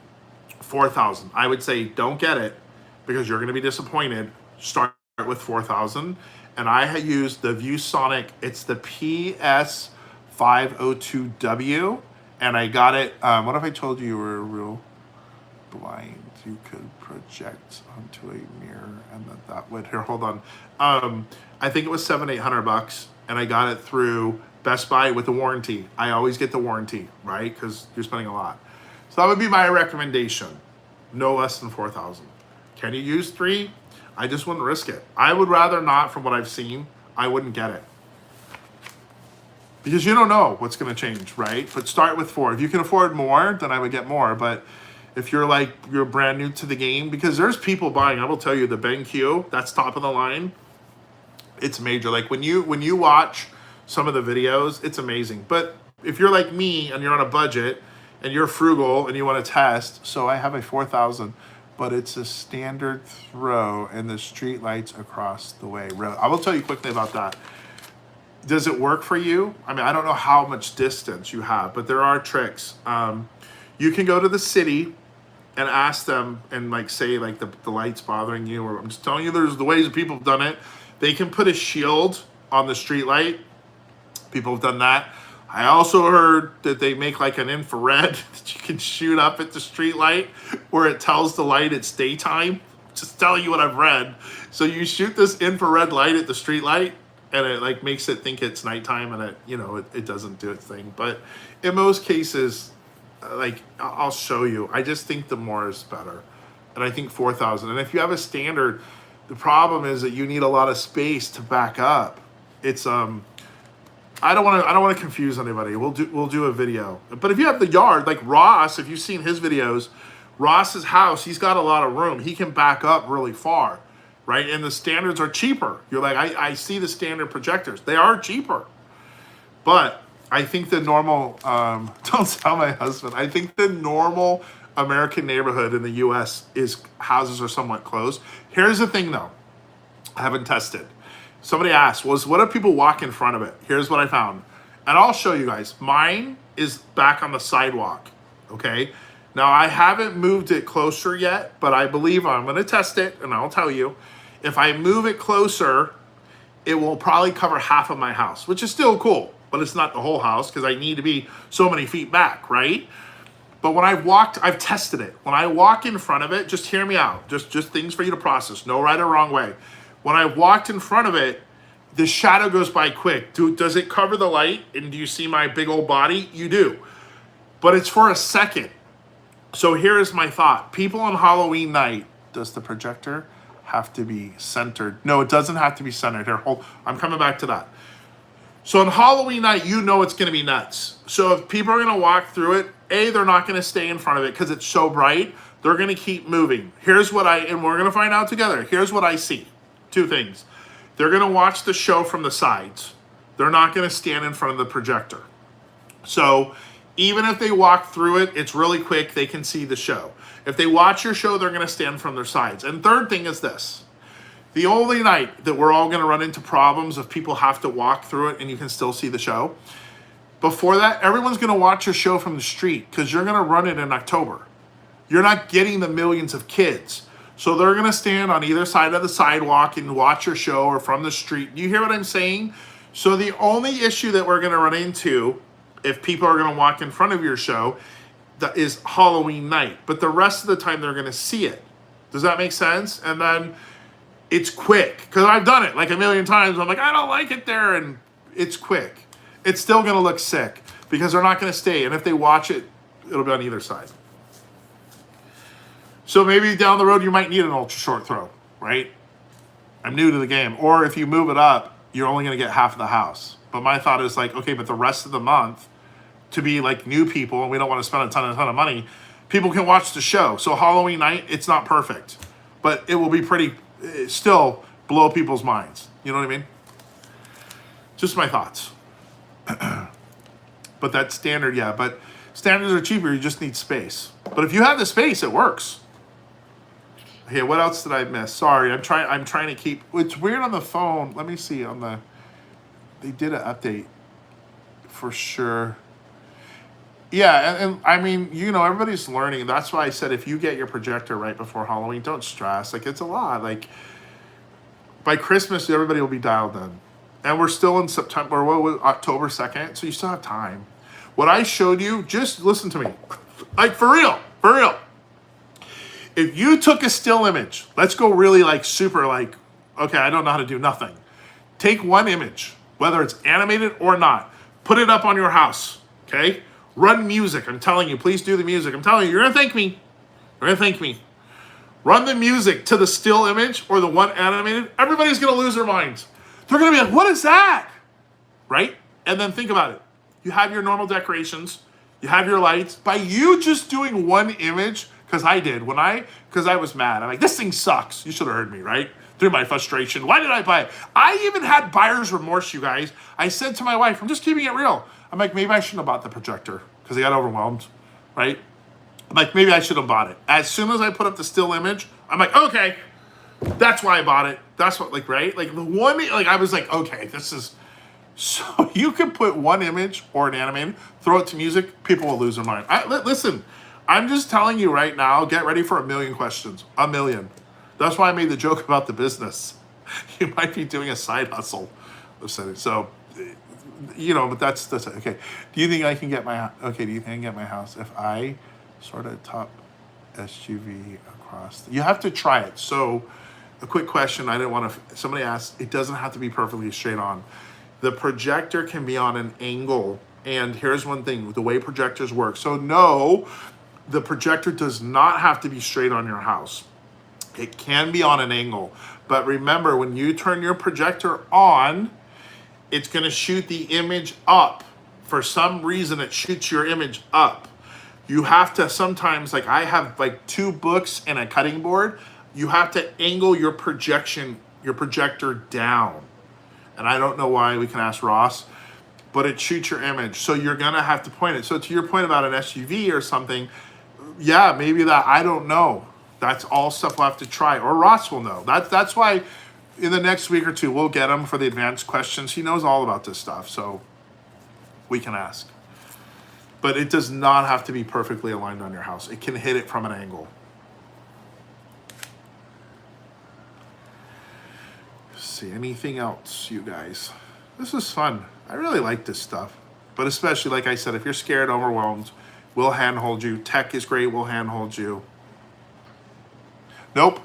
4,000. I would say don't get it because you're going to be disappointed. Start with 4,000. And I had used the ViewSonic, it's the PS502W, and I got it, what if I told you were real blind? You could project onto a mirror and that would, here, hold on. I think it was $700-800, and I got it through Best Buy with a warranty. I always get the warranty, right? Because you're spending a lot. So that would be my recommendation. No less than 4,000. Can you use 3? I just wouldn't risk it. I would rather not, from what I've seen, I wouldn't get it. Because you don't know what's gonna change, right? But start with 4. If you can afford more, then I would get more. But if you're brand new to the game, because there's people buying, I will tell you, the BenQ, that's top of the line. It's major. Like when you watch some of the videos, it's amazing. But if you're like me and you're on a budget and you're frugal and you want to test, so I have a 4,000, but it's a standard throw and the street lights across the way. I will tell you quickly about that. Does it work for you? I mean, I don't know how much distance you have, but there are tricks. You can go to the city and ask them and say the light's bothering you, or I'm just telling you there's the ways that people have done it. They can put a shield on the street light. People have done that. I also heard that they make an infrared that you can shoot up at the street light where it tells the light it's daytime. Just telling you what I've read. So you shoot this infrared light at the street light and it makes it think it's nighttime, and it doesn't do its thing. But in most cases, I'll show you. I just think the more is better. And I think 4,000. And if you have a standard, the problem is that you need a lot of space to back up. It's I don't want to confuse anybody. We'll do a video. But if you have the yard, like Ross, if you've seen his videos, Ross's house, he's got a lot of room. He can back up really far, right? And the standards are cheaper. You're like, I see the standard projectors. They are cheaper. But I think the normal, don't tell my husband, I think the normal American neighborhood in the US is houses are somewhat close. Here's the thing though, I haven't tested. Somebody asked, what if people walk in front of it? Here's what I found. And I'll show you guys. Mine is back on the sidewalk, okay? Now, I haven't moved it closer yet, but I believe I'm going to test it, and I'll tell you. If I move it closer, it will probably cover half of my house, which is still cool, but it's not the whole house because I need to be so many feet back, right? But when I've tested it. When I walk in front of it, just hear me out. Just things for you to process. No right or wrong way. When I walked in front of it, the shadow goes by quick. Does it cover the light? And do you see my big old body? You do. But it's for a second. So here's my thought. People on Halloween night, does the projector have to be centered? No, it doesn't have to be centered. Here, I'm coming back to that. So on Halloween night, it's going to be nuts. So if people are going to walk through it, they're not going to stay in front of it because it's so bright. They're going to keep moving. Here's what and we're going to find out together. Here's what I see. 2 things. They're going to watch the show from the sides. They're not going to stand in front of the projector. So even if they walk through it, it's really quick. They can see the show. If they watch your show, they're going to stand from their sides. And third thing is this. The only night that we're all going to run into problems if people have to walk through it and you can still see the show. Before that, everyone's going to watch your show from the street because you're going to run it in October. You're not getting the millions of kids. So they're going to stand on either side of the sidewalk and watch your show or from the street. You hear what I'm saying? So the only issue that we're going to run into if people are going to walk in front of your show that is Halloween night. But the rest of the time they're going to see it. Does that make sense? And then it's quick. Because I've done it like a million times. I'm like, I don't like it there. And it's quick. It's still going to look sick because they're not going to stay. And if they watch it, it'll be on either side. So maybe down the road, you might need an ultra short throw, right? I'm new to the game. Or if you move it up, you're only going to get half of the house. But my thought is like, okay, but the rest of the month, to be like new people, and we don't want to spend a ton of money, people can watch the show. So Halloween night, it's not perfect. But it will be pretty, still blow people's minds. You know what I mean? Just my thoughts. But that's standard, yeah. But standards are cheaper, you just need space. But if you have the space, it works. Okay, what else did I miss? Sorry, I'm trying to keep. It's weird on the phone. Let me see on the. They did an update, for sure. Yeah, and I mean, you know, everybody's learning. That's why I said if you get your projector right before Halloween, don't stress. Like it's a lot. Like by Christmas, everybody will be dialed in, and we're still in September. What was October 2nd? So you still have time. What I showed you, just listen to me, like for real, for real. If you took a still image, let's go really like super like, okay, I don't know how to do nothing. Take one image, whether it's animated or not, put it up on your house, okay? Run music. I'm telling you, please do the music. I'm telling you, you're gonna thank me. You're gonna thank me. Run the music to the still image or the one animated. Everybody's gonna lose their minds. They're gonna be like, what is that? Right? And then think about it. You have your normal decorations. You have your lights. By you just doing one image, because I did, because I was mad. I'm like, this thing sucks. You should have heard me, right? Through my frustration. Why did I buy it? I even had buyer's remorse, you guys. I said to my wife, I'm just keeping it real. I'm like, maybe I shouldn't have bought the projector because I got overwhelmed, right? I'm like, maybe I should have bought it. As soon as I put up the still image, I'm like, okay, that's why I bought it. That's what, like, right? Like the one, like I was like, okay, this is, so you can put one image or an animated, throw it to music, people will lose their mind. Listen, I'm just telling you right now, get ready for 1,000,000 questions. 1,000,000. That's why I made the joke about the business. You might be doing a side hustle. So, you know, but that's okay. Do you think I can get my, okay, do you think I can get my house if I sort of top SUV across? You have to try it. So, a quick question. I didn't want to, somebody asked, it doesn't have to be perfectly straight on. The projector can be on an angle. And here's one thing, the way projectors work. So no, the projector does not have to be straight on your house. It can be on an angle. But remember, when you turn your projector on, it's going to shoot the image up. For some reason, it shoots your image up. You have to sometimes, like I have like 2 books and a cutting board. You have to angle your projector down. And I don't know why, we can ask Ross, but it shoots your image. So you're going to have to point it. So to your point about an SUV or something, yeah, maybe that, I don't know. That's all stuff we'll have to try, or Ross will know. That's why in the next week or 2, we'll get him for the advanced questions. He knows all about this stuff, so we can ask. But it does not have to be perfectly aligned on your house. It can hit it from an angle. Let's see, anything else, you guys? This is fun. I really like this stuff. But especially, like I said, if you're scared, overwhelmed, we'll handhold you. Tech is great, we'll handhold you. Nope.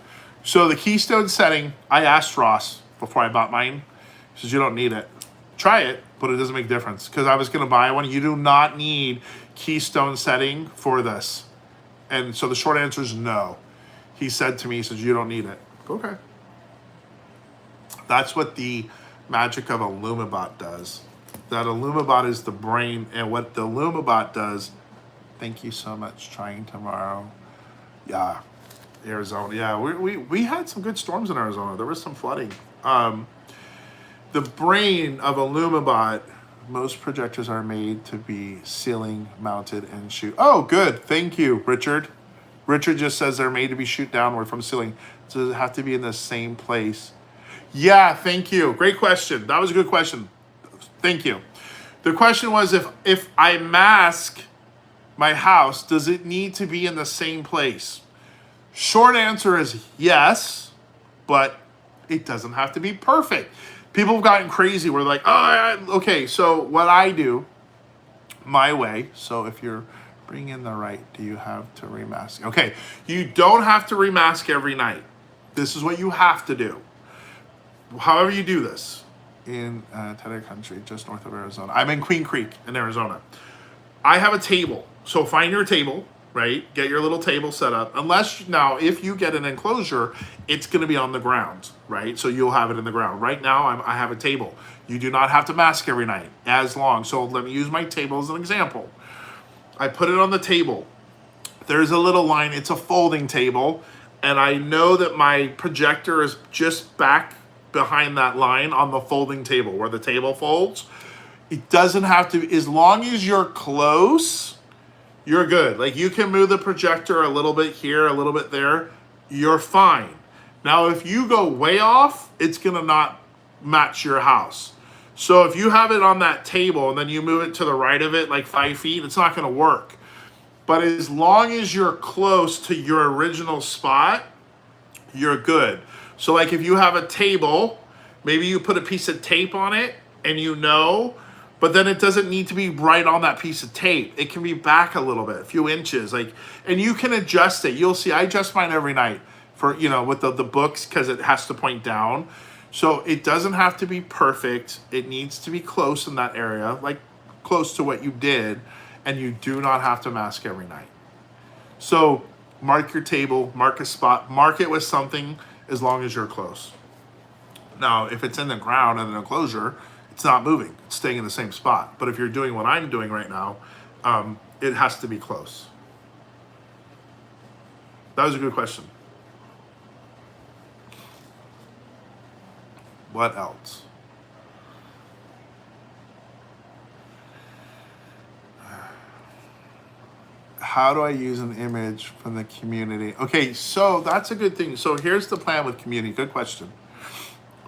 So the keystone setting, I asked Ross before I bought mine. He says, you don't need it. Try it, but it doesn't make a difference. Because I was going to buy one. You do not need keystone setting for this. And so the short answer is no. He said to me, he says, you don't need it. Okay. That's what the magic of IllumiBot does. That IllumiBot is the brain. And what the IllumiBot does, thank you so much, trying tomorrow. Yeah. Arizona, yeah, we had some good storms in Arizona. There was some flooding. The brain of IllumiBot, most projectors are made to be ceiling mounted and shoot. Oh, good. Thank you, Richard. Richard just says they're made to be shoot downward from ceiling. So does it have to be in the same place? Yeah, thank you. Great question. That was a good question. Thank you. The question was, if I mask my house, does it need to be in the same place? Short answer is yes, but it doesn't have to be perfect. People have gotten crazy. We're like, okay, so what I do, my way, so if you're bringing in the right, do you have to remask? Okay, you don't have to remask every night. This is what you have to do. However you do this, in Tedder Country, just north of Arizona. I'm in Queen Creek in Arizona. I have a table. So find your table, right? Get your little table set up. Unless, now, if you get an enclosure, it's going to be on the ground, right? So you'll have it in the ground. Right now, I have a table. You do not have to mask every night as long. So let me use my table as an example. I put it on the table. There's a little line. It's a folding table. And I know that my projector is just back behind that line on the folding table where the table folds. It doesn't have to, as long as you're close, you're good. Like you can move the projector a little bit here, a little bit there, you're fine. Now, if you go way off, it's gonna not match your house. So if you have it on that table and then you move it to the right of it, like 5 feet, it's not gonna work. But as long as you're close to your original spot, you're good. So like if you have a table, maybe you put a piece of tape on it and but then it doesn't need to be right on that piece of tape. It can be back a little bit, a few inches, and you can adjust it. You'll see, I adjust mine every night for, with the books because it has to point down. So it doesn't have to be perfect. It needs to be close in that area, like close to what you did, and you do not have to mask every night. So mark your table, mark a spot, mark it with something as long as you're close. Now, if it's in the ground in an enclosure, it's not moving. It's staying in the same spot. But if you're doing what I'm doing right now, it has to be close. That was a good question. What else? How do I use an image from the community? Okay, so that's a good thing. So here's the plan with community. Good question.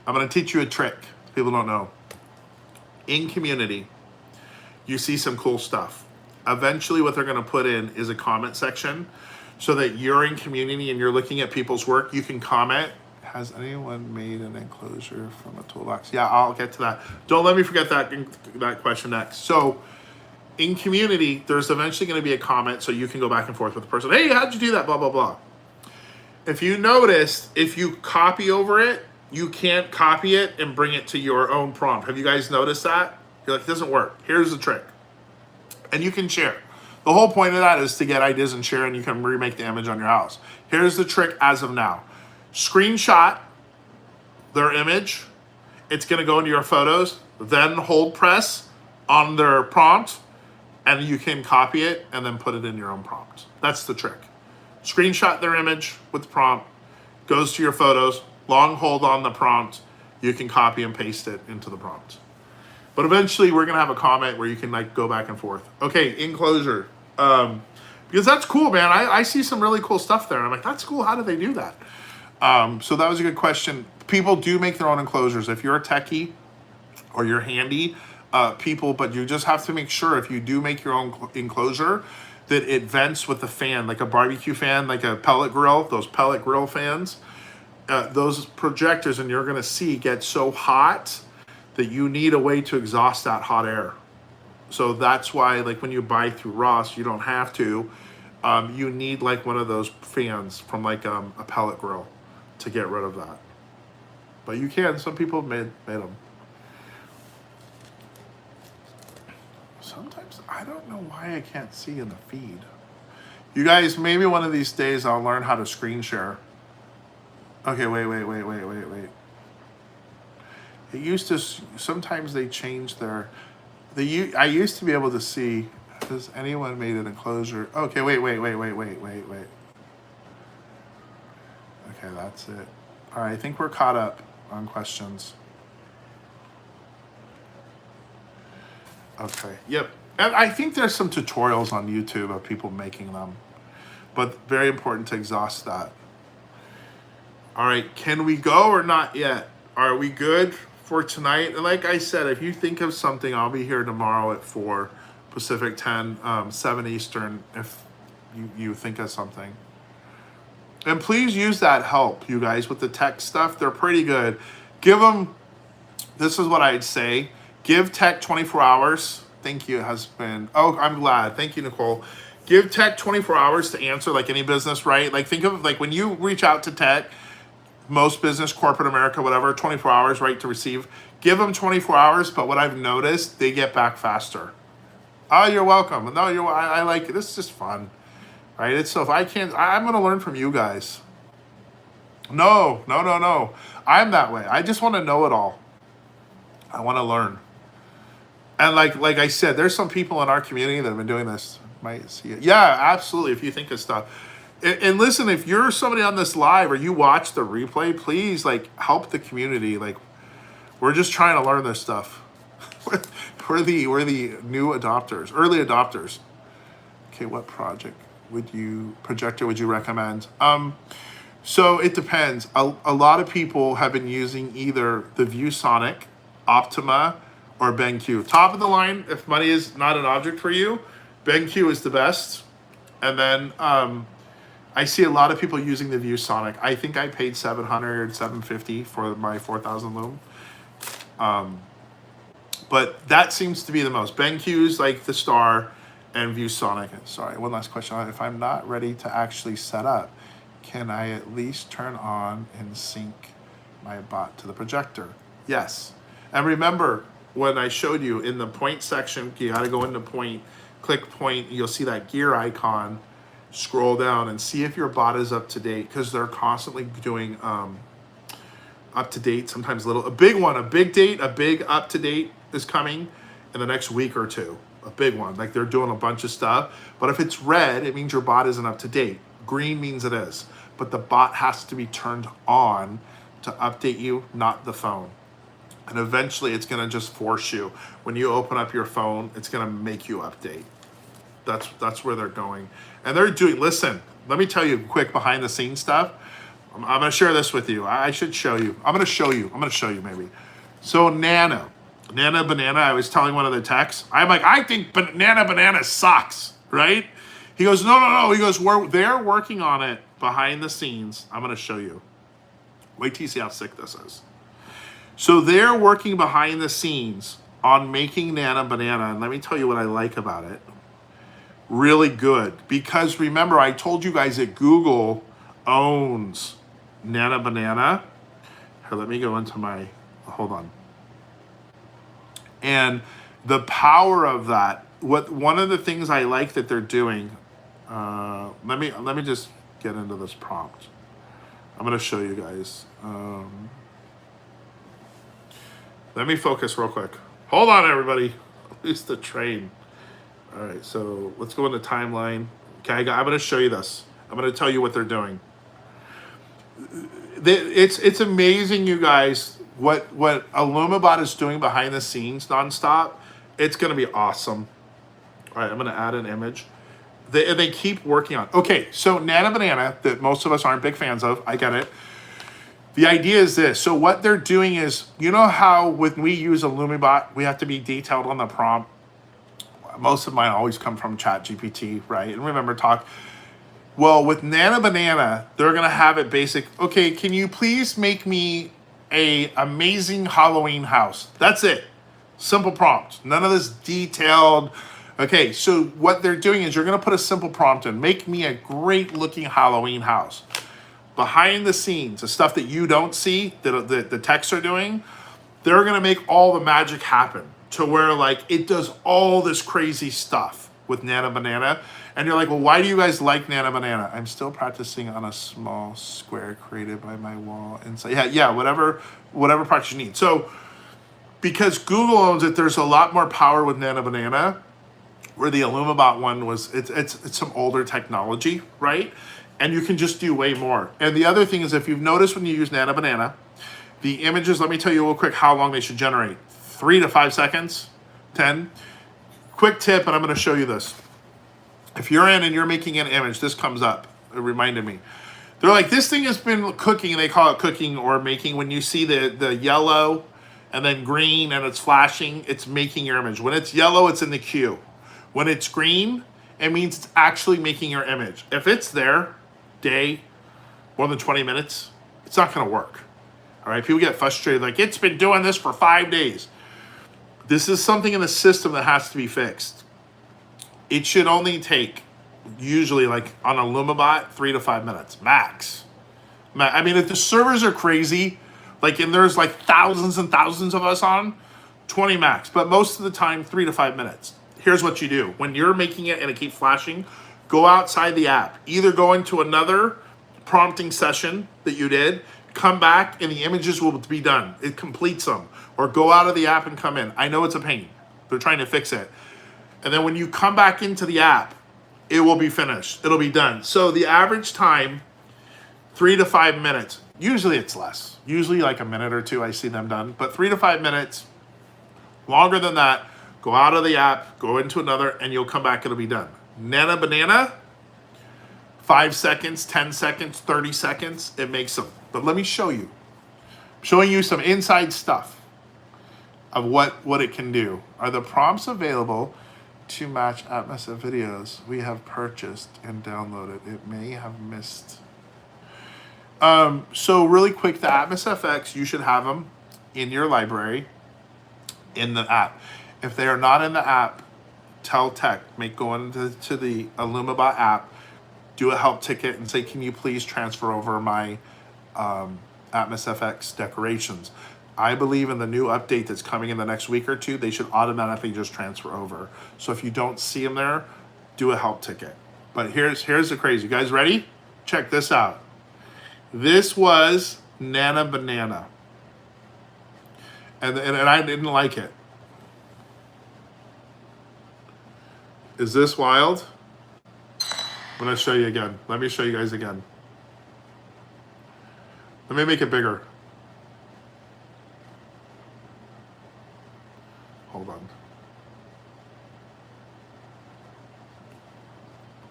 I'm going to teach you a trick people don't know. In community, you see some cool stuff. Eventually, what they're going to put in is a comment section so that you're in community and you're looking at people's work. You can comment. Has anyone made an enclosure from a toolbox? Yeah, I'll get to that. Don't let me forget that question next. So in community, there's eventually going to be a comment so you can go back and forth with the person. Hey, how'd you do that? Blah, blah, blah. If you notice, if you copy over it, you can't copy it and bring it to your own prompt. Have you guys noticed that? You're like, it doesn't work. Here's the trick. And you can share. The whole point of that is to get ideas and share, and you can remake the image on your house. Here's the trick as of now. Screenshot their image. It's going to go into your photos. Then hold press on their prompt, and you can copy it and then put it in your own prompt. That's the trick. Screenshot their image with the prompt, goes to your photos, long hold on the prompt, you can copy and paste it into the prompt. But eventually we're gonna have a comment where you can like go back and forth. Okay, enclosure. Because that's cool, man. I see some really cool stuff there. I'm like, that's cool, how do they do that? So that was a good question. People do make their own enclosures. If you're a techie or you're handy, but you just have to make sure if you do make your own enclosure that it vents with a fan, like a barbecue fan, like a pellet grill, those pellet grill fans. Those projectors, and you're gonna see, get so hot that you need a way to exhaust that hot air. So that's why, like when you buy through Ross, you don't have to. You need like one of those fans from like a pellet grill to get rid of that. But you can. Some people have made them. Sometimes I don't know why I can't see in the feed. You guys, maybe one of these days I'll learn how to screen share. Okay, wait. It used to, sometimes they change I used to be able to see, has anyone made an enclosure? Okay, wait. Okay, that's it. All right, I think we're caught up on questions. Okay, yep. And I think there's some tutorials on YouTube of people making them, but very important to exhaust that. All right, can we go or not yet? Are we good for tonight? And like I said, if you think of something, I'll be here tomorrow at 4 Pacific, 10, 7 Eastern, if you think of something. And please use that help, you guys, with the tech stuff. They're pretty good. Give them, this is what I'd say, give tech 24 hours. Thank you, husband. Oh, I'm glad. Thank you, Nicole. Give tech 24 hours to answer, like any business, right? Like think of like when you reach out to tech, most business, corporate America, whatever, 24 hours, right, to receive. Give them 24 hours, but what I've noticed, they get back faster. Oh, you're welcome. No, I like it. This is just fun, right? It's so if I can't, I'm going to learn from you guys. No. I'm that way. I just want to know it all. I want to learn. And like I said, there's some people in our community that have been doing this. Might see it. Yeah, absolutely. If you think of stuff. And listen, if you're somebody on this live or you watch the replay, please like help the community. Like we're just trying to learn this stuff. we're the new adopters, early adopters. Okay, what projector would you recommend? So it depends. A lot of people have been using either the ViewSonic, Optima, or BenQ. Top of the line, if money is not an object for you, BenQ is the best. And then I see a lot of people using the ViewSonic. I think I paid $700, $750 for my 4000 lume. But that seems to be the most. BenQ's like the star, and ViewSonic. Sorry, one last question. If I'm not ready to actually set up, can I at least turn on and sync my bot to the projector? Yes. And remember, when I showed you in the point section, you got to go into point, click point, you'll see that gear icon. Scroll down and see if your bot is up to date, because they're constantly doing up to date, sometimes a big one, a big up to date is coming in the next week or two. A big one, like they're doing a bunch of stuff. But if it's red, it means your bot isn't up to date. Green means it is. But the bot has to be turned on to update you, not the phone. And eventually it's gonna just force you. When you open up your phone, it's gonna make you update. That's where they're going. And they're doing, listen, let me tell you quick behind the scenes stuff. I'm gonna share this with you. I should show you. I'm gonna show you maybe. So Nana Banana, I was telling one of the techs, I'm like, I think Nana Banana sucks, right? He goes, no. He goes, they're working on it behind the scenes. I'm gonna show you. Wait till you see how sick this is. So they're working behind the scenes on making Nana Banana, and let me tell you what I like about it. Really good, because remember I told you guys that Google owns Nana Banana. Here, let me go into my, hold on. And the power of that, one of the things I like that they're doing, let me just get into this prompt. I'm gonna show you guys. Let me focus real quick. Hold on, everybody. Lose the train. All right, so let's go into timeline. Okay, I'm gonna show you this. I'm gonna tell you what they're doing. It's amazing, you guys, what IllumiBot is doing behind the scenes nonstop. It's gonna be awesome. All right, I'm gonna add an image. They keep working on. Okay, so Nana Banana, that most of us aren't big fans of, I get it. The idea is this. So what they're doing is, you know how when we use IllumiBot, we have to be detailed on the prompt. Most of mine always come from ChatGPT, right? And remember, well, with Nana Banana, they're gonna have it basic. Okay, can you please make me a amazing Halloween house? That's it. Simple prompt. None of this detailed. Okay, so what they're doing is you're gonna put a simple prompt in. Make me a great looking Halloween house. Behind the scenes, the stuff that you don't see, that the techs are doing, they're gonna make all the magic happen to where like it does all this crazy stuff with Nana Banana. And you're like, well, why do you guys like Nana Banana? I'm still practicing on a small square created by my wall inside. Yeah, whatever practice you need. So because Google owns it, there's a lot more power with Nana Banana, where the IllumiBot one was, it's some older technology, right? And you can just do way more. And the other thing is, if you've noticed when you use Nana Banana, the images, let me tell you real quick how long they should generate. 3 to 5 seconds, 10. Quick tip, and I'm gonna show you this. If you're in and you're making an image, this comes up. It reminded me. They're like, this thing has been cooking, and they call it cooking or making. When you see the yellow and then green and it's flashing, it's making your image. When it's yellow, it's in the queue. When it's green, it means it's actually making your image. If it's there, day, more than 20 minutes, it's not going to work. All right, people get frustrated, like, it's been doing this for 5 days. This is something in the system that has to be fixed. It should only take, usually, like on IllumiBot, 3 to 5 minutes, max. I mean, if the servers are crazy, like, and there's like thousands and thousands of us on, 20 max. But most of the time, 3 to 5 minutes. Here's what you do. When you're making it and it keeps flashing, go outside the app. Either go into another prompting session that you did, come back, and the images will be done. It completes them. Or go out of the app and come in. I know it's a pain. They're trying to fix it. And then when you come back into the app, it will be finished. It'll be done. So the average time, 3 to 5 minutes. Usually it's less. Usually like a minute or two I see them done. But 3 to 5 minutes, longer than that, go out of the app, go into another, and you'll come back, it'll be done. Nana Banana, 5 seconds, 10 seconds, 30 seconds, it makes them. But let me show you. I'm showing you some inside stuff of what it can do. Are the prompts available to match AtmosFX videos we have purchased and downloaded? It may have missed. So really quick, the AtmosFX, you should have them in your library in the app. If they are not in the app, tell tech, go into the IllumiBot app, do a help ticket and say, can you please transfer over my AtmosFX decorations? I believe in the new update that's coming in the next week or two, they should automatically just transfer over. So if you don't see them there, do a help ticket. But here's the crazy. You guys ready? Check this out. This was Nana Banana. And I didn't like it. Is this wild? I'm gonna show you again. Let me show you guys again. Let me make it bigger. Hold on.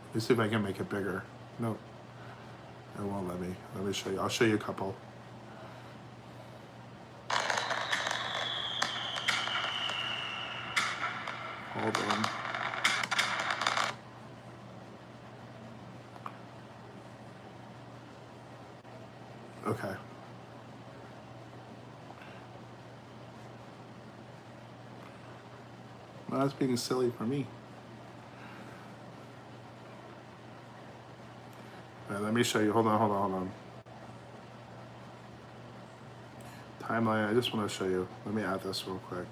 Let me see if I can make it bigger. No, it won't let me. Let me show you. I'll show you a couple. Hold on. Okay. Well, that's being silly for me. All right, let me show you. Hold on. Timeline, I just want to show you. Let me add this real quick.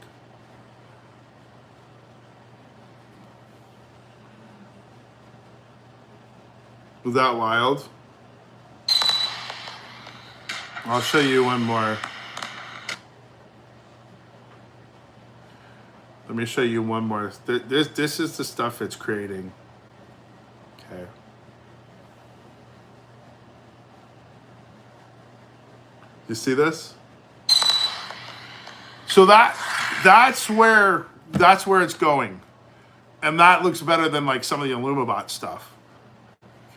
Was that wild? I'll show you one more. Let me show you one more. This is the stuff it's creating. Okay. You see this? So that's where it's going. And that looks better than like some of the IllumiBot stuff.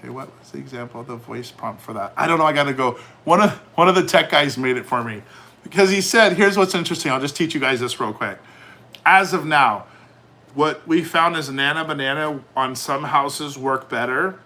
Okay, what was the example of the voice prompt for that? I don't know, I gotta go. One of the tech guys made it for me. Because he said, here's what's interesting, I'll just teach you guys this real quick. As of now, what we found is Nana Banana on some houses work better,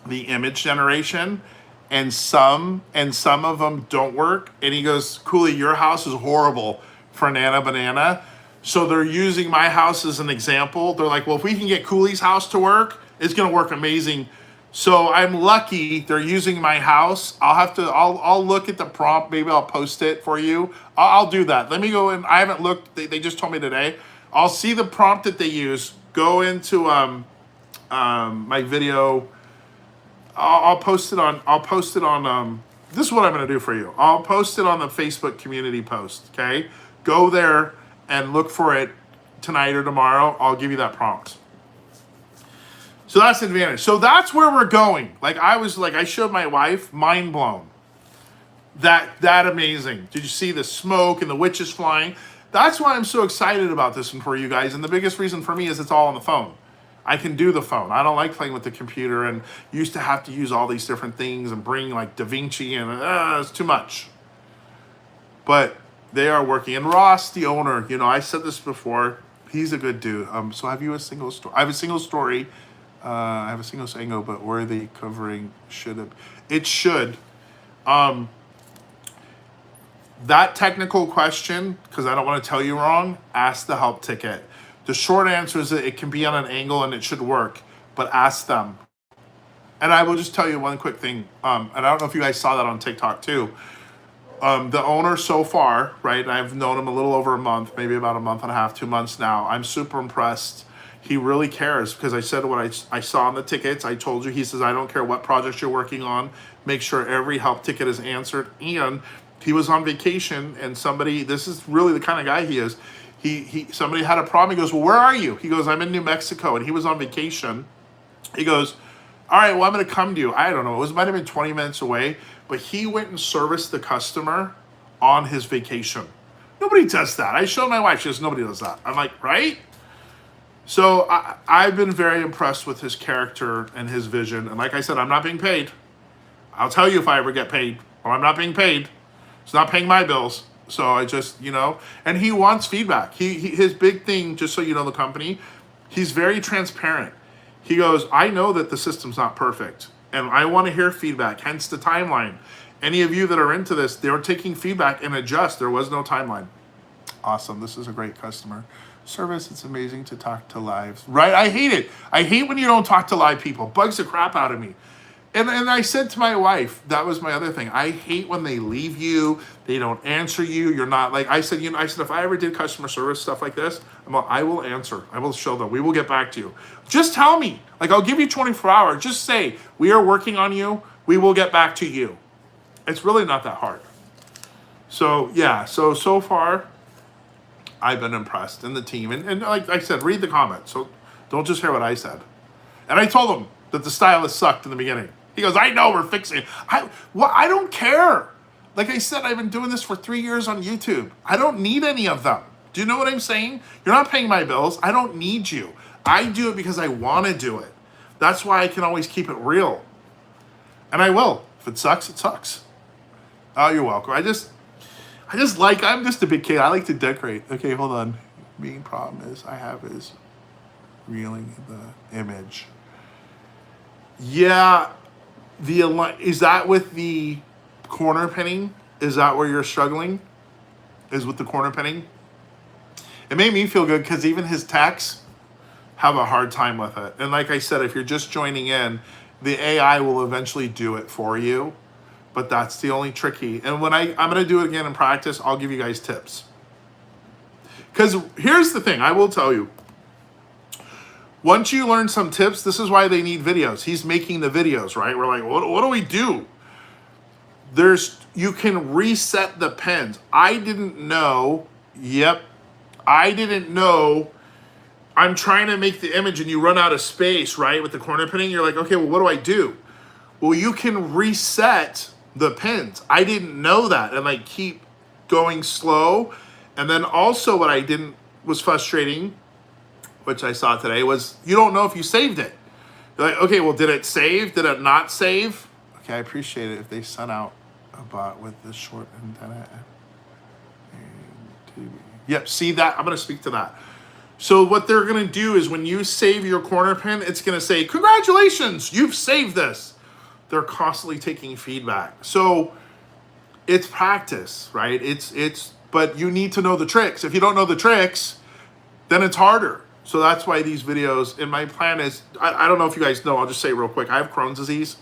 the image generation, and some of them don't work. And he goes, Cooley, your house is horrible for Nana Banana. So they're using my house as an example. They're like, well, if we can get Cooley's house to work, it's gonna work amazing. So I'm lucky they're using my house. I'll look at the prompt. Maybe I'll post it for you. I'll do that. Let me go in. I haven't looked. They just told me today. I'll see the prompt that they use. Go into my video. I'll post it on. This is what I'm going to do for you. I'll post it on the Facebook community post. Okay, go there and look for it tonight or tomorrow. I'll give you that prompt. So that's the advantage. So that's where we're going. I showed my wife, mind blown. That amazing. Did you see the smoke and the witches flying? That's why I'm so excited about this one for you guys. And the biggest reason for me is it's all on the phone. I can do the phone. I don't like playing with the computer and used to have to use all these different things and bring like DaVinci and it's too much. But they are working. And Ross, the owner, I said this before, he's a good dude. So have you a single story? I have a single story. I have a single angle, but worthy covering should have. It should. That technical question, because I don't want to tell you wrong, ask the help ticket. The short answer is that it can be on an angle and it should work, but ask them. And I will just tell you one quick thing, and I don't know if you guys saw that on TikTok too. The owner so far, right, and I've known him a little over a month, maybe about a month and a half, 2 months now. I'm super impressed. He really cares because I said what I saw on the tickets. I told you, he says, I don't care what projects you're working on. Make sure every help ticket is answered. And he was on vacation and somebody, this is really the kind of guy he is. Somebody had a problem. He goes, well, where are you? He goes, I'm in New Mexico, and he was on vacation. He goes, all right, well, I'm going to come to you. I don't know. Might have been 20 minutes away, but he went and serviced the customer on his vacation. Nobody does that. I showed my wife. She goes, nobody does that. I'm like, right? So I've been very impressed with his character and his vision. And like I said, I'm not being paid. I'll tell you if I ever get paid. Well, I'm not being paid. It's not paying my bills. So I just, and he wants feedback. His big thing, just so you know the company, he's very transparent. He goes, I know that the system's not perfect, and I want to hear feedback, hence the timeline. Any of you that are into this, they're taking feedback and adjust. There was no timeline. Awesome. This is a great customer service. It's amazing to talk to live. Right? I hate it. I hate when you don't talk to live people. Bugs the crap out of me. And I said to my wife, that was my other thing. I hate when they leave you, they don't answer you. You're not like, I said, if I ever did customer service stuff like this, I will answer. I will show them. We will get back to you. Just tell me. Like, I'll give you 24 hours. Just say, we are working on you. We will get back to you. It's really not that hard. So, yeah. So far, I've been impressed. And the team. And like I said, read the comments. So don't just hear what I said. And I told him that the stylist sucked in the beginning. He goes, I know, we're fixing it. I don't care. Like I said, I've been doing this for 3 years on YouTube. I don't need any of them. Do you know what I'm saying? You're not paying my bills. I don't need you. I do it because I want to do it. That's why I can always keep it real. And I will. If it sucks, it sucks. Oh, you're welcome. I'm just a big kid. I like to decorate. Okay, hold on. Main problem is I have is reeling the image. Yeah. Is that with the corner pinning? Is that where you're struggling? Is with the corner pinning? It made me feel good because even his techs have a hard time with it. And like I said, if you're just joining in, the AI will eventually do it for you. But that's the only tricky. And when I'm going to do it again in practice, I'll give you guys tips. Because here's the thing, I will tell you. Once you learn some tips, this is why they need videos. He's making the videos, right? We're like, what do we do? You can reset the pins. I didn't know. Yep. I didn't know. I'm trying to make the image and you run out of space, right? With the corner pinning, you're like, okay, well, what do I do? Well, you can reset the pins. I didn't know that. And I keep going slow. And then also what I didn't was frustrating, which I saw today, was you don't know if you saved it. You're like, okay, well, did it save? Did it not save? Okay, I appreciate it if they sent out a bot with the short antenna. Yep, see that? I'm going to speak to that. So what they're going to do is when you save your corner pin, it's going to say, congratulations, you've saved this. They're constantly taking feedback. So it's practice, right? But you need to know the tricks. If you don't know the tricks, then it's harder. So that's why these videos, and my plan is, I don't know if you guys know, I'll just say real quick, I have Crohn's disease,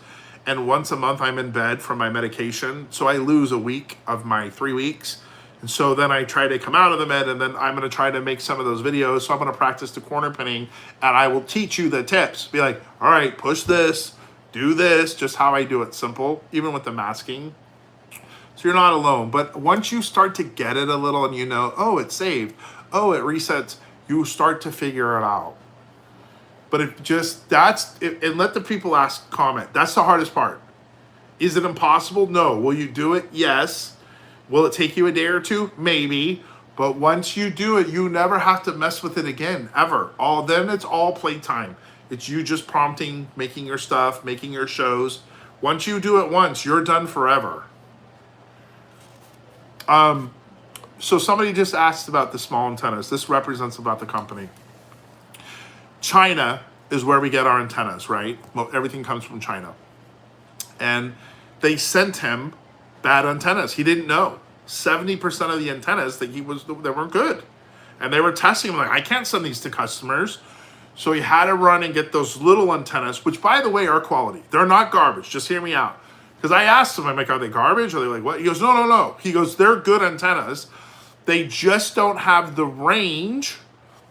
and once a month I'm in bed from my medication, so I lose a week of my 3 weeks, and so then I try to come out of the med, and then I'm going to try to make some of those videos, so I'm going to practice the corner pinning, and I will teach you the tips. Be like, all right, push this, do this, just how I do it, simple, even with the masking. So you're not alone, but once you start to get it a little, and you know, oh, it's saved, oh, it resets, you start to figure it out. But and let the people comment. That's the hardest part. Is it impossible? No. Will you do it? Yes. Will it take you a day or two? Maybe. But once you do it, you never have to mess with it again, ever. Then it's all playtime. It's you just prompting, making your stuff, making your shows. Once you do it once, you're done forever. So somebody just asked about the small antennas. This represents about the company. China is where we get our antennas, right? Well, everything comes from China. And they sent him bad antennas. He didn't know 70% of the antennas that they weren't good, and they were testing them like, I can't send these to customers. So he had to run and get those little antennas, which by the way are quality. They're not garbage. Just hear me out. Because I asked him, I'm like, are they garbage? Are they like what? He goes, no. He goes, they're good antennas. They just don't have the range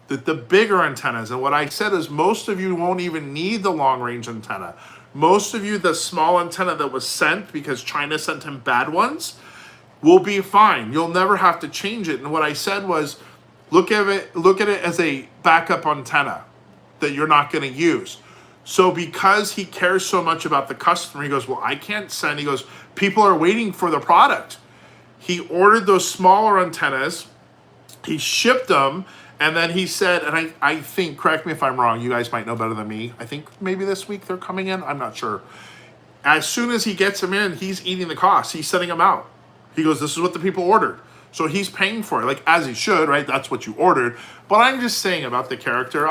that the bigger antennas. And what I said is most of you won't even need the long range antenna. Most of you, the small antenna that was sent because China sent him bad ones, will be fine. You'll never have to change it. And what I said was, look at it as a backup antenna that you're not going to use. So because he cares so much about the customer, he goes, well, I can't send. He goes, people are waiting for the product. He ordered those smaller antennas. He shipped them. And then he said, and I think, correct me if I'm wrong, you guys might know better than me. I think maybe this week they're coming in. I'm not sure. As soon as he gets them in, he's eating the cost. He's sending them out. He goes, this is what the people ordered. So he's paying for it, like as he should, right? That's what you ordered. But I'm just saying about the character,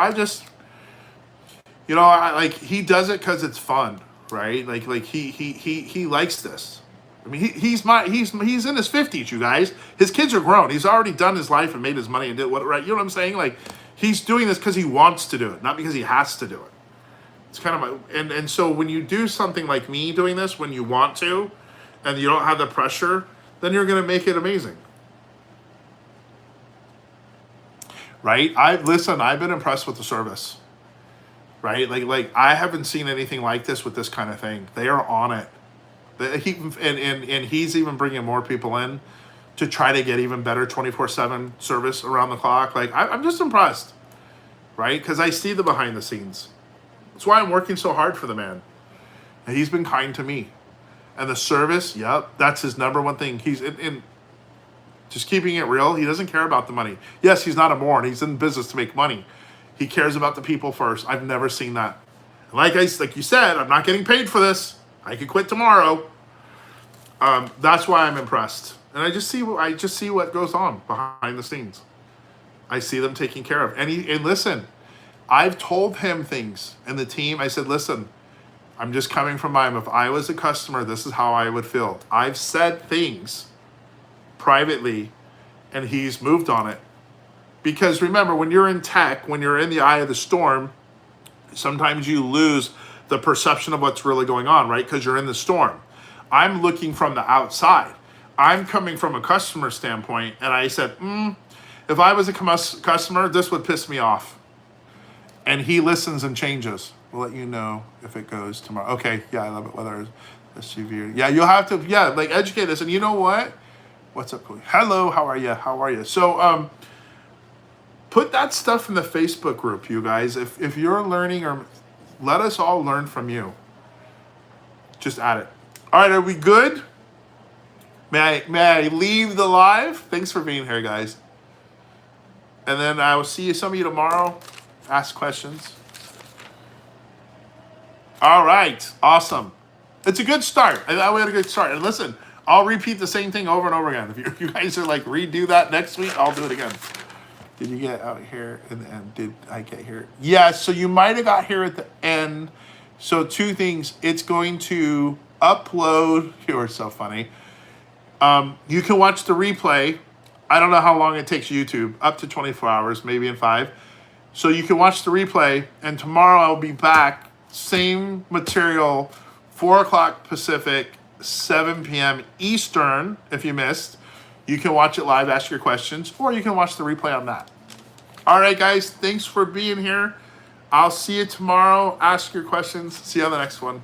like he does it because it's fun, right? Like he likes this. I mean, he's in his 50s, you guys. His kids are grown. He's already done his life and made his money and did what, right? You know what I'm saying? Like he's doing this because he wants to do it, not because he has to do it. It's kind of and so when you do something like me doing this, when you want to, and you don't have the pressure, then you're gonna make it amazing. Right? I've been impressed with the service. Right? Like I haven't seen anything like this with this kind of thing. They are on it. And he's even bringing more people in to try to get even better 24/7 service around the clock. Like I'm just impressed, right? Because I see the behind the scenes. That's why I'm working so hard for the man. And he's been kind to me. And the service, yep, that's his number one thing. He's in just keeping it real. He doesn't care about the money. Yes, he's not a moron. He's in business to make money. He cares about the people first. I've never seen that. And like you said, I'm not getting paid for this. I could quit tomorrow. That's why I'm impressed. And I just see what goes on behind the scenes. I see them taking care of. And listen, I've told him things and the team. I said, listen, I'm just coming from mine. If I was a customer, this is how I would feel. I've said things privately, and he's moved on it. Because remember, when you're in tech, when you're in the eye of the storm, sometimes you lose the perception of what's really going on, right? Because you're in the storm. I'm looking from the outside. I'm coming from a customer standpoint, and I said, if I was a customer, this would piss me off. And he listens and changes. We'll let you know if it goes tomorrow. Okay, yeah, I love it. Whether it's SUV or, yeah, you'll have to, educate us. And you know what? What's up, Chloe? Hello, how are you? How are you? So, put that stuff in the Facebook group, you guys. If you're learning, or let us all learn from you. Just add it. All right, are we good? May I leave the live? Thanks for being here, guys. And then I will see some of you tomorrow. Ask questions. All right, awesome. It's a good start. I thought we had a good start. And listen, I'll repeat the same thing over and over again. If you guys are like, redo that next week, I'll do it again. Did you get out here in the end? Did I get here? Yeah, so you might have got here at the end. So two things. It's going to upload. You are so funny. You can watch the replay. I don't know how long it takes YouTube. Up to 24 hours, maybe in 5. So you can watch the replay. And tomorrow I'll be back. Same material, 4 o'clock Pacific, 7 p.m. Eastern, if you missed. You can watch it live, ask your questions, or you can watch the replay on that. All right, guys, thanks for being here. I'll see you tomorrow. Ask your questions. See you on the next one.